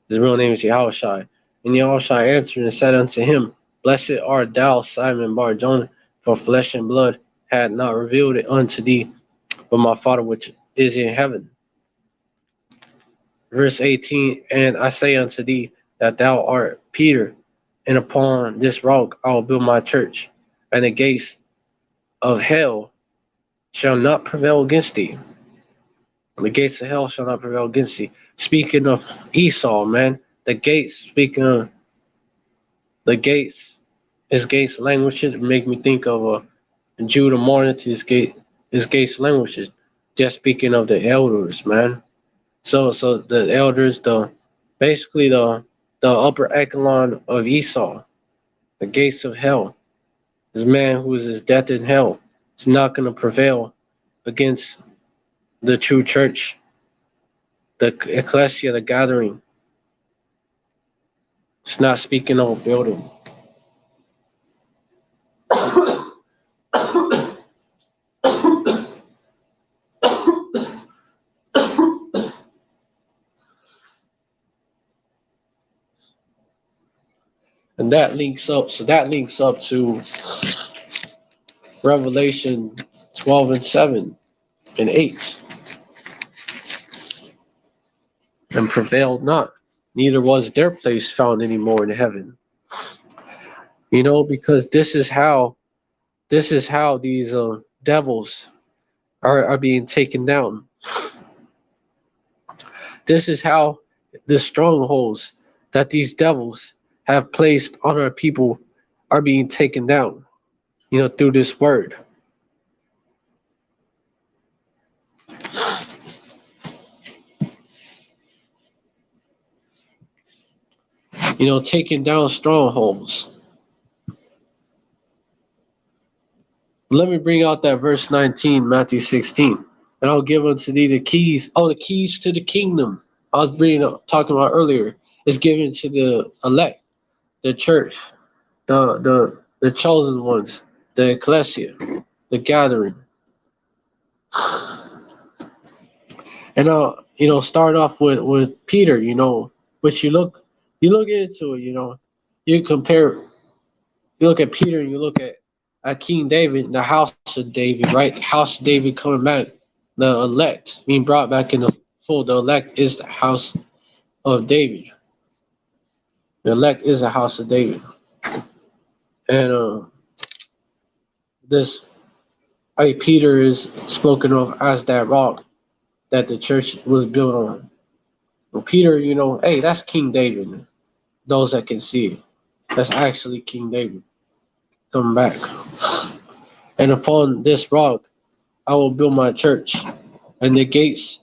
His real name is Yahushai. And Yahushai answered and said unto him, Blessed art thou, Simon Bar-Jonah, for flesh and blood had not revealed it unto thee, but my Father which is in heaven. Verse 18, and I say unto thee that thou art Peter, and upon this rock I will build my church, and the gates of hell shall not prevail against thee. The gates of hell shall not prevail against thee. Speaking of Esau, man, the gates, speaking of the gates, his gates languages make me think of Judah Martin to his gates languages. Just speaking of the elders, man. So the elders, basically the upper echelon of Esau, the gates of hell. This man who is his death in hell is not going to prevail against the true church, the ecclesia, the gathering. It's not speaking of a building. And that links up to Revelation 12 and 7 and 8. And prevailed not, neither was their place found any more in heaven. Because this is how these devils are being taken down. This is how the strongholds that these devils have placed on our people are being taken down, through this word. Taking down strongholds. Let me bring out that verse 19, Matthew 16. And I'll give unto thee the keys. Oh, the keys to the kingdom. I was talking about earlier. Is given to the elect, the church, the chosen ones, the ecclesia, the gathering. And start off with Peter, which you look into it, you compare, you look at Peter and you look at King David, the house of David, right? House of David coming back, the elect being brought back in the fold. The elect is the house of David. The elect is the house of David. And this Peter is spoken of as that rock that the church was built on. Well, Peter, hey, that's King David. Those that can see it, that's actually King David coming back. And upon this rock, I will build my church, and the gates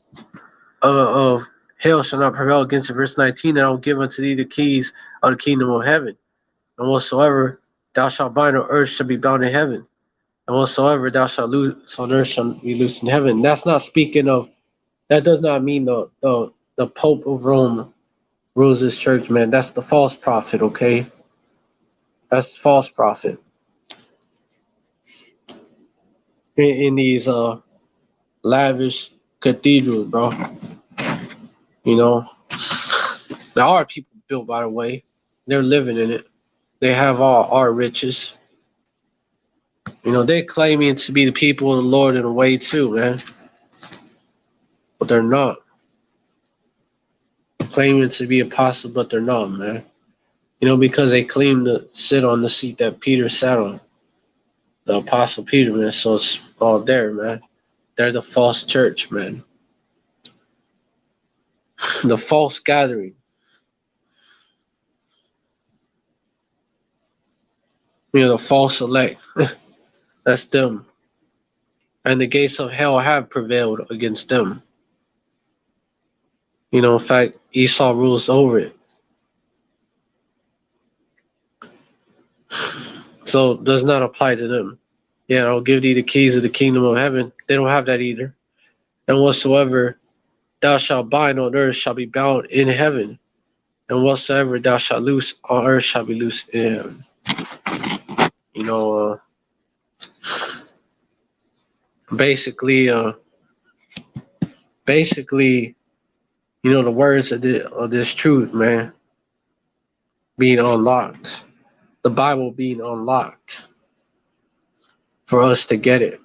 of hell shall not prevail against it. Verse 19, and I will give unto thee the keys of the kingdom of heaven. And whatsoever thou shalt bind on earth shall be bound in heaven. And whatsoever thou shalt loose on earth shall be loosed in heaven. That's not speaking of, that does not mean the Pope of Rome rules this church, man. That's the false prophet, okay? That's the false prophet. In these lavish cathedrals, bro. There are people built by the way. They're living in it. They have all our riches. They're claiming to be the people of the Lord in a way too, man. But they're not. Claiming to be apostles, but they're not, man. Because they claim to sit on the seat that Peter sat on. The apostle Peter, man. So it's all there, man. They're the false church, man. The false gathering. The false elect. That's them. And the gates of hell have prevailed against them. In fact, Esau rules over it. So it does not apply to them. Yeah, I'll give thee the keys of the kingdom of heaven. They don't have that either. And whatsoever thou shalt bind on earth shall be bound in heaven. And whatsoever thou shalt loose on earth shall be loosed in heaven. Basically, the words of this truth, man, being unlocked. The Bible being unlocked for us to get it.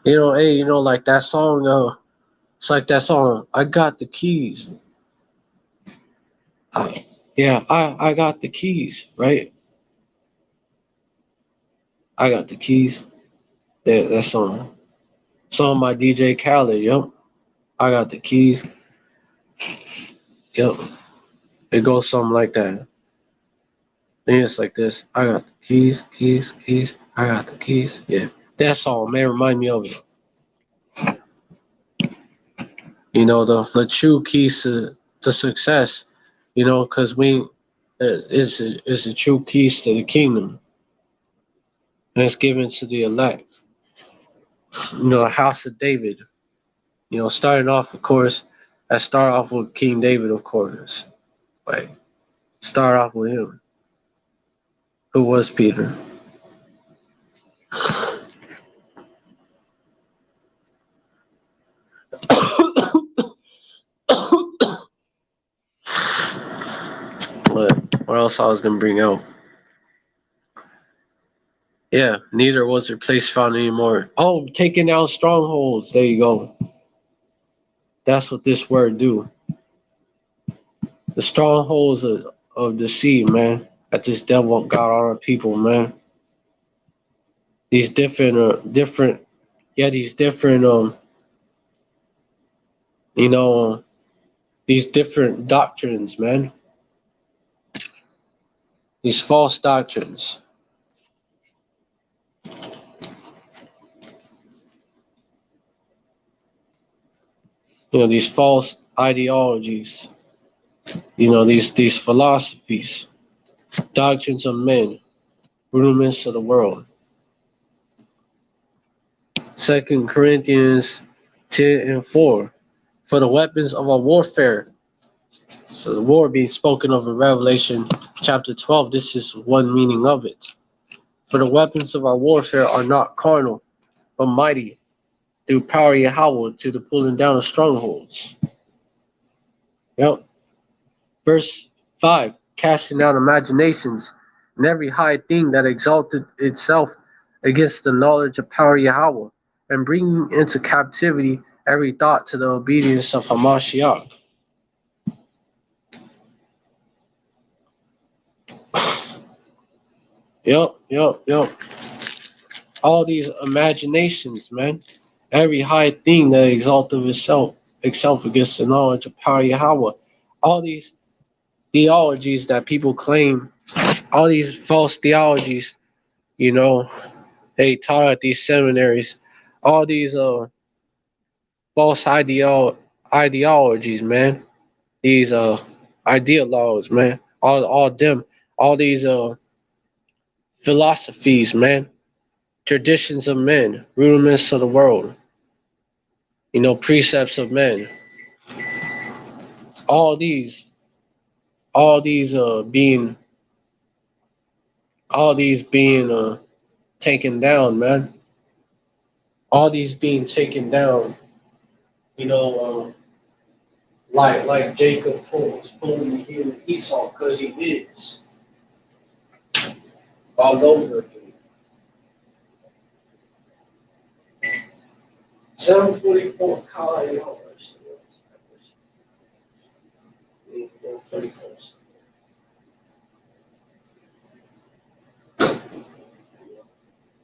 Hey, like that song, it's like that song, I got the keys. I got the keys, right? I got the keys. That song. Song by DJ Khaled, yep. I got the keys. Yep. It goes something like that. Then it's like this. I got the keys, keys, keys. I got the keys. Yeah. That song, man, remind me of it. The true keys to success, because it's the true keys to the kingdom. And it's given to the elect. The house of David. Starting off, of course, I start off with King David, of course. Like, start off with him. Who was Peter? What else I was gonna bring out? Yeah, neither was their place found anymore. Oh, taking down strongholds. There you go. That's what this word do. The strongholds of the sea, man. That this devil got on our people, man. These different, yeah, these different, you know, these different doctrines, man. These false doctrines. These false ideologies. These philosophies, doctrines of men, rudiments of the world. 2 Corinthians 10:4. For the weapons of our warfare. So the war being spoken of in Revelation chapter 12, this is one meaning of it. For the weapons of our warfare are not carnal, but mighty through power of Yahweh to the pulling down of strongholds. Yep. Verse 5, casting down imaginations and every high thing that exalted itself against the knowledge of power of Yahweh, and bringing into captivity every thought to the obedience of Hamashiach. Yep. All these imaginations, man. Every high thing that exalted itself against the knowledge of power of Yahweh. All these theologies that people claim, all these false theologies, they taught at these seminaries, all these false ideologies, man. These ideologues, man. All these philosophies, man. Traditions of men, rudiments of the world, precepts of men. All these, being, taken down, man. All these being taken down, you know, like Jacob was pulling the heel of Esau because he is all over again. 744 Kali.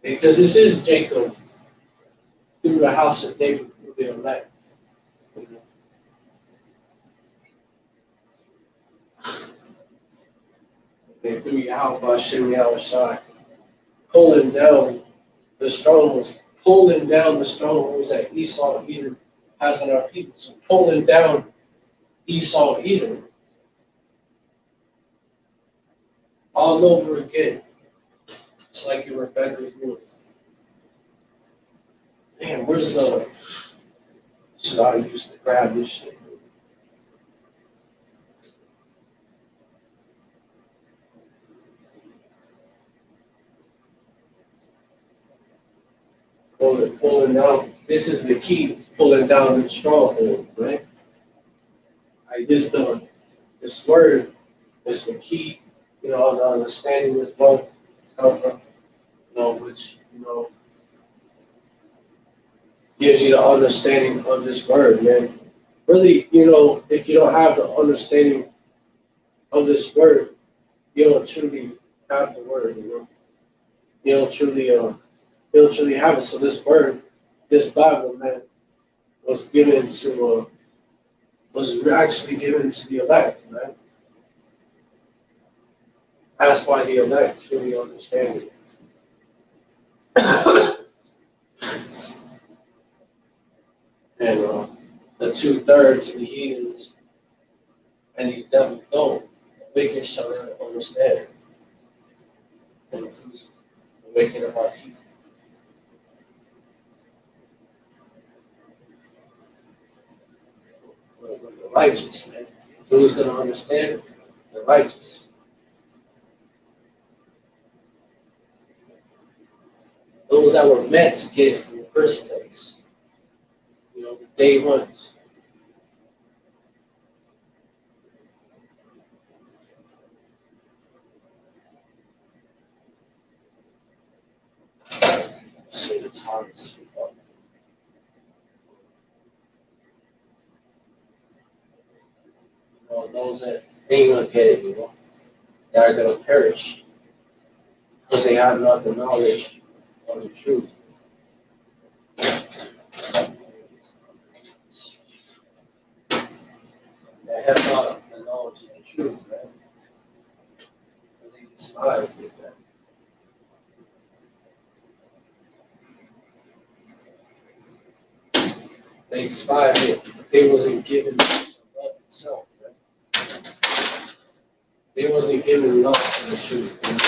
Because this is Jacob through the house of David through the elect. And through Yahweh Hashem Yahushai, pulling down the strongholds that Esau Edom has on our people. So pulling down Esau Edom all over again. It's like in Rebecca's room. Man, where's the... Should I use to grab this shit? Pulling down. This is the key, pulling down the stronghold, right? This word is the key, the understanding this book, which, gives you the understanding of this word, man. Really, if you don't have the understanding of this word, you don't truly have the word, You don't truly have it. So this word, this Bible, man, was actually given to the elect, man. That's why the elect truly understand it. And the 2/3 of the heathens and these devils don't. The wicked shall never understand. And who's the wicked of our people? The righteous, man. Who's going to understand? The righteous. Those that were meant to get it from the first place. The day ones. Shit, it's hard to keep up. Those that They ain't gonna get it, you know. They are gonna perish because they have not the knowledge of the truth. They have not the knowledge of the truth, man. They despise it, man. They despise it. They wasn't given love itself, man. They wasn't given love for the truth, man.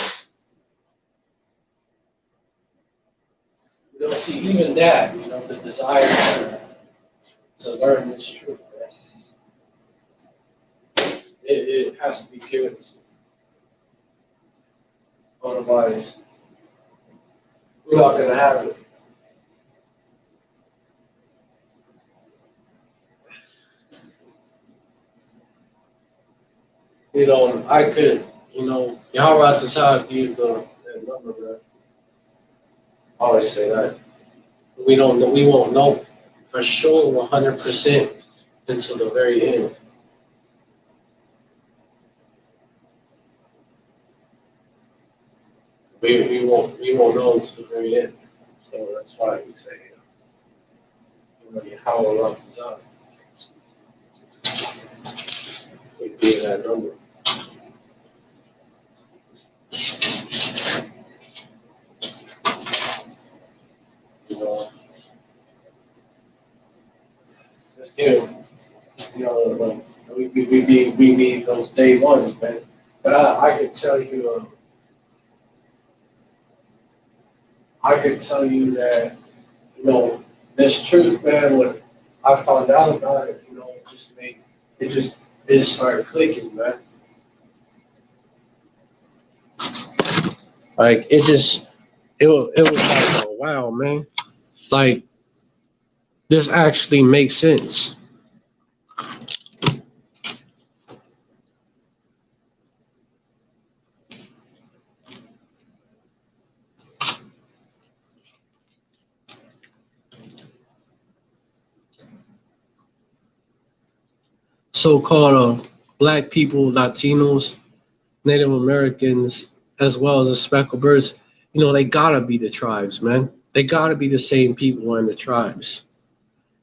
You know, see, even that, you know, the desire to learn this truth, man, it has to be given to you. Otherwise, we're not going to have it. You know, I could, you know, Yahweh Sassah gave the number, man. I always say that. We don't know, we won't know for sure 100% until the very end. We won't know until the very end. So that's why we say, you know, Yahweh Sassah would be that number. You know, just give, you know, we be those day ones, man. But I could tell you, I could tell you that, you know, this truth, man. When I found out about it, you know, it just started clicking, man. Like it was like, oh, wow, man. Like this actually makes sense. So-called black people, Latinos, Native Americans, as well as the speckled birds, you know, they gotta be the tribes, man. They gotta be the same people in the tribes.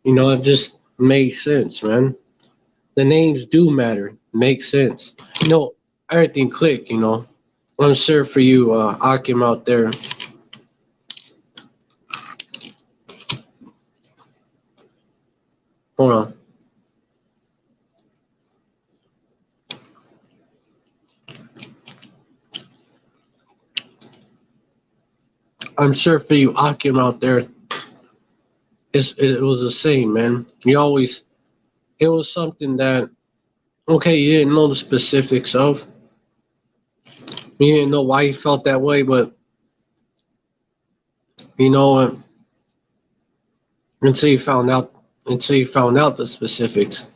You know, it just makes sense, man. The names do matter. Makes sense. You know, everything click, you know. I'm sure for you, Akim out there. Hold on. I'm sure for you, Akim out there, it was the same, man. You always, it was something that, okay, you didn't know the specifics of. You didn't know why you felt that way, but, you know, until you found out the specifics.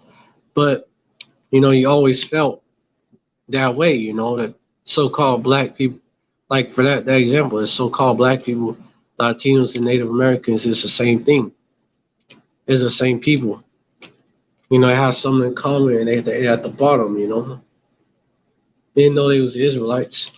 But, you know, you always felt that way, you know, that so-called black people, like for that example, the so-called black people, Latinos and Native Americans is the same thing. It's the same people. You know, it has something in common and they at the bottom, you know. They didn't know they was Israelites.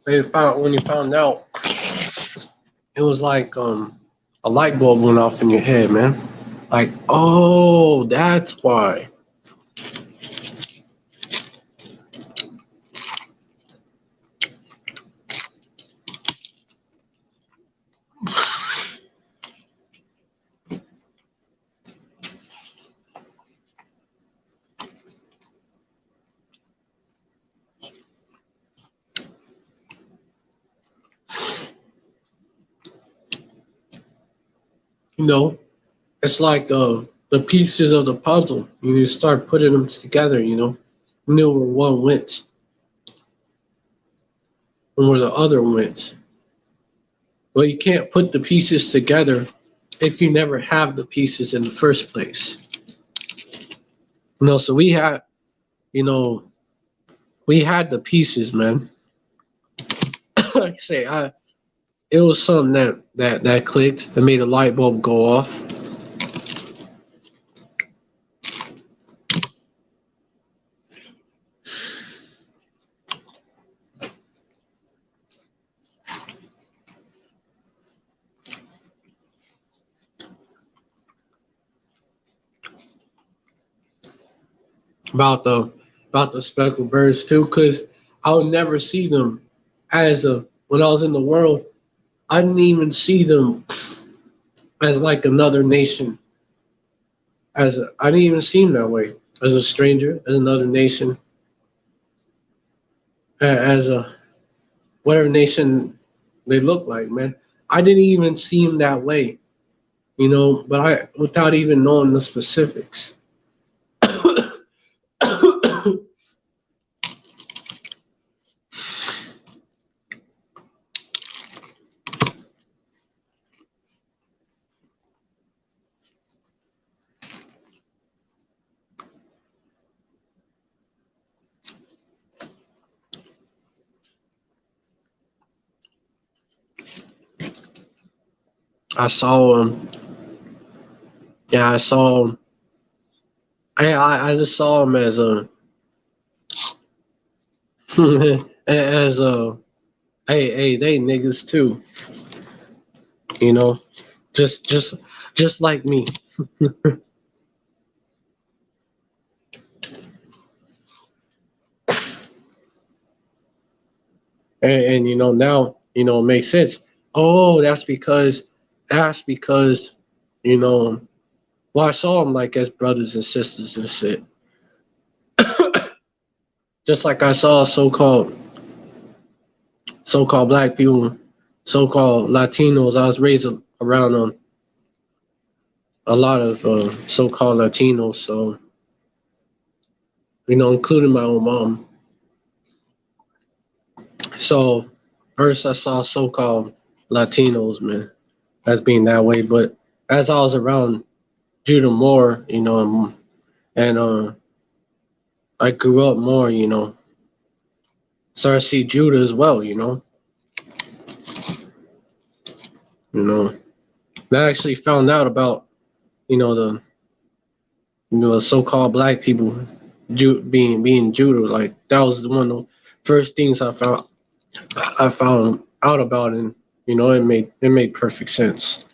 When you found out, it was like a light bulb went off in your head, man. Like, oh, that's why. You know, it's like the pieces of the puzzle. You start putting them together, you know. You knew where one went and where the other went. Well, you can't put the pieces together if you never have the pieces in the first place. So we had, you know, we had the pieces, man. Like I say, it was something that clicked, that made a light bulb go off. about the about the speckled birds too, because I would never see them as a when I was in the world. I didn't even see them as like another nation. I didn't even see them that way. As a stranger, as another nation, as a whatever nation they look like, man. I didn't even see them that way, But I without even knowing the specifics. I saw Yeah, I saw I just saw him as a as a hey they niggas too, you know, just just just like me. And now it makes sense. Oh, that's because you know well I saw them like as brothers and sisters and shit. Just like I saw so-called black people, so-called Latinos. I was raised around a lot of so-called Latinos, so including my own mom. So first I saw so-called Latinos, man, as being that way. But as I was around Judah more, and I grew up more, started to see Judah as well, you know. And I actually found out about, the the so-called black people being Judah. Like that was one of the first things I found out about, and it made perfect sense.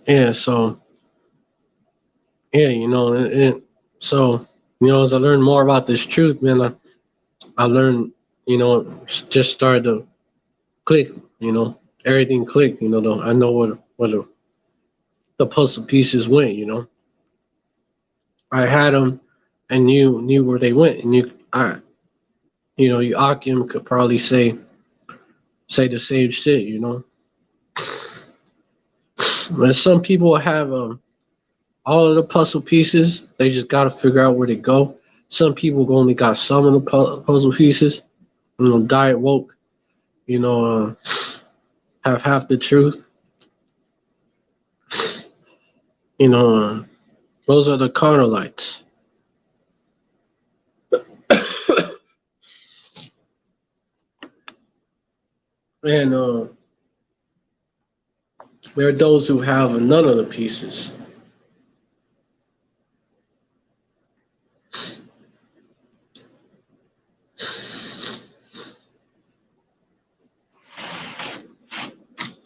Yeah. So yeah, so as I learned more about this truth, man, I learned, just started to click, everything clicked, I know where the puzzle pieces went, I had them and knew where they went, and you Akim could probably say the same shit, but some people have all of the puzzle pieces, they just got to figure out where to go. Some people only got some of the puzzle pieces, diet woke, you know, uh, have half the truth, you know, uh, those are the carnalites. And there are those who have none of the pieces.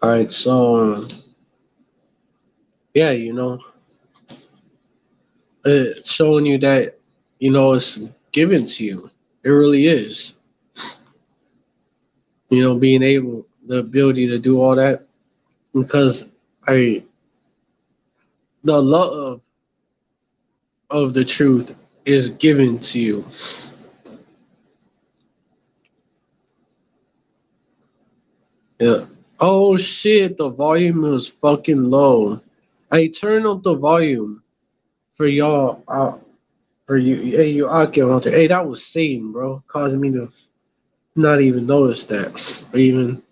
All right, so yeah, it's showing you that it's given to you. It really is. Being able, the ability to do all that, because I the love of the truth is given to you. Yeah. Oh shit, the volume was fucking low. I turn up the volume for y'all. For you, hey, you Akio out there. Hey, that was Satan, bro, causing me to not even notice that, or even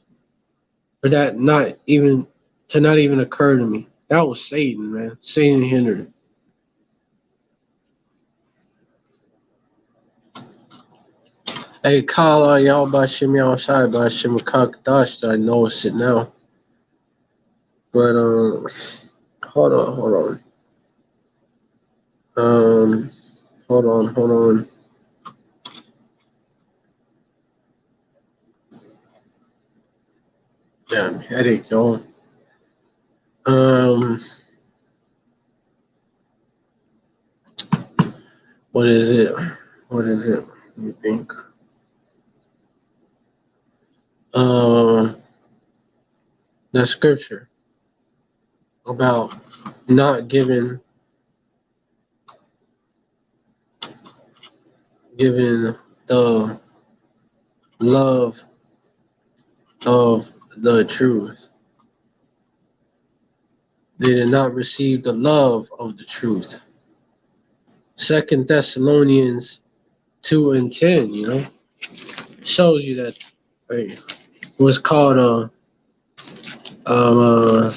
for that not even to not even occur to me. That was Satan, man. Satan hindered. Hey, Kala, y'all about shimmy outside about shimmy cockdash that I noticed it now. But hold on. Damn headache, y'all. Um, what is it? What is it? Let me think. Um, the scripture about not giving the love of the truth. They did not receive the love of the truth. Second Thessalonians 2:10, shows you that right, what's called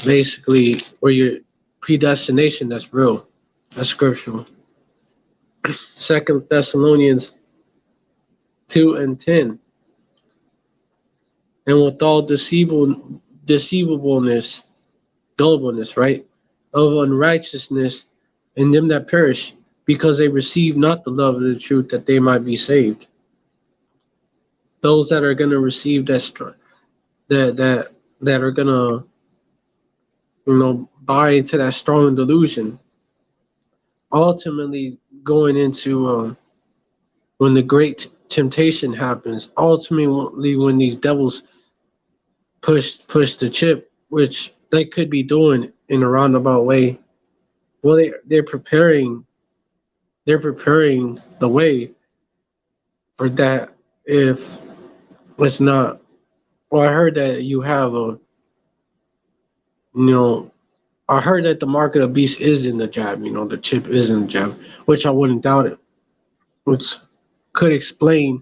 basically where your predestination that's real. That's scriptural. Second Thessalonians 2:10. And with all deceivableness, dullableness, right? Of unrighteousness in them that perish, because they receive not the love of the truth that they might be saved. Those that are gonna receive that are gonna buy into that strong delusion, ultimately going into when the great temptation happens, ultimately when these devils push the chip, which they could be doing in a roundabout way. Well, they're preparing the way for that. If it's not, well, I heard that you have you know, I heard that the market of beast is in the jab. The chip is in the jab, which I wouldn't doubt it. Which could explain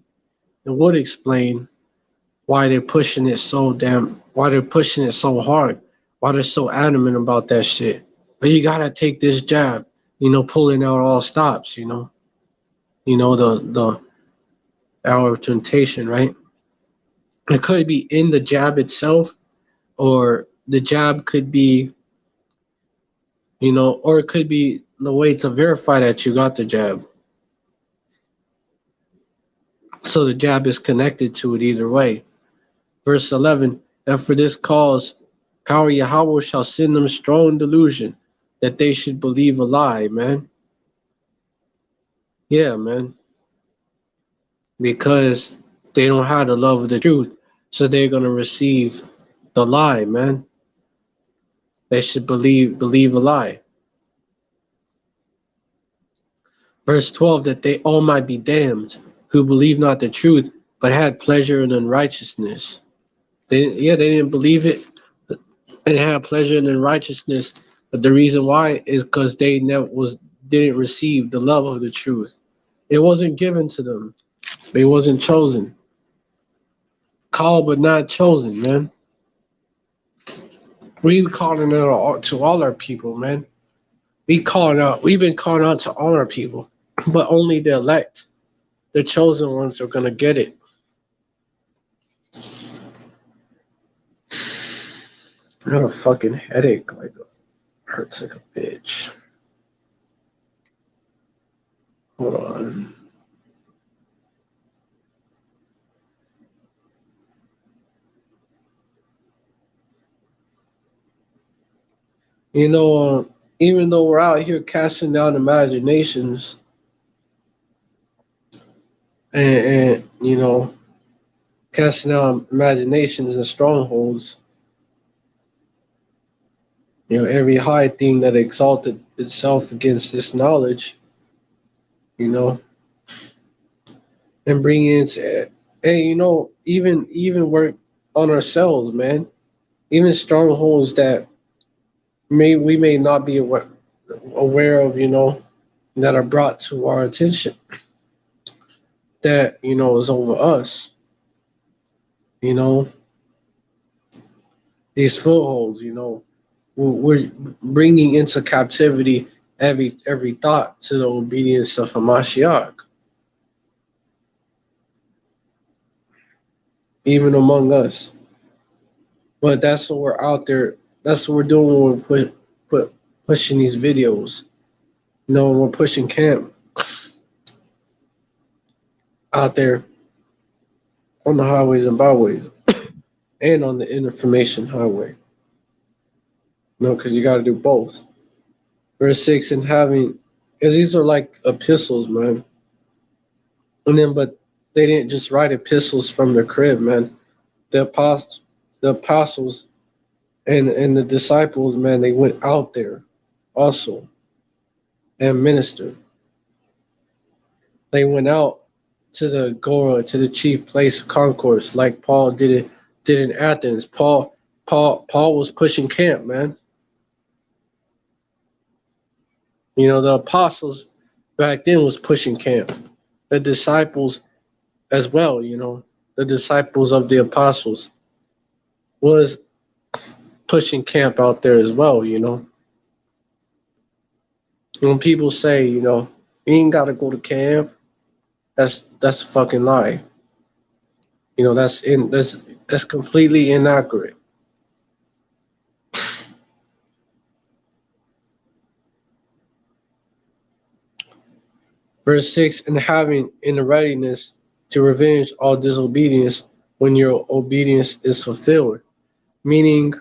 and would explain why they're pushing it why they're pushing it so hard, why they're so adamant about that shit. But you gotta take this jab, pulling out all stops, the hour of temptation, right? It could be in the jab itself, or the jab could be, or it could be the way to verify that you got the jab. So the jab is connected to it either way. Verse 11, and for this cause, power Yahweh shall send them strong delusion that they should believe a lie, man. Yeah, man. Because they don't have the love of the truth. So they're going to receive the lie, man. They should believe a lie. Verse 12, that they all might be damned, who believe not the truth, but had pleasure in unrighteousness. They didn't believe it and had pleasure in unrighteousness. But the reason why is because they didn't receive the love of the truth. It wasn't given to them. They wasn't chosen. Called but not chosen, man. We calling out to all our people, man. We've been calling out to all our people. But only the elect, the chosen ones are gonna get it. I got a fucking headache, like hurts like a bitch. Hold on. You know, even though we're out here casting down imaginations and casting down imaginations and strongholds, every high thing that exalted itself against this knowledge, you know, and bring in, hey, even work on ourselves, man. Even strongholds that we may not be aware of, that are brought to our attention, that is over us. You know, these footholds. We're bringing into captivity every thought to the obedience of Hamashiach, even among us. But that's what we're out there. That's what we're doing when we're pushing these videos. When we're pushing camp out there on the highways and byways and on the information highway. Because you got to do both. Verse 6, and having, because these are like epistles, man. And then, but they didn't just write epistles from their crib, man. The apostles, the apostles and the disciples, man, they went out there also and ministered. They went out to the Agora, to the chief place of concourse, like Paul did in Athens. Paul was pushing camp, man. The apostles back then was pushing camp. The disciples as well, the disciples of the apostles was pushing camp out there as well. When people say, you ain't gotta go to camp, that's a fucking lie. That's completely inaccurate. Verse 6, and having in the readiness to revenge all disobedience when your obedience is fulfilled. Meaning,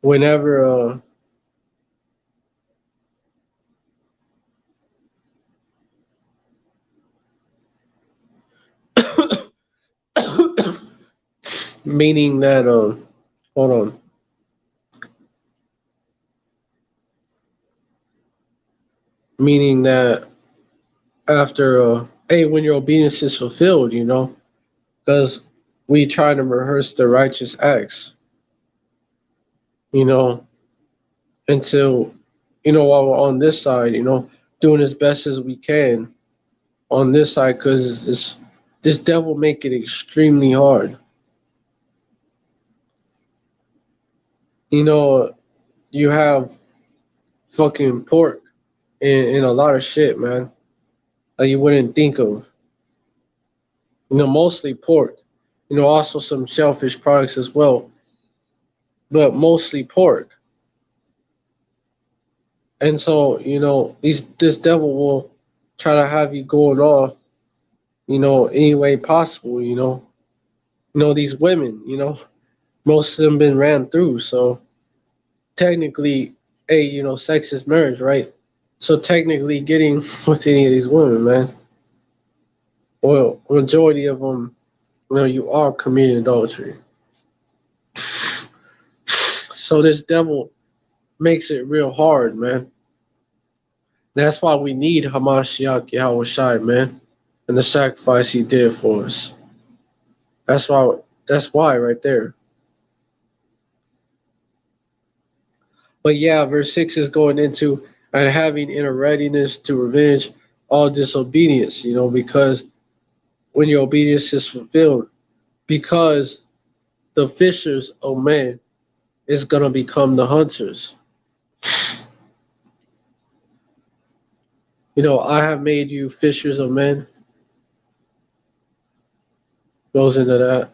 whenever, meaning that, hold on, meaning that after, hey, when your obedience is fulfilled, because we try to rehearse the righteous acts, you know, until, while we're on this side, doing as best as we can on this side, because this devil make it extremely hard. You have fucking pork in a lot of shit, man, that you wouldn't think of. Mostly pork. Also some shellfish products as well, but mostly pork. And so, this devil will try to have you going off, any way possible. These women, most of them been ran through. So technically, hey, sex is marriage, right? So technically, getting with any of these women, man, well, majority of them, you are committing adultery. So this devil makes it real hard, man. That's why we need Hamashiach Yahweh Shai, man, and the sacrifice he did for us. That's why. That's why, right there. But yeah, verse 6 is going into and having in a readiness to revenge all disobedience, because when your obedience is fulfilled, because the fishers of men is gonna become the hunters. I have made you fishers of men. Goes into that.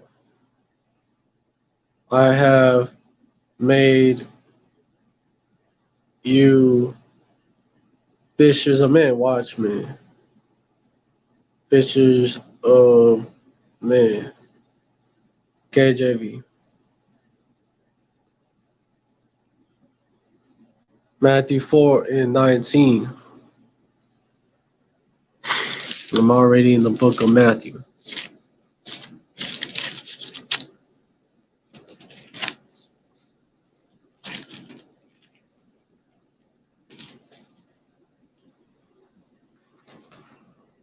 I have made you fishers of men. Watch me. Fishers of men. KJV. Matthew 4 and 19. I'm already in the book of Matthew.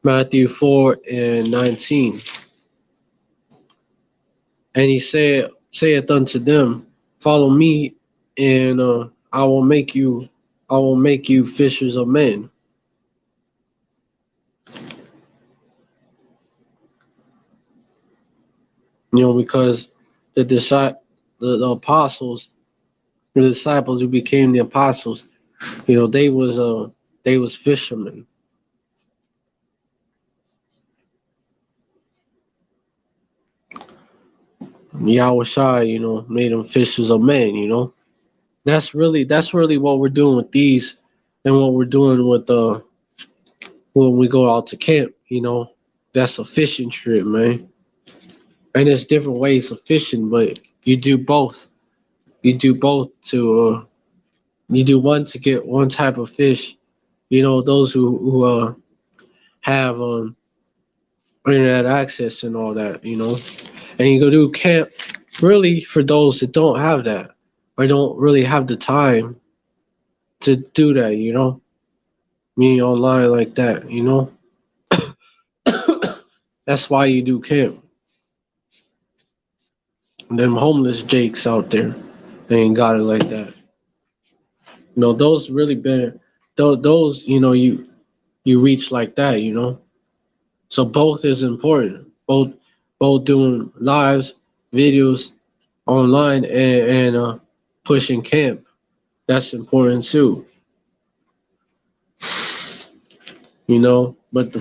Matthew 4 and 19. And he saith unto them, follow me, and I will make you fishers of men. Because the apostles, the disciples who became the apostles, they was fishermen. Yahweh Shai, made them fishers of men. That's really what we're doing with these, and what we're doing with when we go out to camp. That's a fishing trip, man. And there's different ways of fishing, but you do both. You do one to get one type of fish. Those who have internet access and all that. And you go do camp really for those that don't have that, or don't really have the time to do that. Me online like that. That's why you do camp. Them homeless jakes out there, they ain't got it like that. Those really better. Those you reach like that. So both is important. Both doing lives, videos online, and pushing camp. That's important too. But the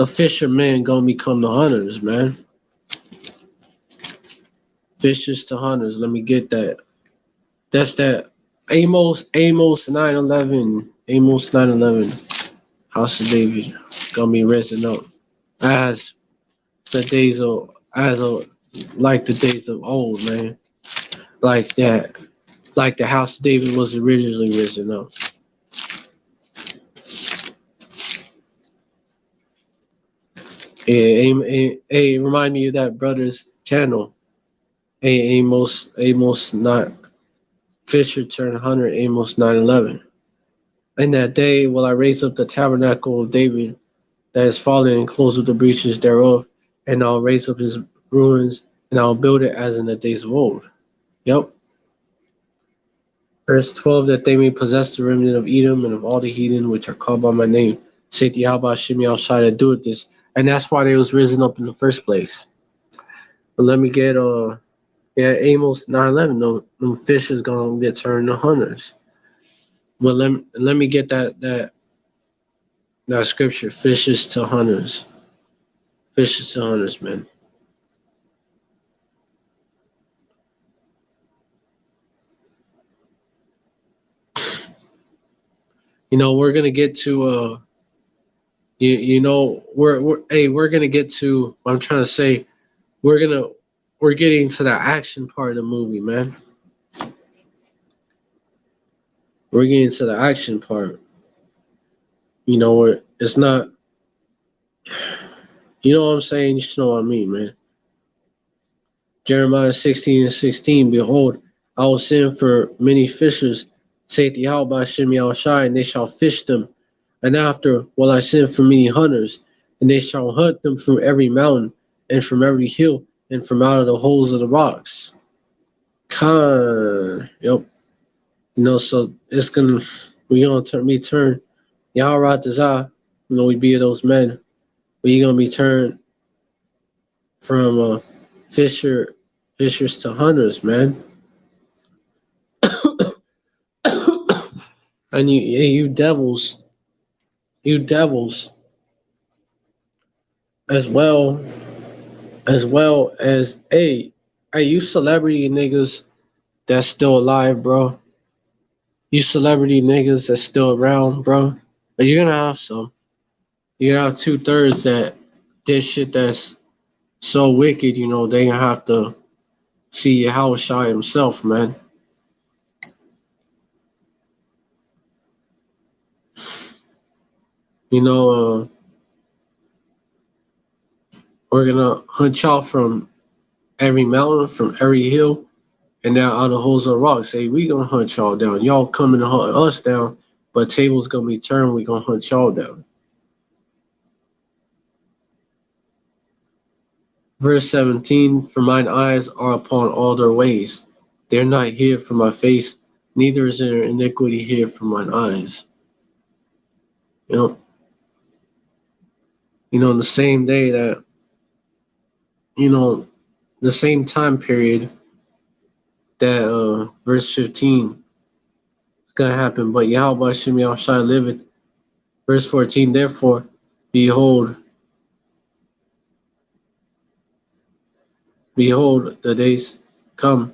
fishermen gonna become the hunters, man. Fishers to hunters. Let me get that. That's that. Amos 9:11. Amos 9:11. House of David gonna be risen up as the days of like the days of old, man. Like that. Like the house of David was originally risen up. Yeah, remind me of that brother's channel. Amos not Fisher turned hunter. Amos 9:11. In that day will I raise up the tabernacle of David that is fallen, and close up the breaches thereof, and I'll raise up his ruins, and I'll build it as in the days of old. Yep. Verse 12, that they may possess the remnant of Edom and of all the heathen which are called by my name. Saith Yahweh Shemi Al-Shai that doeth this. And that's why they was risen up in the first place. But let me get Amos 9:11. Them fish is gonna get turned to hunters. But let me get that scripture. Fishes to hunters. Fishes to hunters, man. We're gonna get to we're gonna get to what I'm trying to say. We're getting to the action part of the movie, man. We're getting to the action part. Where it's not, what I'm saying? You know what I mean, man. Jeremiah 16:16, behold, I will send for many fishers, saith Yahweh Shem Yahushai, and they shall fish them. And after will I send for many hunters, and they shall hunt them from every mountain, and from every hill, and from out of the holes of the rocks. Yep. So it's we're gonna be turned. Yahweh Tazah, we be those men. We're gonna be turned from fishers to hunters, man. And you devils, as well as you celebrity niggas, that's still alive, bro. You celebrity niggas that's still around, bro. But you're gonna have some. You're gonna have 2/3 that did shit that's so wicked, they gonna have to see how shy himself, man. You know, we're gonna hunt y'all from every mountain, from every hill, and down out of holes of rocks. Hey, we gonna hunt y'all down. Y'all coming to hunt us down, but tables gonna be turned. We gonna hunt y'all down. Verse 17: For mine eyes are upon all their ways; they are not hid from my face, neither is there iniquity hid from mine eyes. You know, the same day that you know, the same time period that verse 15 is gonna happen. But Yahweh Shem Yahushai liveth. Verse 14: Therefore, behold, behold, the days come.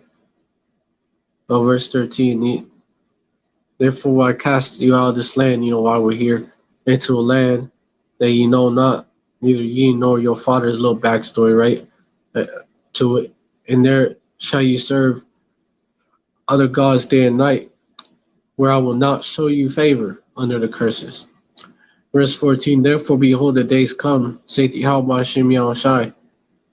Verse 13: Therefore I cast you out of this land, while we're here, into a land that ye know not, neither ye nor your father's little backstory, right? To it. And there shall ye serve other gods day and night, where I will not show you favor under the curses. Verse 14: Therefore behold, the days come, saith Yahweh Hashem Yahushai,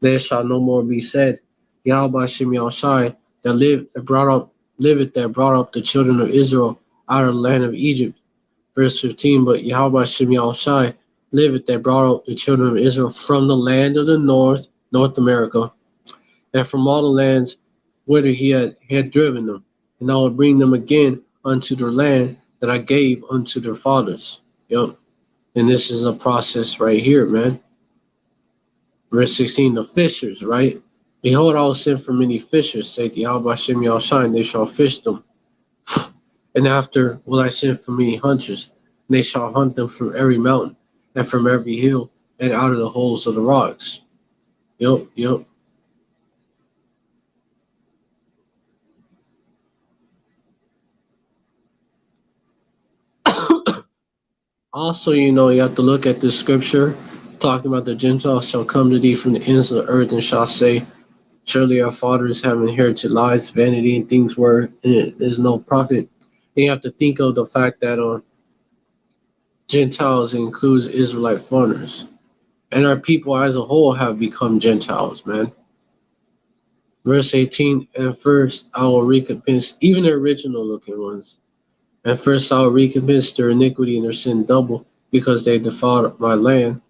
there shall no more be said, Yahweh Hashem Yahushai, that brought up the children of Israel out of the land of Egypt. Verse 15: But Yahweh Hashem Yahushai liveth, that brought up the children of Israel from the land of the north, North America, and from all the lands whither he had driven them, and I will bring them again unto their land that I gave unto their fathers. Yep. And this is a process right here, man. Verse 16: The fishers, right? Behold, I will send for many fishers, saith Yahweh Hashem Yahushai, and they shall fish them. And after will I send for many hunters, and they shall hunt them from every mountain, and from every hill, and out of the holes of the rocks. Yep, yep. Also, you have to look at this scripture talking about the Gentiles shall come to thee from the ends of the earth and shall say, surely our fathers have inherited lies, vanity, and things where there's no profit. And you have to think of the fact that Gentiles includes Israelite foreigners. And our people as a whole have become Gentiles, man. Verse 18: And first I will recompense even the original looking ones. And first I will recompense their iniquity and their sin double, because they defiled my land.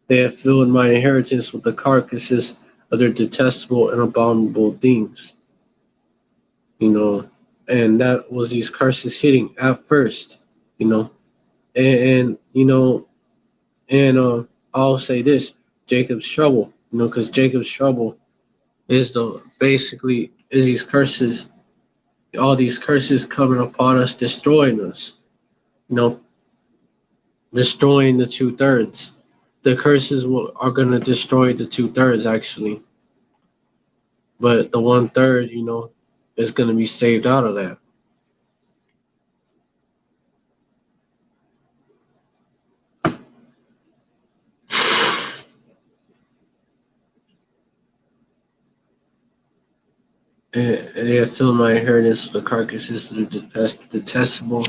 They have filled my inheritance with the carcasses of their detestable and abominable things. And that was these curses hitting at first, you know. And I'll say this: Jacob's trouble, because Jacob's trouble is these curses, all these curses coming upon us, destroying us, you know, destroying the 2/3. The curses are going to destroy the 2/3 actually, but the 1/3, is going to be saved out of that. And they have filled my inheritance with the carcasses of the detestable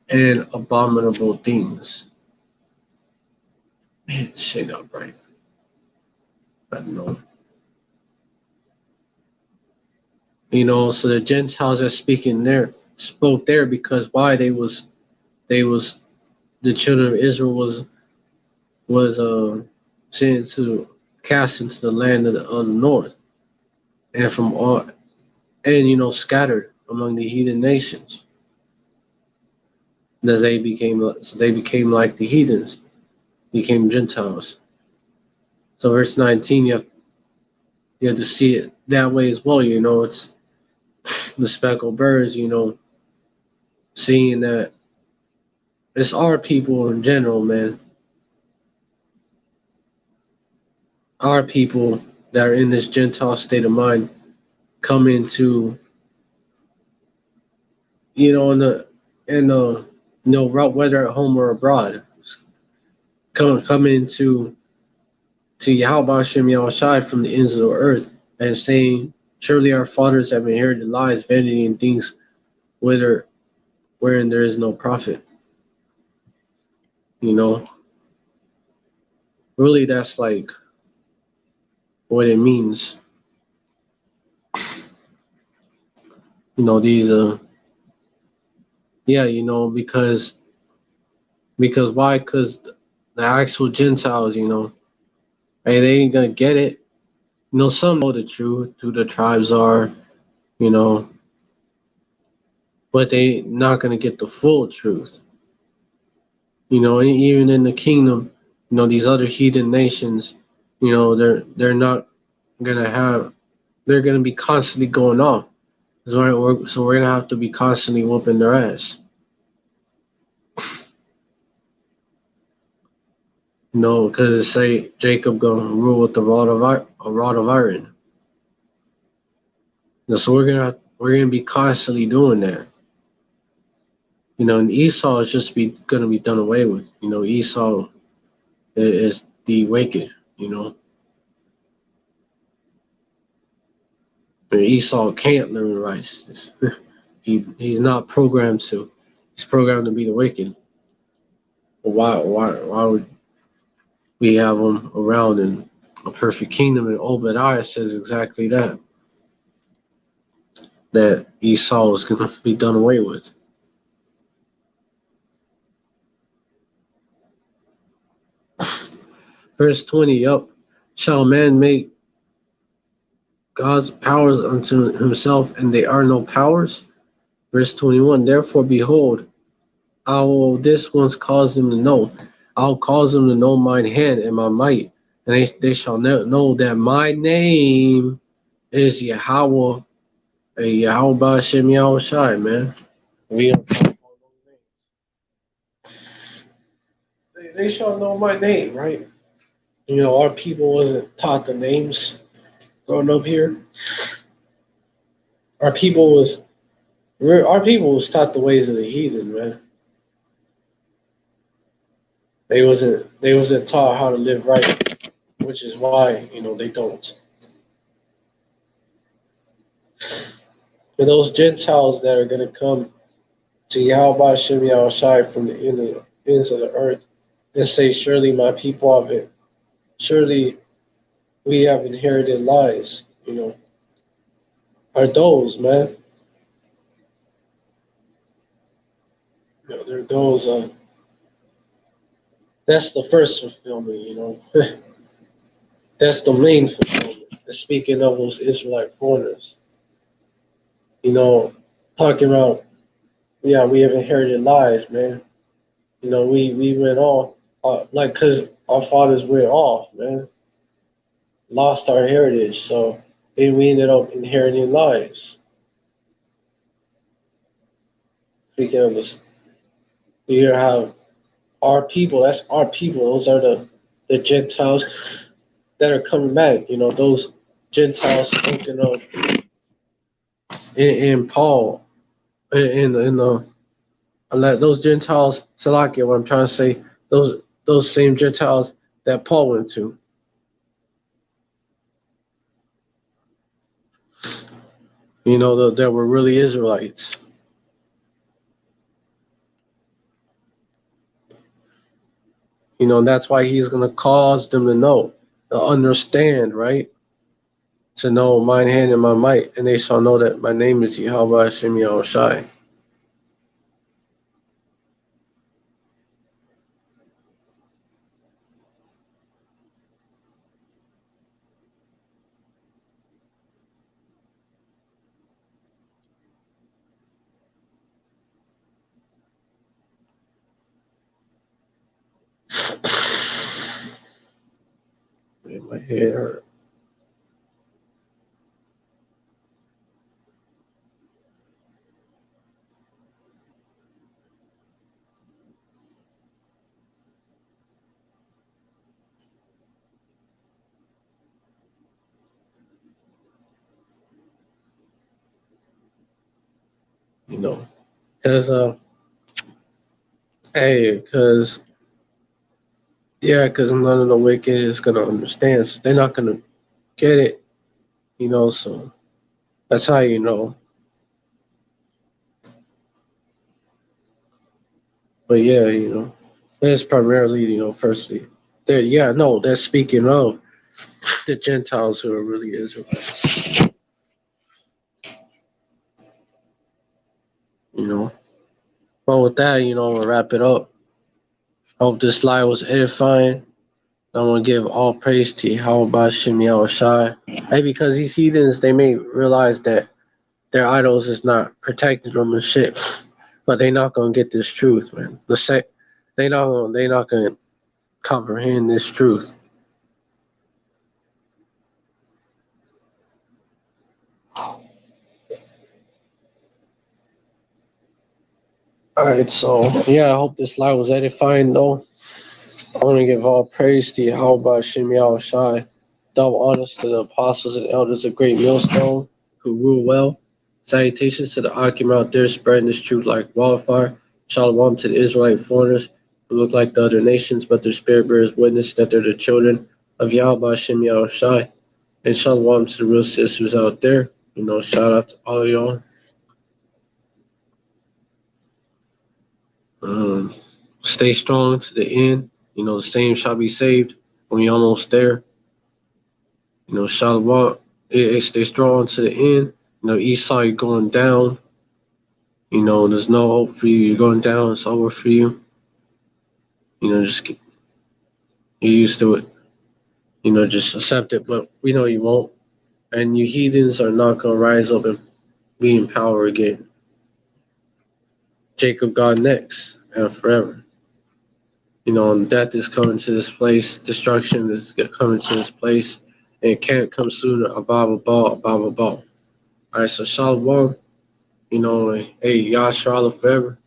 and abominable things. Man, shit got bright. I don't know. So the Gentiles that spoke there because why they was the children of Israel was sent to cast into the land of the north, and from all and scattered among the heathen nations. As they became like the heathens, became Gentiles. So verse 19, you have to see it that way as well. It's the speckled birds. Seeing that it's our people in general, man. Our people that are in this Gentile state of mind, come into, in the whether at home or abroad, come to Yahweh Hashem Yahushai from the ends of the earth, and saying, surely our fathers have inherited lies, vanity, and things whither wherein there is no profit. You know, really, that's like what it means. These yeah, because why? Because the actual Gentiles, hey, they ain't gonna get it. Some know the truth, who the tribes are, you know, but they not gonna get the full truth. Even in the kingdom, these other heathen nations, they're not gonna have, they're gonna be constantly going off. So we're gonna have to be constantly whooping their ass. Because say Jacob gonna rule with the rod of iron. So we're gonna be constantly doing that. And Esau is just gonna be done away with. Esau is the wicked. But Esau can't live in righteousness. He's not programmed to. He's programmed to be the wicked. But why would we have him around in a perfect kingdom? And Obadiah says exactly that. That Esau is going to be done away with. Verse 20, up, shall man make God's powers unto himself, and they are no powers? Verse 21, therefore, behold, I will this once cause them to know. I'll cause them to know mine hand and my might, and they shall know that my name is Yahweh, Yahweh Ba'Shem Yahushai, man. We don't talk about no names. They shall know my name, right? Our people wasn't taught the names growing up here. Our people was taught the ways of the heathen, man. They wasn't taught how to live right, which is why they don't. For those Gentiles that are gonna come to Yahweh Shem Yahushai from the ends of the earth and say, surely my people have it. Surely we have inherited lies, are those, man. They're those, that's the first fulfillment, That's the main fulfillment. Speaking of those Israelite foreigners, talking about, yeah, we have inherited lies, man. We went off, because our fathers went off, man. Lost our heritage, so then we ended up inheriting lies. Speaking of this, we have our people, that's our people, those are the Gentiles that are coming back, those Gentiles spoken of in Paul, in the those Gentiles, Salakia, what I'm trying to say, those same Gentiles that Paul went to. That were really Israelites. And that's why he's going to cause them to know, to understand, right? To know mine hand and my might, and they shall know that my name is Yahweh Hashem Yahushai. My head hurt. you know, because hey, because yeah, because none of the wicked is gonna understand, so they're not gonna get it, you know. So that's how you know. But yeah, you know, it's primarily, you know, firstly, they're yeah, no, they're speaking of the Gentiles who are really Israelites, you know. But with that, you know, we'll wrap it up. I hope this slide was edifying. I want to give all praise to Yahweh Shem Shai. Hey, because these heathens, they may realize that their idols is not protecting them and shit, but they not gonna get this truth, man. They not gonna comprehend this truth. All right, so yeah, I hope this slide was edifying, though. I want to give all praise to Yahweh Shem Shai. Double honors to the apostles and elders of Great Millstone who rule well. Salutations to the Akim out there spreading this truth like wildfire. Shalom to the Israelite foreigners who look like the other nations, but their spirit bears witness that they're the children of Yahweh Shem Shai. And shalom to the real sisters out there. You know, shout out to all of y'all. Um, Stay strong to the end. You know, the same shall be saved when you're almost there. You know, Shalom, stay strong to the end. You know, Esau, you're going down. You know, there's no hope for you. You're going down. It's over for you. You know, just get used to it. You know, just accept it. But we know you won't. And you heathens are not going to rise up and be in power again. Jacob got next and forever. You know, and death is coming to this place. Destruction is coming to this place. And it can't come sooner. Ababa ball, ababa ball. All right, so Shalom. You know, hey, Yashrala forever.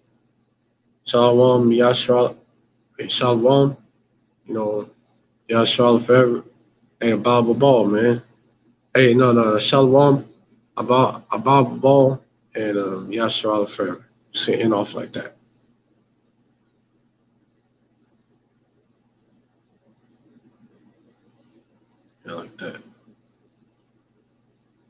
Shalom, Yashrala. Hey, Shalom. You know, Yashrala forever. Hey, Ababa ball, man. Hey, no, Shalom. Ababa ball. And Yashrala forever. Just end off like that. Yeah, like that.